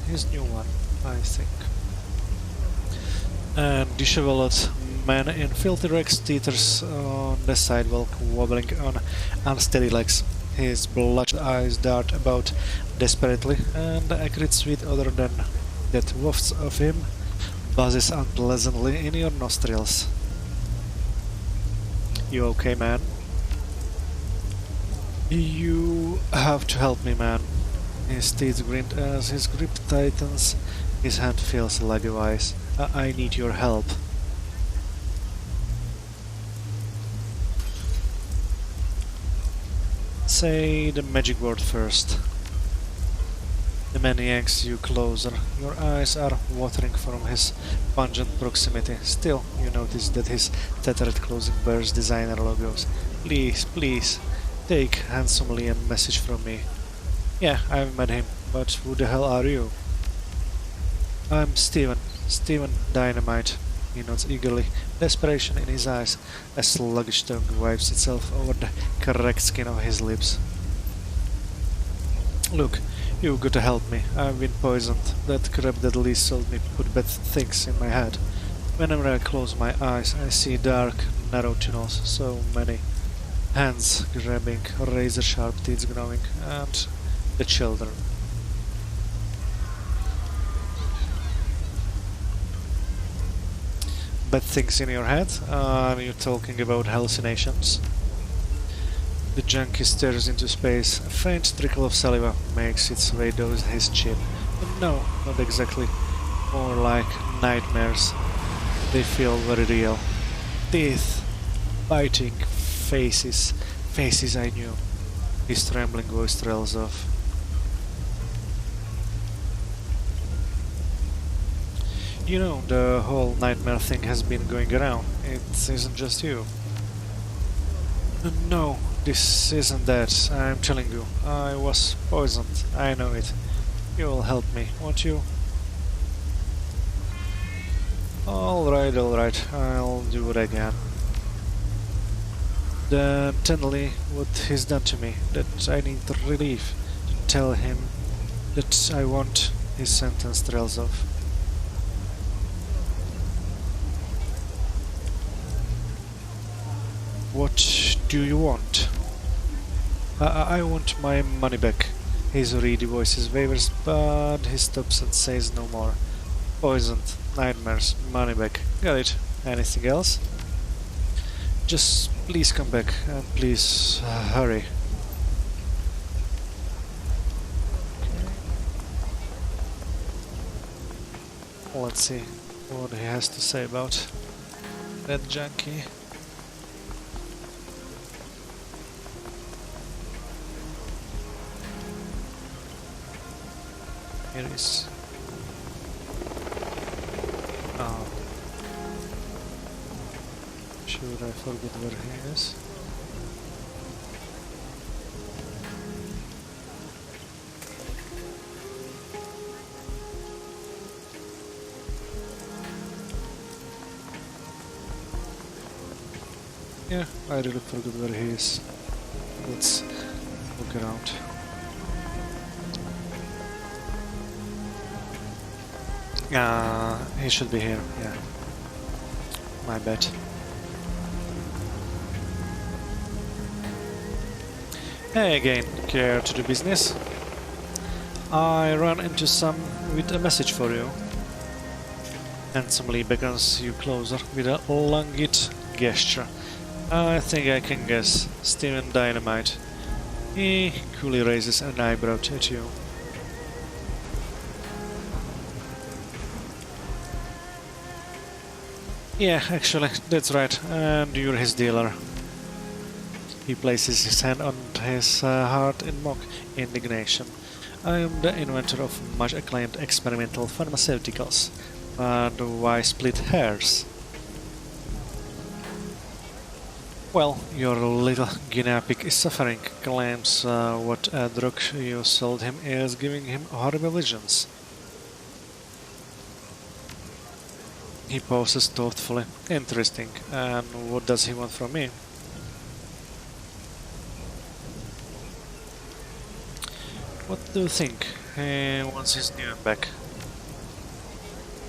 His new one, I think. And disheveled man in filthy rags teeters on the sidewalk, wobbling on unsteady legs. His bloodshot eyes dart about desperately, and the acrid sweet odor than that wafts of him buzzes unpleasantly in your nostrils. You okay, man? You have to help me, man. His teeth grinned as his grip tightens. His hand feels like a vice. I need your help. Say the magic word first. The man yanks you closer. Your eyes are watering from his pungent proximity. Still, you notice that his tattered clothing bears designer logos. Please, please, take handsomely a message from me. Yeah, I've met him, but who the hell are you? I'm Steven. Steven Dynamite. He nods eagerly, desperation in his eyes. A sluggish tongue wipes itself over the correct skin of his lips. Look, you've got to help me. I've been poisoned. That crap that Lee sold me put bad things in my head. Whenever I close my eyes, I see dark, narrow tunnels, so many. Hands grabbing, razor-sharp teeth growing, and the children. Bad things in your head? Are you talking about hallucinations? The junkie stares into space. A faint trickle of saliva makes its way down his chin. No, not exactly. More like nightmares. They feel very real. Teeth, biting, faces. Faces I knew. His trembling voice trails off. You know, the whole nightmare thing has been going around. It isn't just you. No, this isn't that. I'm telling you. I was poisoned. I know it. You'll help me, won't you? Alright, I'll do what I can. Then tell me what he's done to me, that I need relief. Tell him that I want. His sentence trails off. What do you want? I want my money back. His reedy voice wavers, but he stops and says no more. Poisoned, nightmares, money back. Got it. Anything else? Just please come back, and please hurry. Okay. Let's see what he has to say about that junkie. Here is. Oh. Should I forget where he is? Yeah, I really forgot where he is. Let's look around. He should be here, yeah. My bad. Hey again, care to do business? I run into some with a message for you. Handsomely beckons you closer with a languid gesture. I think I can guess. Steven Dynamite. He coolly raises an eyebrow at you. Yeah, actually, that's right, and you're his dealer. He places his hand on his heart in mock indignation. I am the inventor of much acclaimed experimental pharmaceuticals. But why split hairs? Well, your little guinea pig is suffering, claims what drug you sold him is giving him horrible visions. He pauses thoughtfully. Interesting. And what does he want from me? What do you think? He wants his new back.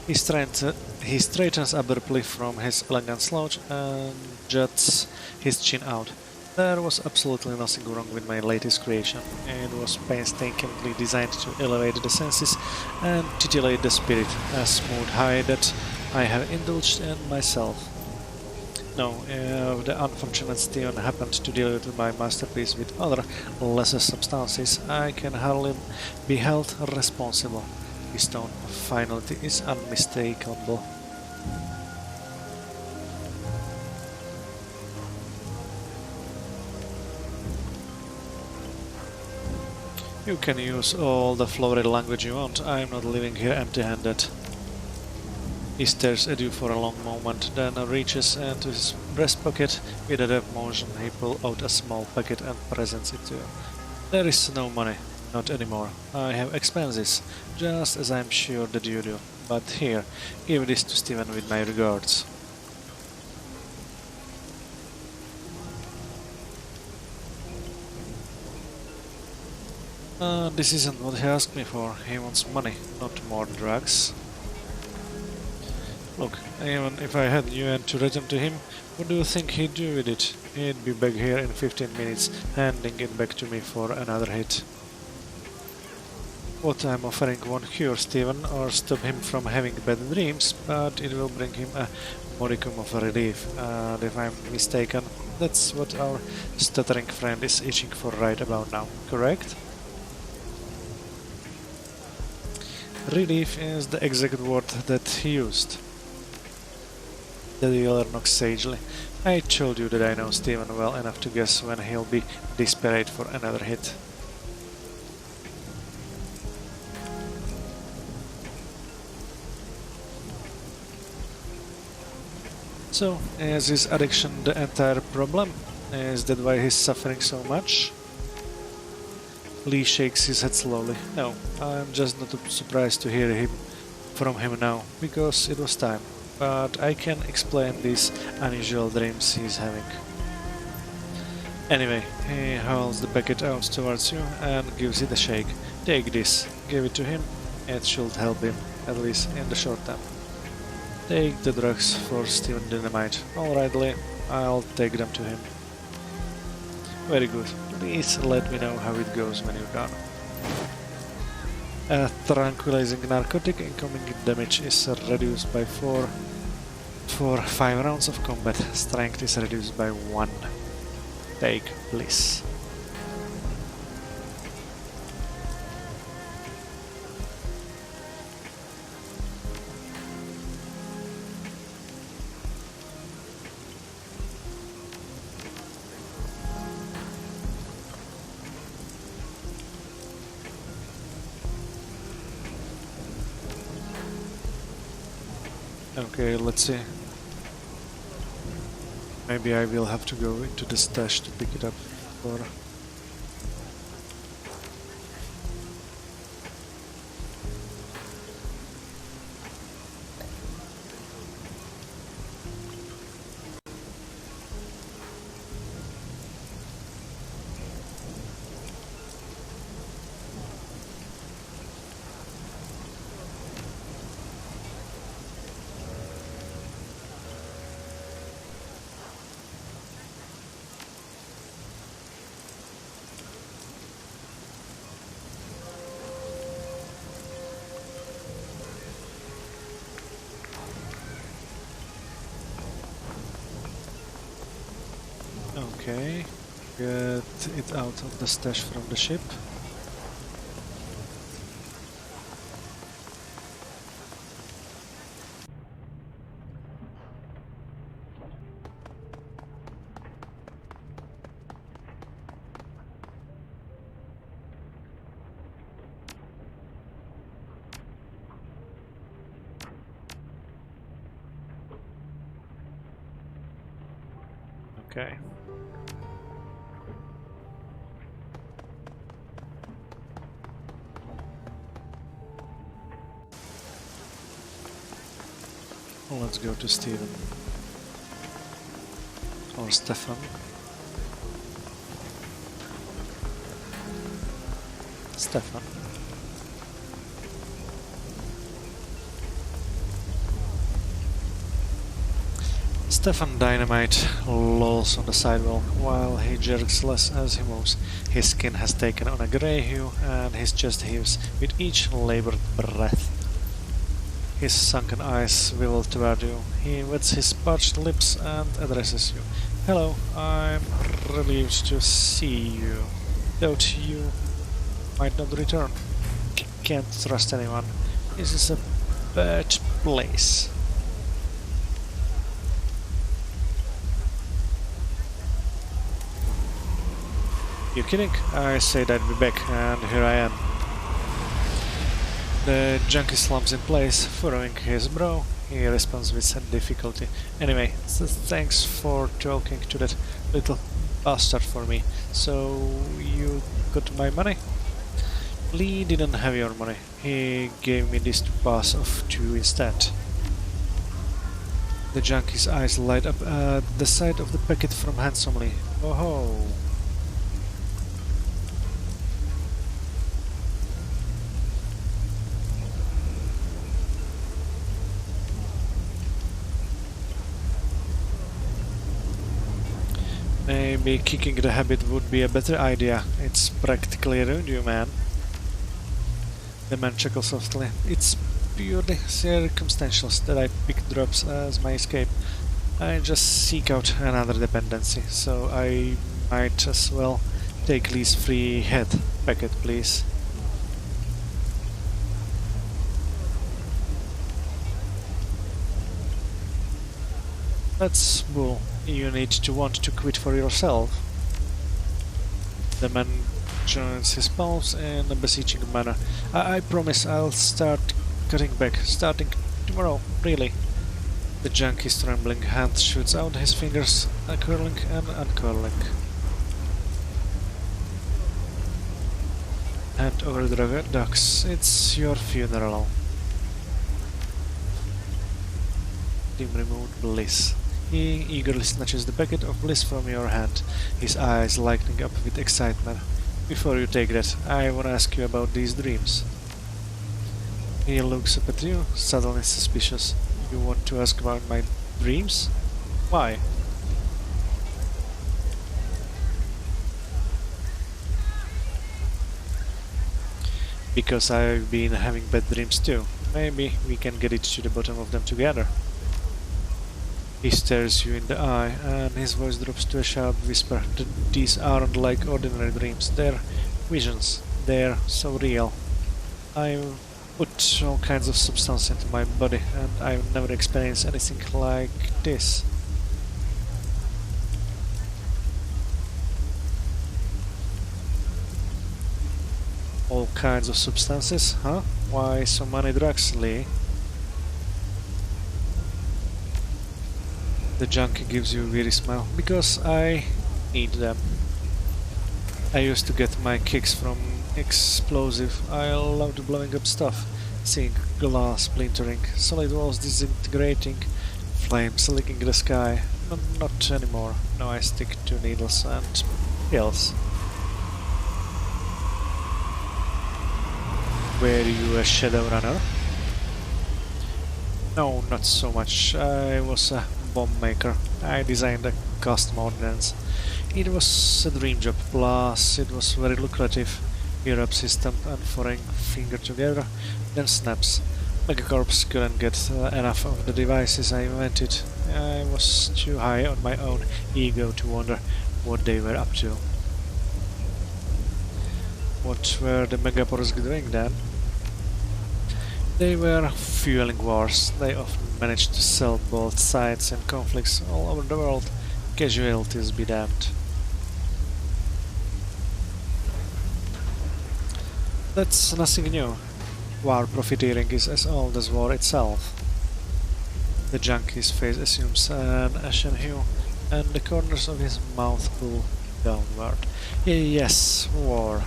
He straightens abruptly from his elegant slouch and juts his chin out. There was absolutely nothing wrong with my latest creation. It was painstakingly designed to elevate the senses and titillate the spirit, a smooth high that I have indulged in myself. No, if the unfortunate Steven happened to dilute my masterpiece with other, lesser substances, I can hardly be held responsible. His tone of finality is unmistakable. You can use all the florid language you want. I am not living here empty-handed. He stares at you for a long moment, then reaches into his breast pocket. With a deft motion, he pulls out a small packet and presents it to you. There is no money. Not anymore. I have expenses, just as I am sure that you do. But here, give this to Stephen with my regards. This isn't what he asked me for. He wants money, not more drugs. Look, even if I had UN to return to him, what do you think he'd do with it? He'd be back here in 15 minutes, handing it back to me for another hit. What I'm offering won't cure Steven or stop him from having bad dreams, but it will bring him a modicum of relief. And if I'm mistaken, that's what our stuttering friend is itching for right about now, correct? Relief is the exact word that he used. The dealer knocks sagely. I told you that I know Steven well enough to guess when he'll be desperate for another hit. So, is his addiction the entire problem? Is that why he's suffering so much? Lee shakes his head slowly. No, I'm just not surprised to hear from him now, because it was time. But I can explain these unusual dreams he's having. Anyway, he holds the packet out towards you and gives it a shake. Take this, give it to him. It should help him, at least in the short term. Take the drugs for Steven Dynamite. Alright, Lee, I'll take them to him. Very good. Please let me know how it goes when you're done. A tranquilizing narcotic incoming damage is reduced by 4 for 5 rounds of combat. Strength is reduced by 1. Take, please. Okay, let's see. Maybe I will have to go into the stash to pick it up for... Okay, get it out of the stash from the ship. Okay. Well, let's go to Steven. Or Stefan. Stefan. Stefan Dynamite lolls on the sidewalk while he jerks less as he moves. His skin has taken on a grey hue and his chest heaves with each laboured breath. His sunken eyes swivel toward you. He wets his parched lips and addresses you. Hello, I'm relieved to see you. Doubt you might not return. Can't trust anyone. This is a bad place. You kidding? I said I'd be back, and here I am. The junkie slumps in place, furrowing his brow. He responds with difficulty. Anyway, thanks for talking to that little bastard for me. So, you got my money? Lee didn't have your money. He gave me this to pass off to you instead. The junkie's eyes light up at the sight of the packet from handsomely. Oh ho! Maybe kicking the habit would be a better idea. It's practically ruined you, man. The man chuckles softly. It's purely circumstantial that I pick drops as my escape. I just seek out another dependency, so I might as well take Lee's free head packet, please. That's bull. You need to want to quit for yourself. The man joins his palms in a beseeching manner. I promise I'll start cutting back, starting tomorrow, really. The junkie's trembling hand shoots out his fingers, curling and uncurling. Hand over the ducks. It's your funeral. Dim removed bliss. He eagerly snatches the packet of bliss from your hand, his eyes lighting up with excitement. Before you take that, I want to ask you about these dreams. He looks up at you, suddenly suspicious. You want to ask about my dreams? Why? Because I've been having bad dreams too. Maybe we can get it to the bottom of them together. He stares you in the eye, and his voice drops to a sharp whisper. These aren't like ordinary dreams. They're visions. They're so real. I've put all kinds of substance into my body, and I've never experienced anything like this. All kinds of substances, huh? Why so many drugs, Lee? The junkie gives you a weary smile. Because I need them. I used to get my kicks from explosive. I loved blowing up stuff. Seeing glass splintering, solid walls disintegrating, flames licking the sky. Not anymore. Now I stick to needles and pills. Were you a Shadowrunner? No, not so much. I was a bomb maker. I designed a custom ordnance. It was a dream job, plus it was very lucrative. He rubs his thumb and foreign finger together, then snaps. Megacorps couldn't get enough of the devices I invented. I was too high on my own ego to wonder what they were up to. What were the Megacorps doing then? They were fueling wars. They often managed to sell both sides in conflicts all over the world. Casualties be damned. That's nothing new. War profiteering is as old as war itself. The junkie's face assumes an ashen hue. and the corners of his mouth pull downward. Yes, war.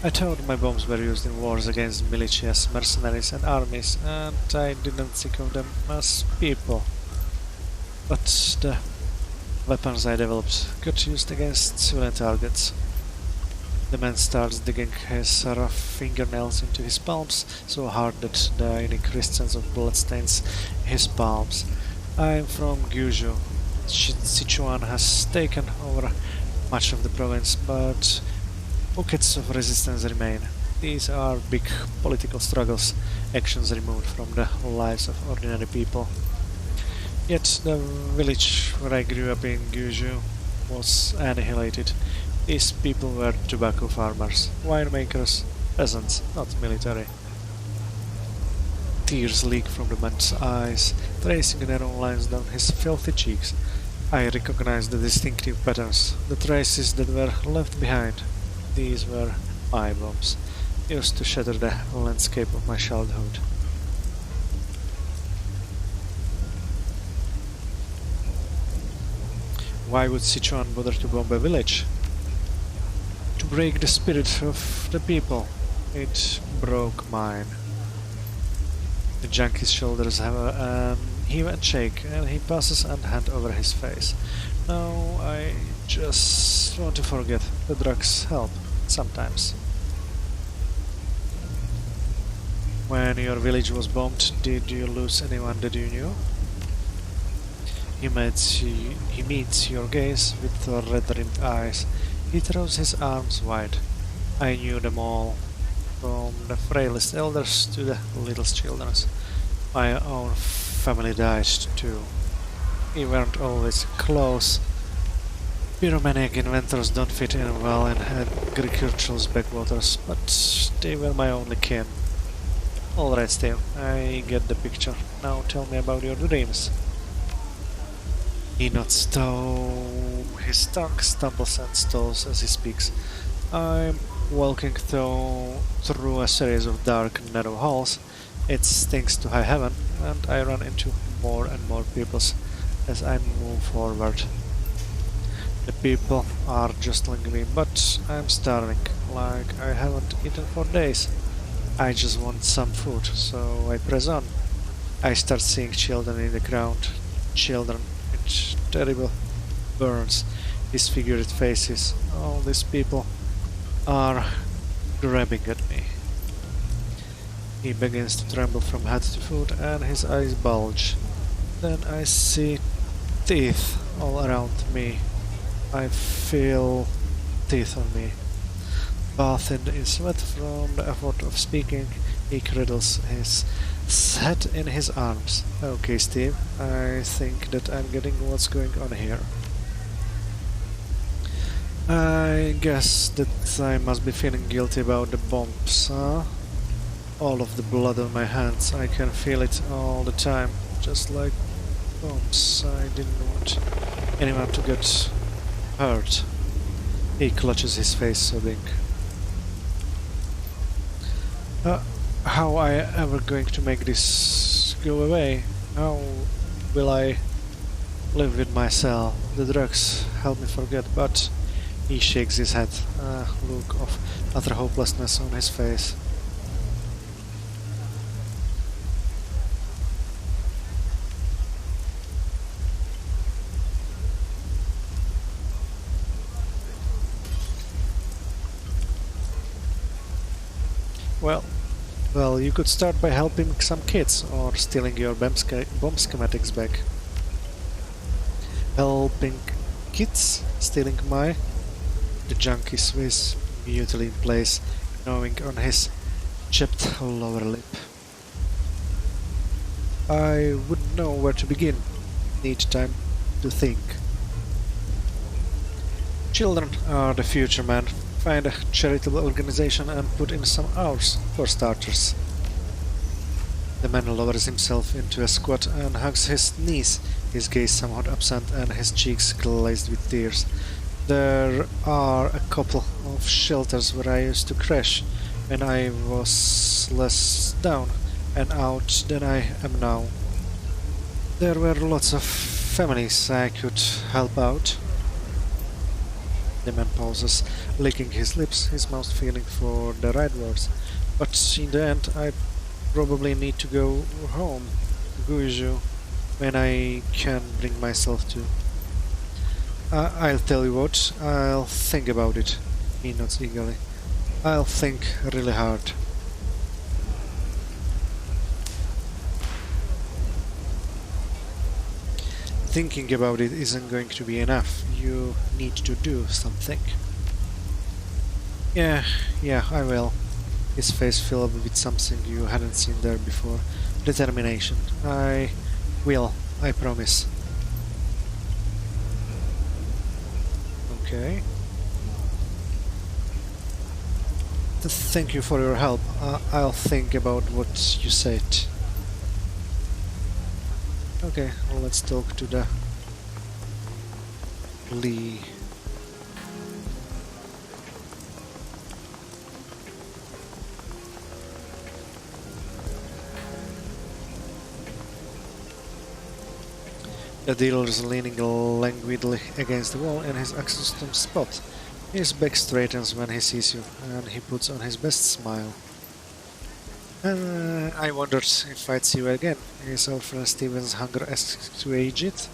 I thought my bombs were used in wars against militias, mercenaries and armies, and I didn't think of them as people. But the weapons I developed got used against civilian targets. The man starts digging his rough fingernails into his palms so hard that the unique crystals of blood stains his palms. I'm from Gyushu. Sichuan has taken over much of the province, but pockets of resistance remain. These are big political struggles, actions removed from the lives of ordinary people. Yet the village where I grew up in Gyushu was annihilated. These people were tobacco farmers, winemakers, peasants, not military. Tears leak from the man's eyes, tracing narrow lines down his filthy cheeks. I recognized the distinctive patterns, the traces that were left behind. These were my bombs, used to shatter the landscape of my childhood. Why would Sichuan bother to bomb a village? To break the spirit of the people. It broke mine. The junkie's shoulders have a heave and shake, and he passes a hand over his face. Now I just want to forget. The drugs help, sometimes. When your village was bombed, did you lose anyone that you knew? He meets your gaze with red-rimmed eyes. He throws his arms wide. I knew them all, from the frailest elders to the littlest children. My own family died too. We weren't always close. Pyromaniac inventors don't fit in well in agricultural backwaters, but they were my only kin. Alright, Steve, I get the picture. Now tell me about your dreams. He nods, though his tongue stumbles and stalls as he speaks. I'm walking through a series of dark, narrow halls. It stinks to high heaven, and I run into more and more peoples as I move forward. The people are jostling me, but I'm starving, like I haven't eaten for days. I just want some food, so I press on. I start seeing children in the ground, children with terrible burns, disfigured faces. All these people are grabbing at me. He begins to tremble from head to foot and his eyes bulge. Then I see teeth all around me. I feel teeth on me. Bathed in sweat from the effort of speaking, he cradles his head in his arms. Okay, Steve, I think that I'm getting what's going on here. I guess that I must be feeling guilty about the bombs, huh? All of the blood on my hands, I can feel it all the time, just like bombs. I didn't want anyone to get hurt. He clutches his face, sobbing. How I ever going to make this go away? How will I live with myself? The drugs help me forget, but he shakes his head, a look of utter hopelessness on his face. Well, you could start by helping some kids, or stealing your bomb schematics back. Helping kids? Stealing my... The junkie swiss mutely in place, gnawing on his chipped lower lip. I wouldn't know where to begin. Need time to think. Children are the future, man. Find a charitable organization and put in some hours, for starters. The man lowers himself into a squat and hugs his knees, his gaze somewhat absent and his cheeks glazed with tears. There are a couple of shelters where I used to crash when I was less down and out than I am now. There were lots of families I could help out. The man pauses, licking his lips, his mouth feeling for the right words. But in the end, I probably need to go home to Guizhou when I can bring myself to. I'll tell you what, I'll think about it. He nods eagerly. I'll think really hard. Thinking about it isn't going to be enough. You need to do something. Yeah, I will. His face filled with something you hadn't seen there before. Determination. I will, I promise. Okay. Thank you for your help. I'll think about what you said. Okay, well, let's talk to the Lee. The dealer is leaning languidly against the wall in his accustomed spot. His back straightens when he sees you, and he puts on his best smile. I wondered if I'd see you again. Is our friend Steven's hunger assuaged?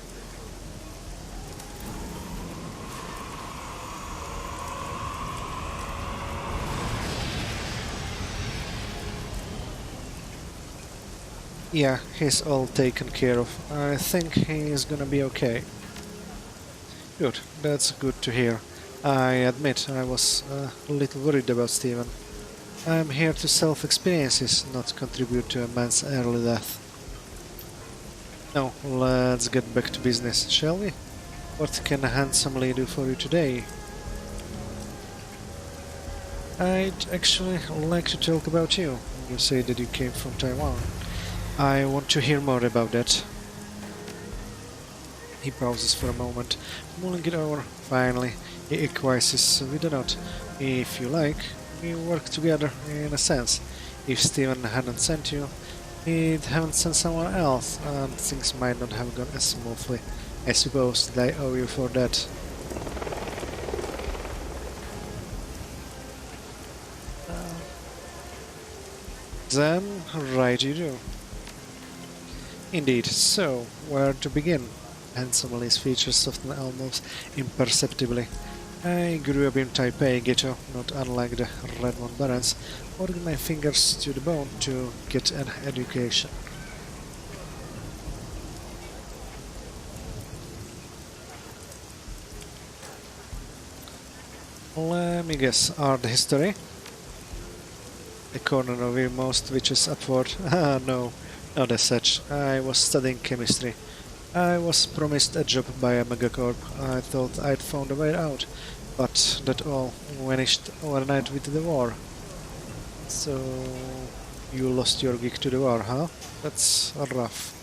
Yeah, he's all taken care of. I think he's gonna be okay. Good, that's good to hear. I admit I was a little worried about Steven. I'm here to sell experiences, not contribute to a man's early death. Now, let's get back to business, shall we? What can I handsomely do for you today? I'd actually like to talk about you. You say that you came from Taiwan. I want to hear more about that. He pauses for a moment, mulling it over. Finally, he acquiesces with a nod. If you like, we work together in a sense. If Steven hadn't sent you, he'd haven't sent someone else, and things might not have gone as smoothly. I suppose that I owe you for that. Then, right you do. Indeed, so, where to begin? Handsomely's features soften almost imperceptibly. I grew up in Taipei ghetto, not unlike the Redmond Barons, working my fingers to the bone to get an education. Let me guess, art history? A corner of your most witches upward. Ah, no, not as such. I was studying chemistry. I was promised a job by a megacorp. I thought I'd found a way out, but that all vanished overnight with the war. So, you lost your gig to the war, huh? That's rough.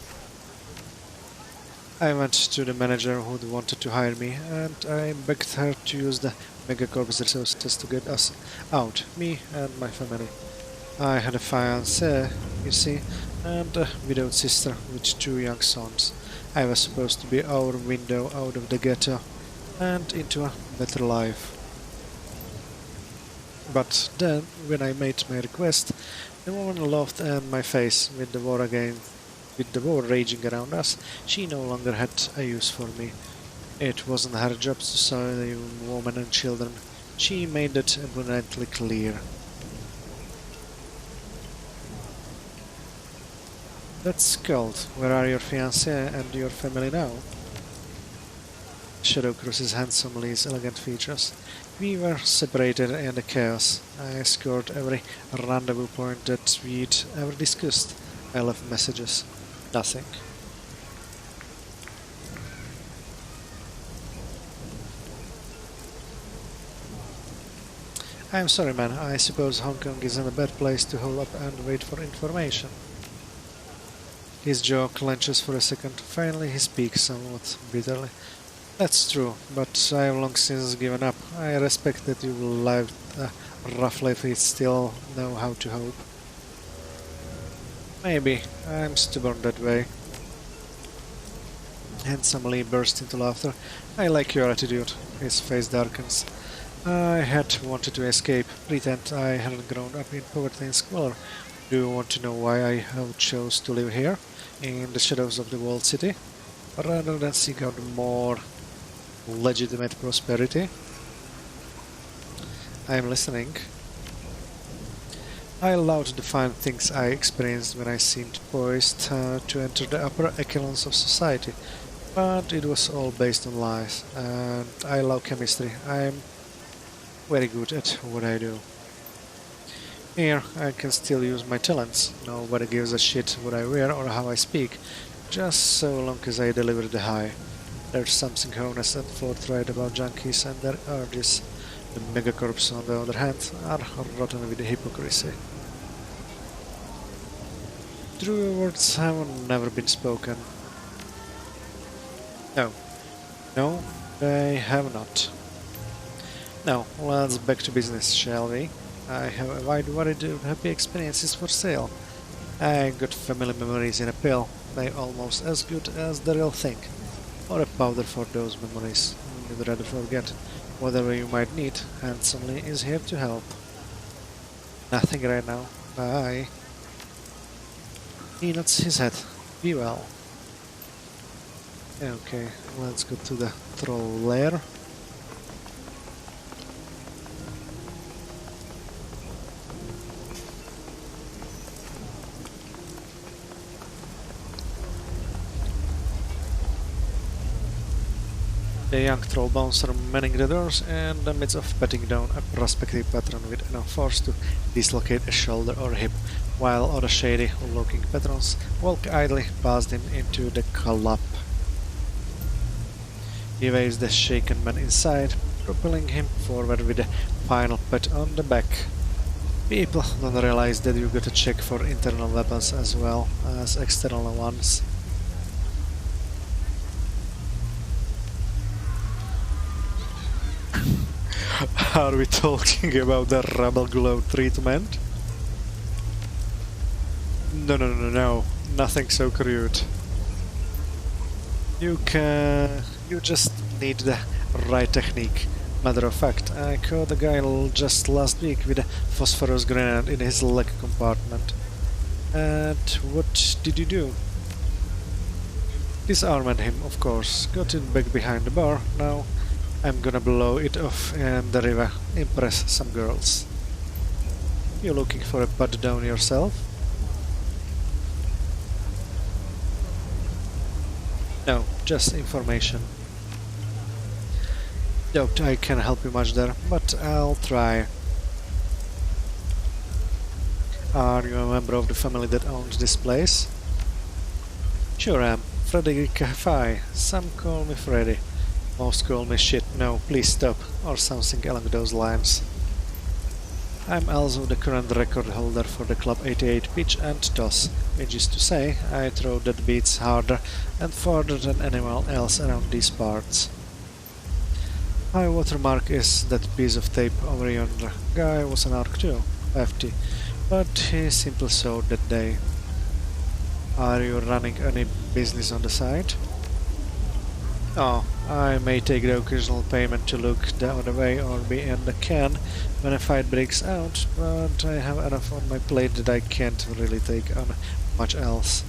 I went to the manager who wanted to hire me, and I begged her to use the megacorp's resources to get us out, me and my family. I had a fiancée, you see, and a widowed sister with 2 young sons. I was supposed to be our window out of the ghetto and into a better life. But then, when I made my request, the woman laughed in my face. With the war raging around us, she no longer had a use for me. It wasn't her job to save women and children. She made it abundantly clear. That's cold. Where are your fiancé and your family now? Shadow crosses Handsomely's elegant features. We were separated in the chaos. I scored every rendezvous point that we'd ever discussed. I left messages. Nothing. I'm sorry, man. I suppose Hong Kong isn't a bad place to hold up and wait for information. His jaw clenches for a second. Finally he speaks somewhat bitterly. That's true, but I have long since given up. I respect that you will live a rough life if you still know how to hope. Maybe. I'm stubborn that way. handsomely burst into laughter. I like your attitude. His face darkens. I had wanted to escape, pretend I hadn't grown up in poverty and squalor. Do you want to know why I have chose to live here, in the shadows of the walled city, rather than seek out more legitimate prosperity? I am listening. I loved the fine things I experienced when I seemed poised to enter the upper echelons of society, but it was all based on lies, and I love chemistry. I'm very good at what I do. Here, I can still use my talents. Nobody gives a shit what I wear or how I speak, just so long as I deliver the high. There's something honest and forthright about junkies and their urges. The megacorps, on the other hand, are rotten with hypocrisy. True words have never been spoken. No. No, they have not. Now, let's back to business, shall we? I have a wide variety of happy experiences for sale. I got family memories in a pill. They're almost as good as the real thing. Or a powder for those memories. You'd rather forget. Whatever you might need, Handsomely is here to help. Nothing right now. Bye. He nods his head. Be well. Okay, let's go to the troll lair. The young troll bouncer manning the doors in the midst of patting down a prospective patron with enough force to dislocate a shoulder or hip, while other shady-looking patrons walk idly past him into the club. He waves the shaken man inside, propelling him forward with a final pat on the back. People don't realize that you gotta check for internal weapons as well as external ones. Are we talking about the Rebel Glow treatment? No, nothing so crude. You just need the right technique. Matter of fact, I caught a guy just last week with a phosphorus grenade in his leg compartment. And what did you do? Disarmed him, of course. Got him back behind the bar. Now I'm gonna blow it off in the river, impress some girls. You looking for a butt down yourself? No, just information. Doubt I can help you much there, but I'll try. Are you a member of the family that owns this place? Sure am. Frederick Heoi. Some call me Freddy. Most call me shit, no, please stop, or something along those lines. I'm also the current record holder for the Club 88 pitch and toss, which is to say, I throw that beats harder and farther than anyone else around these parts. My watermark is that piece of tape over yonder. Guy was an arc too, hefty, but he simply sewed that day. Are you running any business on the side? Oh, I may take the occasional payment to look the other way or be in the can when a fight breaks out, but I have enough on my plate that I can't really take on much else.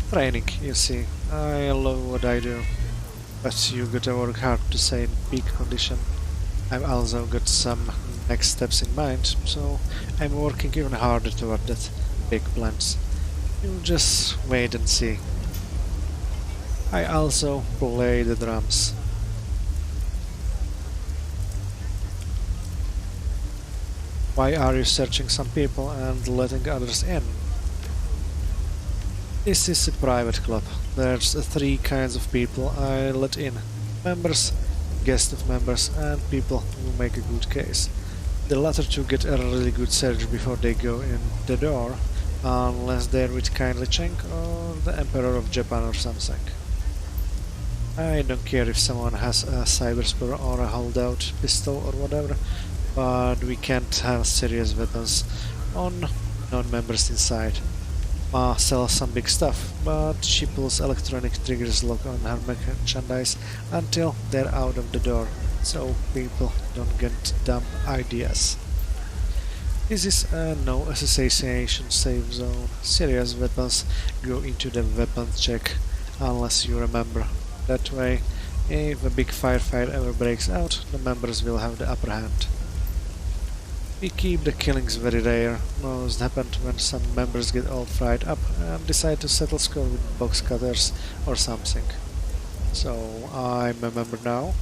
Training, you see. I love what I do, but you gotta work hard to stay in peak condition. I've also got some next steps in mind, so I'm working even harder toward that big plans. You just wait and see. I also play the drums. Why are you searching some people and letting others in? This is a private club. There's three kinds of people I let in. Members, guests of members, and people who make a good case. The latter two get a really good search before they go in the door, unless they're with Kindly Cheng or the Emperor of Japan or something. I don't care if someone has a cyberspore or a holdout pistol or whatever, but we can't have serious weapons on non-members inside. Ma sells some big stuff, but she pulls electronic triggers lock on her merchandise until they're out of the door, so people don't get dumb ideas. This is a no association safe zone. Serious weapons go into the weapons check unless you remember. That way, if a big firefight ever breaks out, the members will have the upper hand. We keep the killings very rare. Most happen when some members get all fried up and decide to settle score with box cutters or something. So, I'm a member now.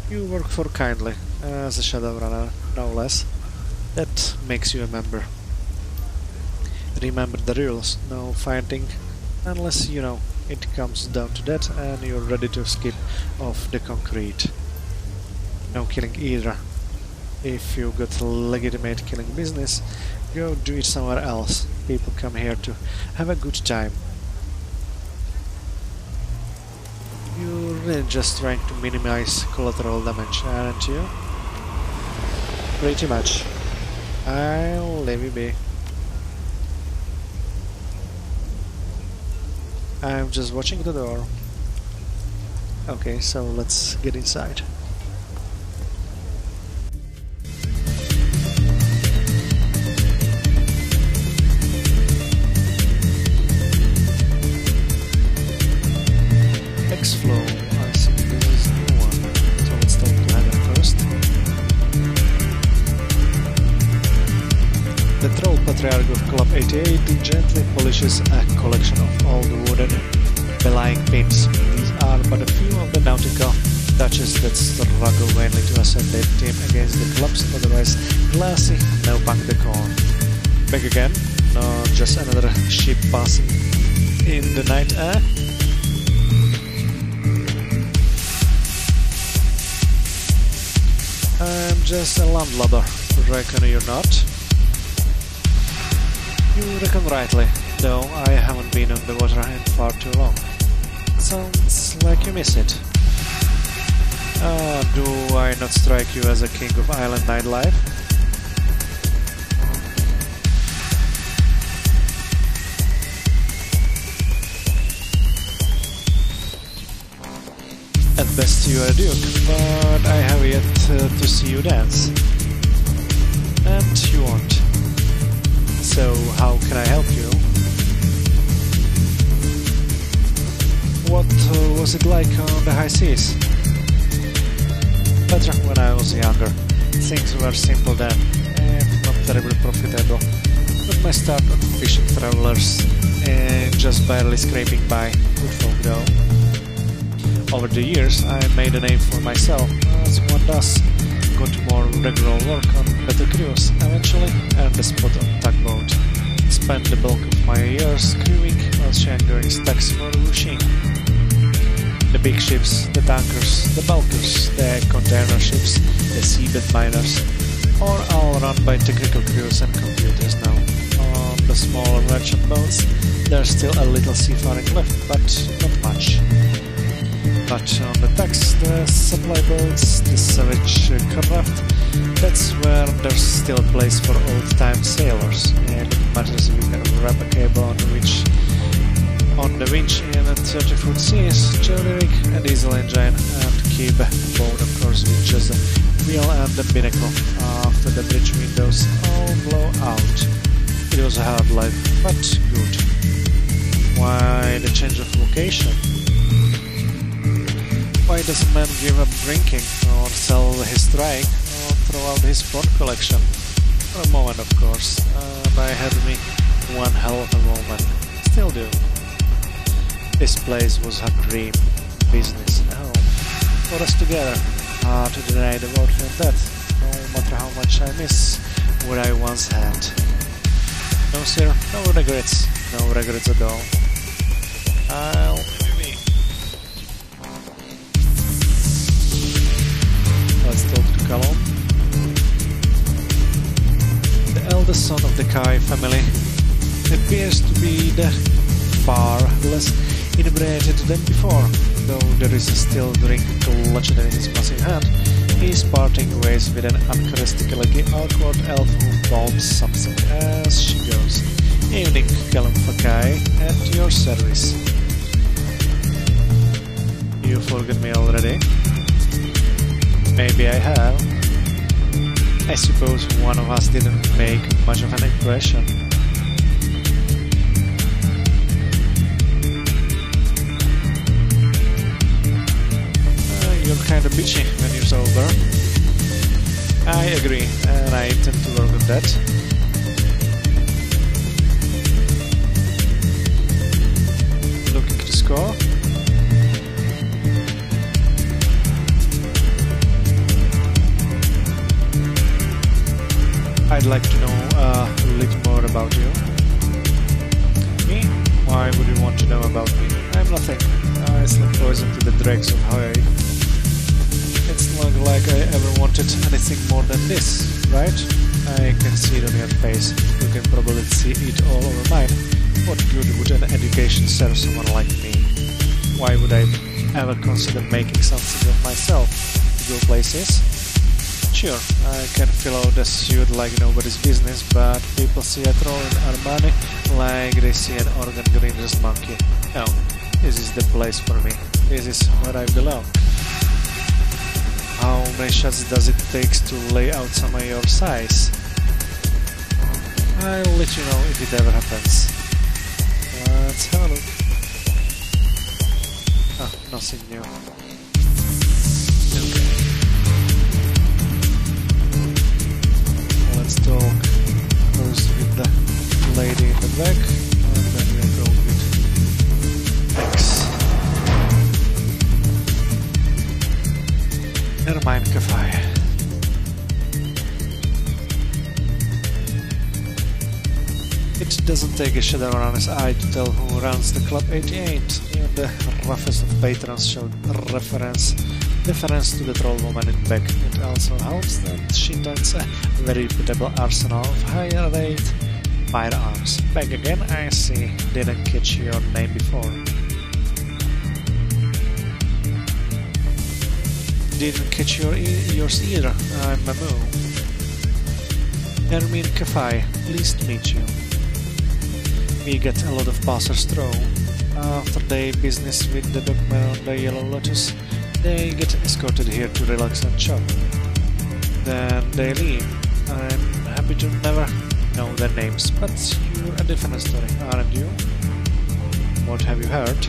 You work for Kindly, as a Shadowrunner, no less. That makes you a member. Remember the rules, no fighting, unless you know it comes down to that and you're ready to skip off the concrete. No killing either. If you got a legitimate killing business, go do it somewhere else. People come here to have a good time. You're really just trying to minimize collateral damage, aren't you? Pretty much. I'll leave you be. I'm just watching the door. Okay, so let's get inside. X-Flow, I think this is the new one, so let's talk to Heather first. The Troll Patriarch of Club 88 gently polishes a collection of old wooden belaying pins. These are but a few of the nautical touches that struggle vainly to ascend their team against the club's otherwise glassy no-punk decor. Back again, not just another ship passing in the night air. I'm just a landlubber, reckon you're not? You reckon rightly, though I haven't been on the water in far too long. Sounds like you miss it. Do I not strike you as a king of island nightlife? At best you are a duke, but I have yet to see you dance. And you won't. So how can I help you? What was it like on the high seas? Better when I was younger. Things were simple then, and not terribly profitable. Got my start on fishing travelers, and just barely scraping by. Good folk though. Over the years I made a name for myself, as one does. Got more regular work on better crews, eventually earned a spot on tugboat. Spent the bulk of my years crewing while sharing stacks for Wuxing. The big ships, the tankers, the bulkers, the container ships, the seabed miners, are all run by technical crews and computers now. On the smaller merchant boats, there's still a little seafaring left, but not much. But on the decks, the supply boats, the savage craft, that's where there's still a place for old-time sailors, and it matters if you can wrap a cable on the winch in a 30-foot seas, jury rig, a diesel engine, and keep a boat, of course, with just a wheel and the binnacle after the bridge windows all blow out. It was a hard life, but good. Why the change of location? Why does a man give up drinking, or sell his strike, or throw out his porn collection? For a moment, of course, and I had me one hell of a moment. Still do. This place was her dream, business, and home. For us together, hard to deny the both and that, no matter how much I miss what I once had. No sir, no regrets at all. I'll be. Let's talk to Callum. The eldest son of the Kai family appears to be the far less inebriated than before, though there is a still drink clutched in his massive hand. He is parting ways with an uncharacteristically awkward elf who bombs something as she goes. Evening, Callum Fakai, at your service. You forgot me already? Maybe I have. I suppose one of us didn't make much of an impression. You're kinda bitchy when you're sober. I agree, and I intend to work on that. Looking to score. I'd like to know a little more about you. Me? Why would you want to know about me? I'm nothing. I slip poison to the dregs of Heoi. It's not like I ever wanted anything more than this, right? I can see it on your face. You can probably see it all over mine. What good would an education serve someone like me? Why would I ever consider making something of myself? To go places? Sure, I can fill out a suit like nobody's business, but people see a troll in Armani like they see an organ greener's monkey. No, this is the place for me. This is where I belong. How many shots does it take to lay out some of your size? I'll let you know if it ever happens. Let's have a look. Ah, nothing new. Okay. Let's talk first with the lady in the back, and then we'll go with X. Ermine Cafe. It doesn't take a Shadowrunner's eye to tell who runs the Club 88. Even the roughest of patrons showed deference to the troll woman in back. It also helps that she owns a very reputable arsenal of higher rate firearms. Back again, I see. Didn't catch your name before. Didn't catch yours either. I'm Mamu. Ermine Cafe, pleased to meet you. We get a lot of passers through. After their business with the dogman on the Yellow Lotus, they get escorted here to relax and shop. Then they leave. I'm happy to never know their names, but you're a different story, aren't you? What have you heard?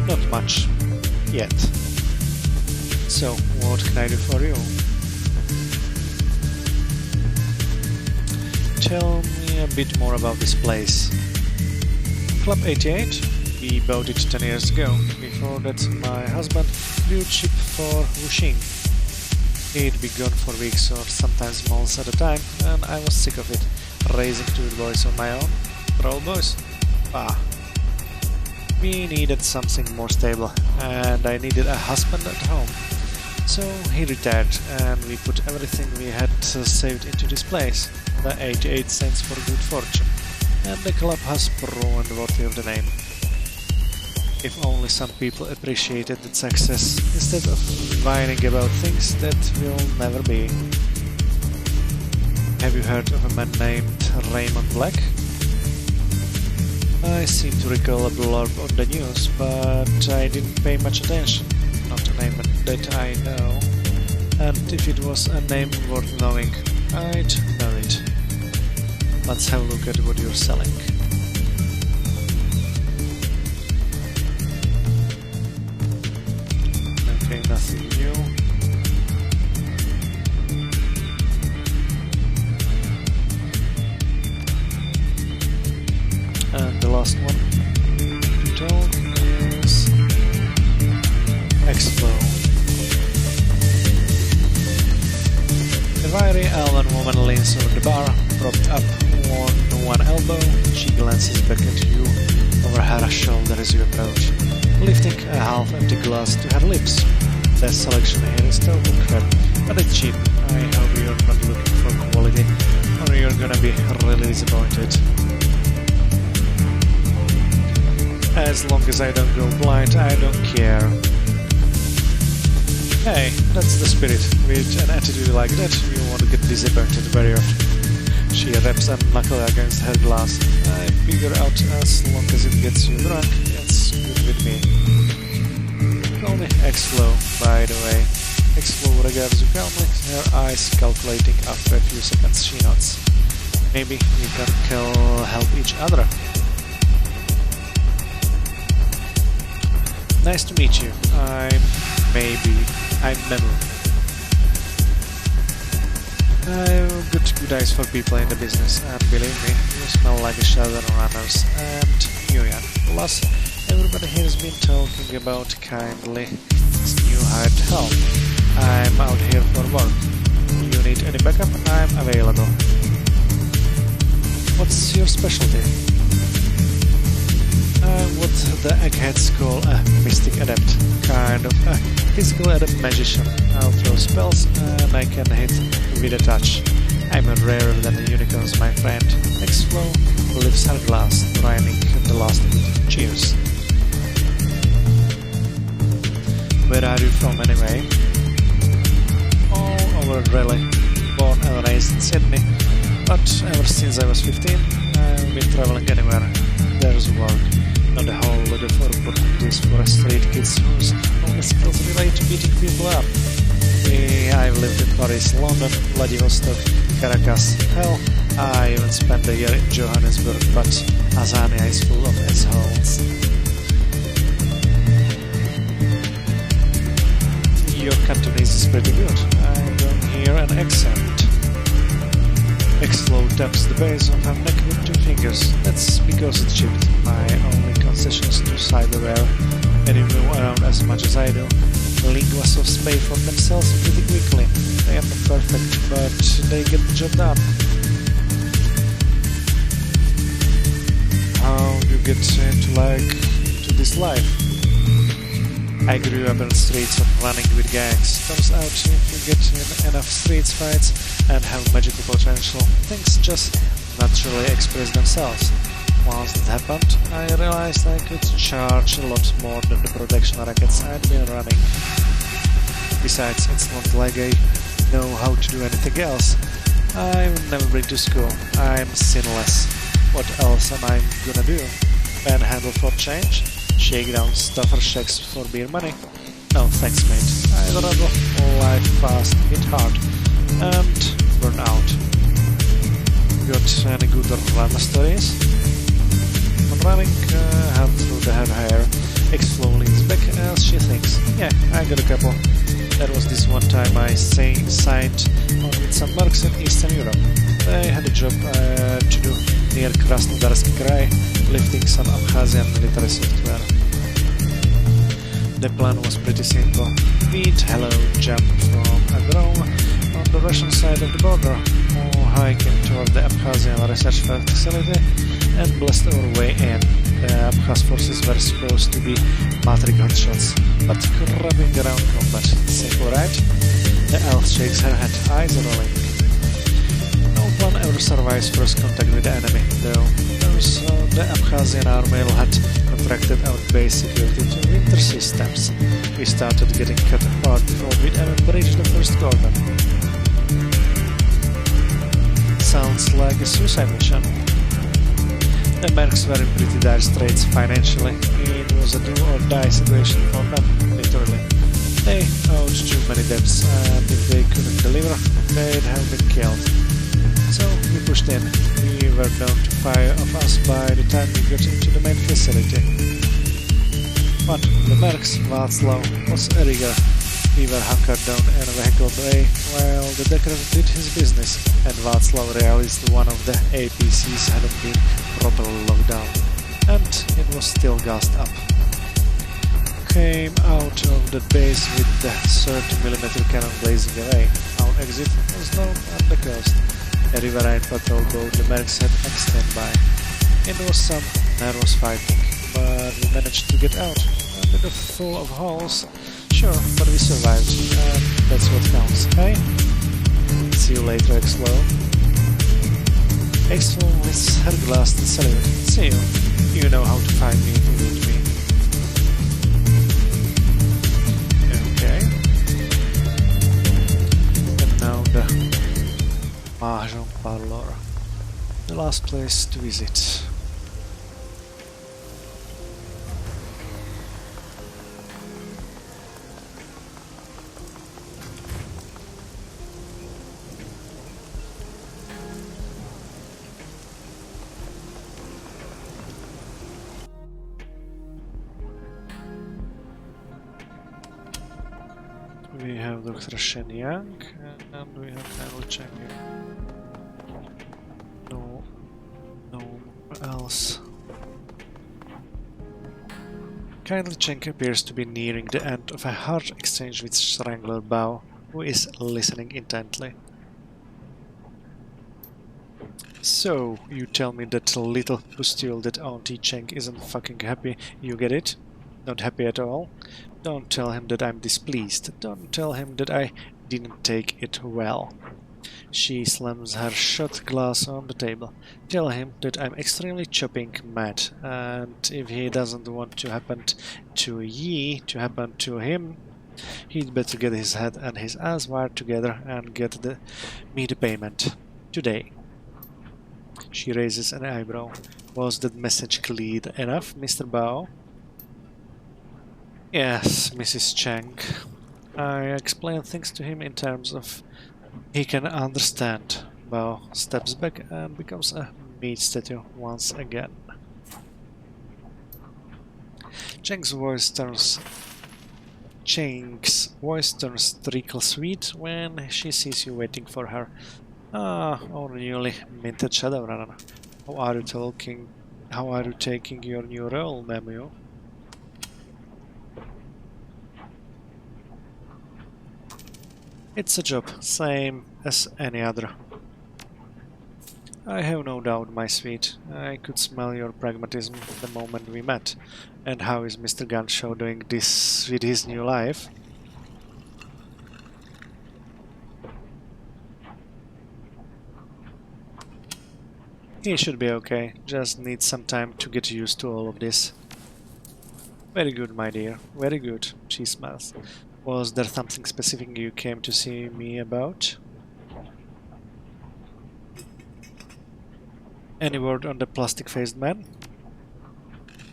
Not much. Yet. So, what can I do for you? Tell me a bit more about this place. Club 88? We bought it 10 years ago. Before that, my husband flew ship for Wuxing. He'd be gone for weeks or sometimes months at a time, and I was sick of it. Raising two boys on my own. Troll boys? Ah. We needed something more stable, and I needed a husband at home. So he retired, and we put everything we had saved into this place. The 88 cents for good fortune, and the club has proven worthy of the name. If only some people appreciated that success, instead of whining about things that will never be. Have you heard of a man named Raymond Black? I seem to recall a blurb on the news, but I didn't pay much attention. Not a name that I know, and if it was a name worth knowing, I'd know it. Let's have a look at what you're selling. Okay, nothing new. And the last one to talk is Expo. A wiry elven woman leans over the bar, propped up on one elbow. She glances back at you over her shoulder as you approach, lifting a half-empty glass to her lips. The selection here is total crap, but it's cheap. I hope you're not looking for quality, or you're gonna be really disappointed. As long as I don't go blind, I don't care. Hey, that's the spirit. With an attitude like that, you won't get disappointed very often. She raps a knuckle against her glass. I figure out as long as it gets you drunk, it's good with me. Call me X-Flow, by the way. X-Flow regards you calmly, her eyes calculating. After a few seconds she nods. Maybe we can help each other. Nice to meet you. I'm Memu. I've got good eyes for people in the business, and believe me, you smell like a Shadowrunners and Heoi. Plus, everybody here has been talking about kindly new hired help. I'm out here for work. You need any backup? I'm available. What's your specialty? What the eggheads call a mystic adept, kind of a physical adept magician. I'll throw spells and I can hit with a touch. I'm rarer than the unicorns, my friend. X-Flow lifts her glass, rhyming the last of it. Cheers. Where are you from anyway? All over really. Born and raised in Sydney, but ever since I was 15, I've been traveling anywhere. There's work. Not a whole lot of opportunities for street kids whose only skills relate to beating people up. I've lived in Paris, London, Vladivostok, Caracas. Hell, I even spent a year in Johannesburg, but Azania is full of assholes. Your Cantonese is pretty good. I don't hear an accent. X-Flow taps the base of her neck with 2 fingers. That's because it's chipped. My only concessions to cyberware. And you move around as much as I do. Linguasos pay for themselves pretty quickly. They are not perfect, but they get the job done. How do you get into this life? I grew up in the streets of running with gangs. Turns out if you get in enough streets fights and have magical potential, things just naturally express themselves. Once that happened, I realized I could charge a lot more than the protection rackets I'd been running. Besides, it's not like I know how to do anything else. I've never been to school. I'm sinless. What else am I gonna do? Panhandle for change? Shake down stuffer shacks for beer money? No thanks, mate. I'd rather live fast, hit hard, and burn out. Got any good run stories? On running, hand through the hair, X-Flow leans back as she thinks. Yeah, I got a couple. There was this one time I signed on with some mercs in Eastern Europe. They had a job to do near Krasnodarski Krai, lifting some Abkhazian military software. The plan was pretty simple. Beat, hello, jump from a drone on the Russian side of the border, or hiking toward the Abkhazian research facility, and blast our way in. The Abkhaz forces were supposed to be matrix gunshots, but crabbing around combat. Simple, right? The elf shakes her head, eyes rolling. No plan ever survives first contact with the enemy, though. The Abkhazian army had contracted out base security to winter systems. We started getting cut apart before we'd ever breached the first cordon. Sounds like a suicide mission. The mercs were in pretty dire straits financially. It was a do-or-die situation for them, literally. They owed too many debts, and if they couldn't deliver, they'd have been killed. So we pushed in. We were down to 5 of us by the time we got into the main facility. One of the mercs, Václav, was a rigger. We were hunkered down in a vehicle bay while the decorator did his business, and Václav realized one of the APCs hadn't been properly locked down, and it was still gassed up. Came out of the base with the 30mm cannon blazing away. Our exit was down at the coast. A riverine patrol boat the mercs had on standby. It was some nervous fighting, but we managed to get out. A bit full of holes, sure, but we survived, and that's what counts, hey? See you later, X-Flow. X-Flow lifts her glass to salute. See you. You know how to find me if you need me. Okay. And now the Mahjong Parlor. The last place to visit. We have Dr. Shen Yang and we have Daniel Cheng. No one else. Kindly Cheng appears to be nearing the end of a hard exchange with Strangler Bao, who is listening intently. So, you tell me that little pustule that Auntie Cheng isn't fucking happy, you get it? Not happy at all? Don't tell him that I'm displeased. Don't tell him that I didn't take it well. She slams her shot glass on the table. Tell him that I'm extremely chopping mad, and if he doesn't want to happen to happen to him, he'd better get his head and his ass wired together and get me the payment. Today. She raises an eyebrow. Was that message clear enough, Mr. Bao? Yes, Mrs. Cheng. I explain things to him in terms of he can understand. Bao steps back and becomes a meat statue once again. Cheng's voice turns treacle sweet when she sees you waiting for her. Ah, our newly minted Shadowrun. How are you taking your new role, Memu? It's a job, same as any other. I have no doubt, my sweet. I could smell your pragmatism the moment we met. And how is Mr. Ganshaw doing this with his new life? He should be okay, just needs some time to get used to all of this. Very good, my dear, very good, she smiles. Was there something specific you came to see me about? Any word on the plastic-faced man?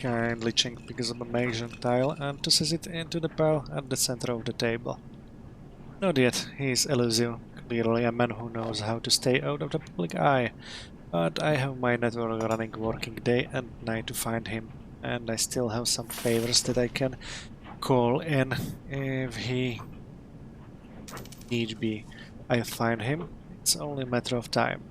Kindly Cheng picks up a Mason tile and tosses it into the pile at the center of the table. Not yet, he is elusive, clearly a man who knows how to stay out of the public eye. But I have my network running working day and night to find him, and I still have some favors that I can call in if he need be. I find him, it's only a matter of time.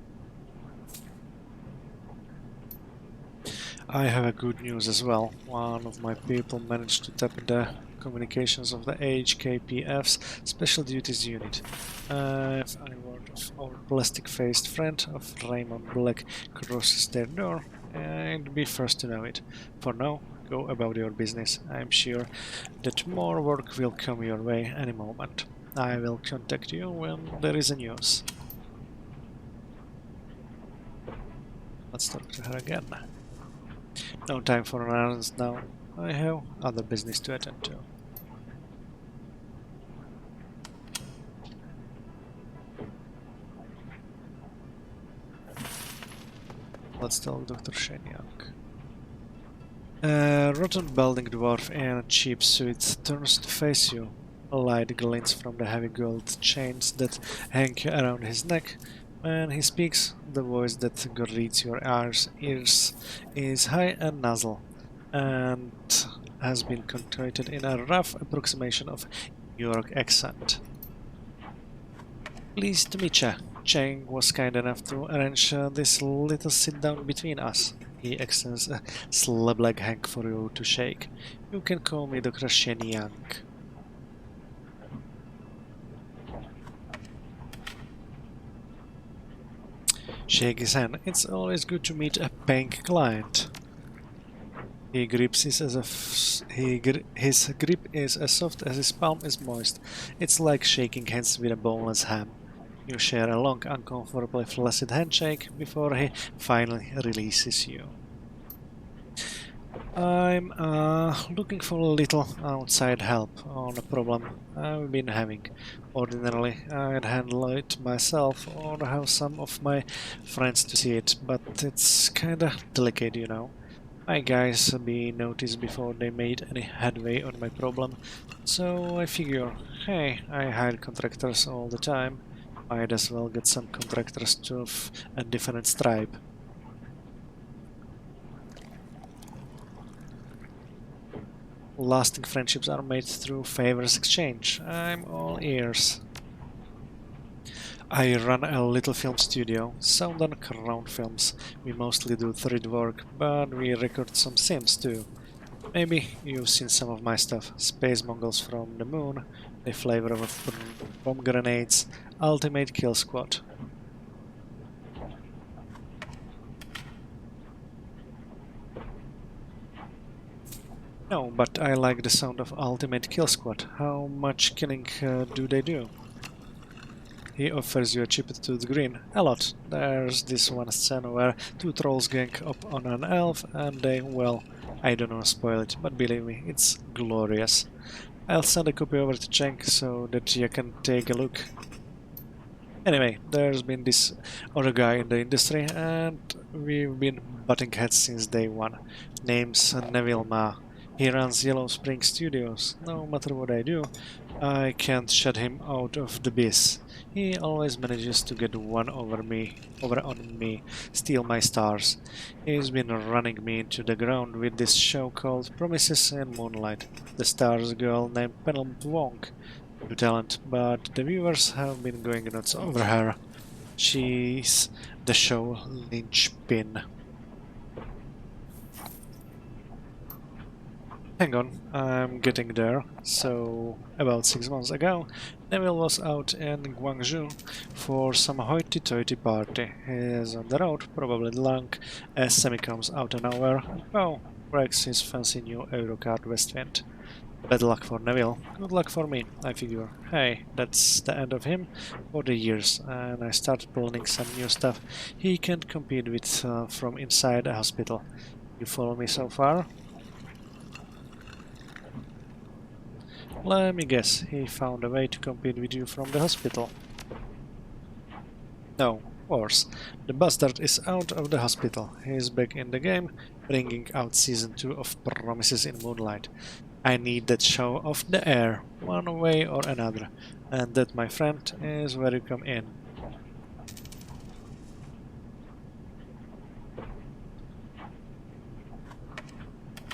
I have a good news as well. One of my people managed to tap the communications of the HKPF's Special Duties Unit. If any word of our plastic-faced friend of Raymond Black crosses their door, I'd be first to know it. For now, go about your business. I'm sure that more work will come your way any moment. I will contact you when there is a news. Let's talk to her again. No time for errands now. I have other business to attend to. Let's talk Dr. Shenyang. A rotten balding dwarf in a cheap suit turns to face you. A light glints from the heavy gold chains that hang around his neck. When he speaks, the voice that greets your ears is high and nasal, and has been contorted in a rough approximation of New York accent. Pleased to meet ya. Cheng was kind enough to arrange this little sit-down between us. He extends a slab-like hand for you to shake. You can call me Dr. Shenyang. Shake his hand. It's always good to meet a paying client. His grip is as soft as his palm is moist. It's like shaking hands with a boneless ham. You share a long, uncomfortably flaccid handshake before he finally releases you. I'm looking for a little outside help on a problem I've been having. Ordinarily, I'd handle it myself or have some of my friends to see it, but it's kinda delicate, you know. My guys be noticed before they made any headway on my problem, so I figure, hey, I hire contractors all the time. Might as well get some contractors of a different stripe. Lasting friendships are made through favors exchange. I'm all ears. I run a little film studio, sound and crown films. We mostly do 3D work, but we record some sims too. Maybe you've seen some of my stuff. Space Mongols from the Moon, The Flavor of Bomb Grenades, Ultimate Kill Squad. No, but I like the sound of Ultimate Kill Squad. How much killing do they do? He offers you a chip to the green. A lot. There's this one scene where two trolls gang up on an elf and they, well, I don't want to spoil it, but believe me, it's glorious. I'll send a copy over to Cenk so that you can take a look. Anyway, there's been this other guy in the industry and we've been butting heads since day one. Name's Neville Ma. He runs Yellow Spring Studios. No matter what I do, I can't shut him out of the biz. He always manages to get one over on me, steal my stars. He's been running me into the ground with this show called Promises in Moonlight. The stars girl named Penelope Wong. New talent, but the viewers have been going nuts over her. She's the show linchpin. Hang on, I'm getting there. So, about 6 months ago, Neville was out in Guangzhou for some hoity-toity party. He's on the road, probably drunk, as Sammy comes out of nowhere. Oh, wrecks his fancy new Eurocard Westwind. Bad luck for Neville, good luck for me, I figure. Hey, that's the end of him for the years, and I start planning some new stuff he can't compete with from inside a hospital. You follow me so far? Let me guess, he found a way to compete with you from the hospital. No, worse. The bastard is out of the hospital. He is back in the game, bringing out Season 2 of Promises in Moonlight. I need that show off the air, one way or another, and that, my friend, is where you come in.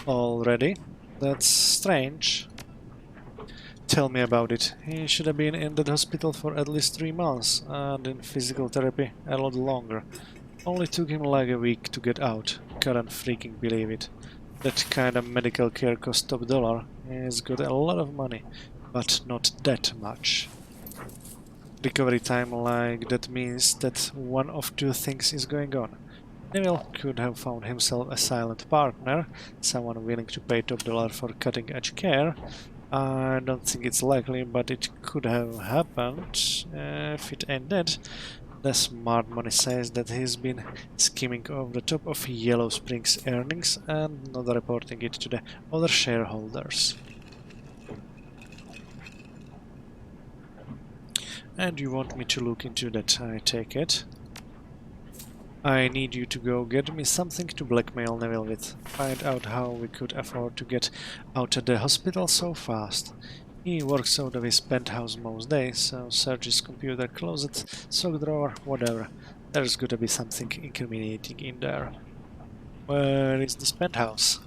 Already? That's strange. Tell me about it. He should have been in that hospital for at least 3 months, and in physical therapy a lot longer. Only took him like a week to get out. Couldn't freaking believe it. That kind of medical care costs top dollar. He's got a lot of money, but not that much. Recovery time like that means that one of two things is going on. Neville could have found himself a silent partner, someone willing to pay top dollar for cutting-edge care. I don't think it's likely, but it could have happened. If it ain't that, the smart money says that he's been skimming over the top of Yellow Spring's earnings and not reporting it to the other shareholders. And you want me to look into that, I take it? I need you to go get me something to blackmail Neville with. Find out how we could afford to get out of the hospital so fast. He works out of his penthouse most days, so search his computer, closet, sock drawer, whatever. There's gotta be something incriminating in there. Where is this penthouse?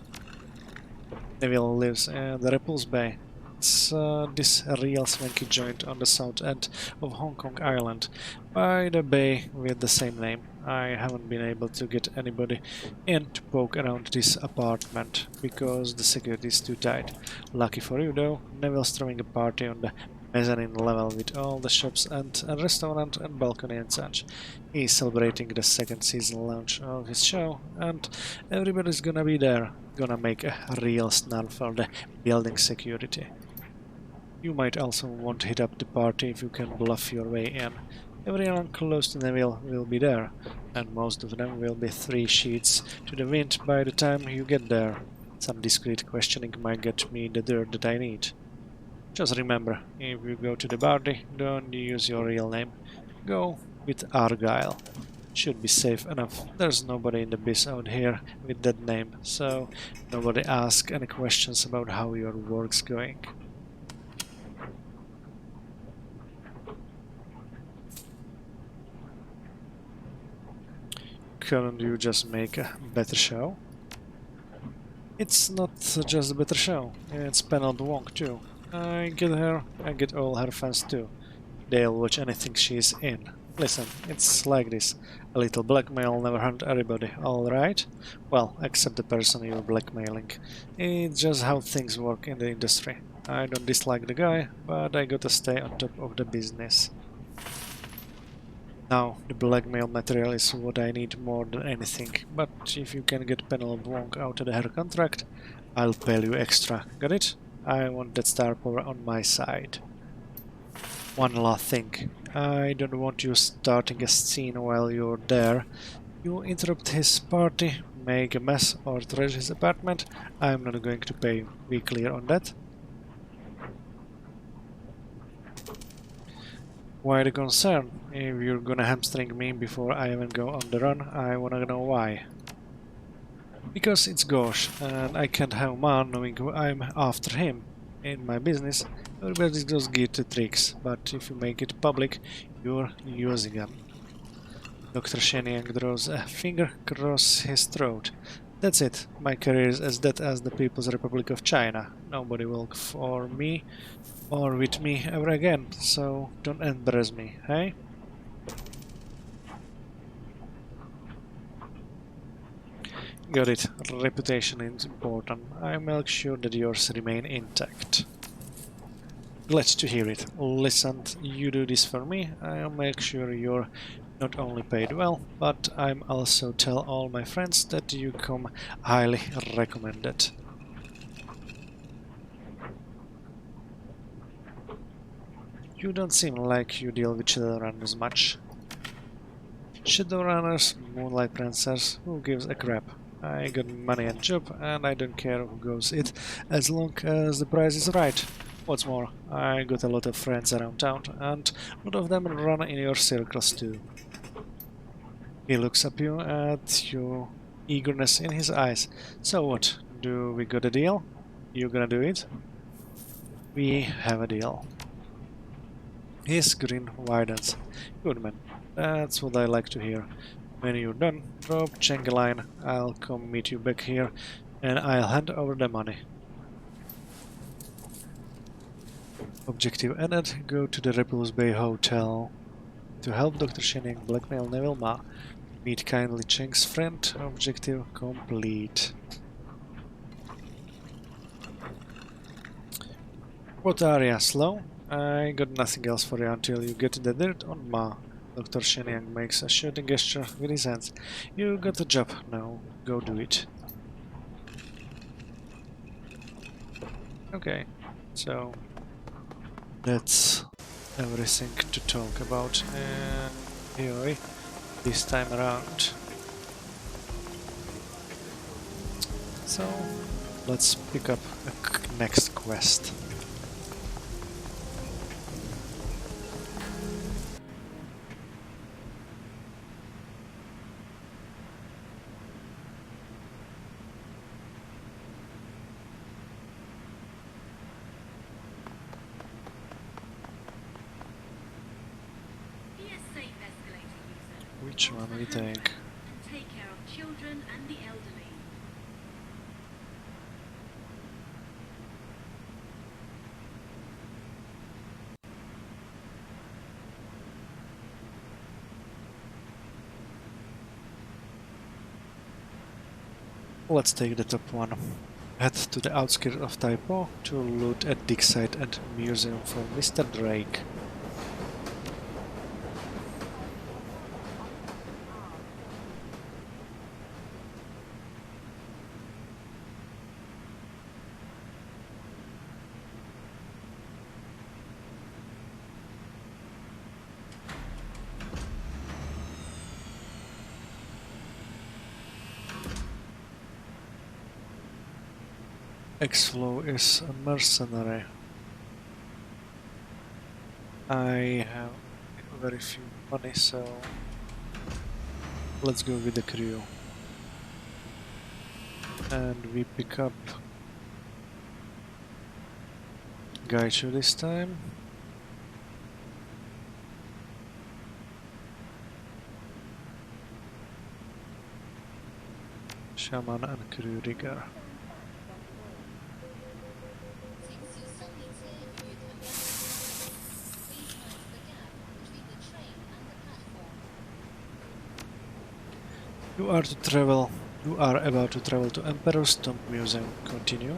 Neville lives in the Repulse Bay. It's this real swanky joint on the south end of Hong Kong Island, by the bay with the same name. I haven't been able to get anybody in to poke around this apartment, because the security is too tight. Lucky for you though, Neville's throwing a party on the mezzanine level with all the shops and a restaurant and balcony and such. He's celebrating the second season launch of his show, and everybody's gonna be there, gonna make a real snarl for the building security. You might also want to hit up the party if you can bluff your way in. Everyone close to Neville will be there, and most of them will be 3 sheets to the wind by the time you get there. Some discreet questioning might get me the dirt that I need. Just remember, if you go to the party, don't use your real name. Go with Argyle. Should be safe enough. There's nobody in the biz out here with that name, so nobody asks any questions about how your work's going. Couldn't you just make a better show? It's not just a better show, it's Penelope Wong too. I get her, I get all her fans too. They'll watch anything she's in. Listen, it's like this. A little blackmail never hurt anybody, alright? Well, except the person you're blackmailing. It's just how things work in the industry. I don't dislike the guy, but I gotta stay on top of the business. Now, the blackmail material is what I need more than anything, but if you can get Penelope Wong out of her contract, I'll pay you extra. Got it? I want that star power on my side. One last thing. I don't want you starting a scene while you're there. You interrupt his party, make a mess, or trash his apartment, I'm not going to pay you. Be clear on that? Why the concern? If you're gonna hamstring me before I even go on the run, I wanna know why. Because it's Gosh, and I can't have Man knowing I'm after him. In my business, everybody just get the tricks, but if you make it public, you're using them. Dr. Shenyang draws a finger across his throat. That's it. My career is as dead as the People's Republic of China. Nobody will work for me or with me ever again, so don't embarrass me, hey? Got it. Reputation is important. I'll make sure that yours remain intact. Glad to hear it. Listen, you do this for me, I'll make sure you're not only paid well, but I'm also tell all my friends that you come highly recommended. You don't seem like you deal with Shadowrun as much. Shadowrunners, Moonlight Prancers, who gives a crap? I got money and job, and I don't care who goes it, as long as the price is right. What's more, I got a lot of friends around town, and a lot of them run in your circles too. He looks up you at your eagerness in his eyes. So what, do we got a deal? You gonna do it? We have a deal. His grin widens. Good man, that's what I like to hear. When you're done, drop Cheng a line, I'll come meet you back here, and I'll hand over the money. Objective ended, go to the Ripples Bay Hotel. To help Dr. Shenyang blackmail Neville Ma. Meet kindly Cheng's friend, objective complete. What area, slow? I got nothing else for you until you get the dirt on Ma. Dr. Shenyang makes a shooting gesture with his hands. You got a job now, go do it. Okay, so that's everything to talk about Heoi this time around. So let's pick up a next quest. Which one we take? And take care of children and the elderly. Let's take the top one. Head to the outskirts of Taipo to loot a dig site and museum for Mr. Drake. X-Flow is a mercenary. I have very few money, so let's go with the crew. And we pick up Gaichu this time. Shaman and crew rigger. You are about to travel to Emperor's Tomb Museum. Continue.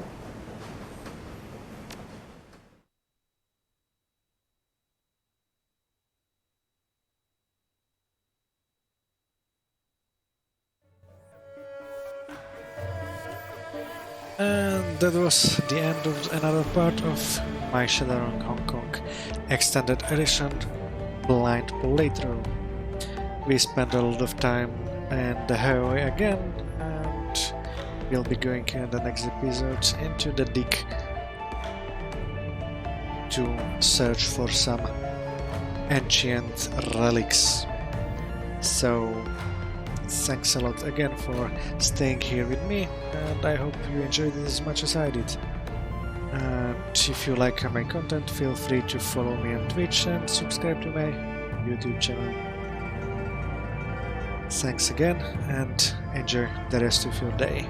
And that was the end of another part of my Shadowrun Hong Kong Extended Edition blind playthrough. We spent a lot of time in the Heoi again, and we'll be going in the next episodes into the dig to search for some ancient relics. So thanks a lot again for staying here with me, and I hope you enjoyed it as much as I did. And if you like my content, feel free to follow me on Twitch and subscribe to my YouTube channel. Thanks again, and enjoy the rest of your day.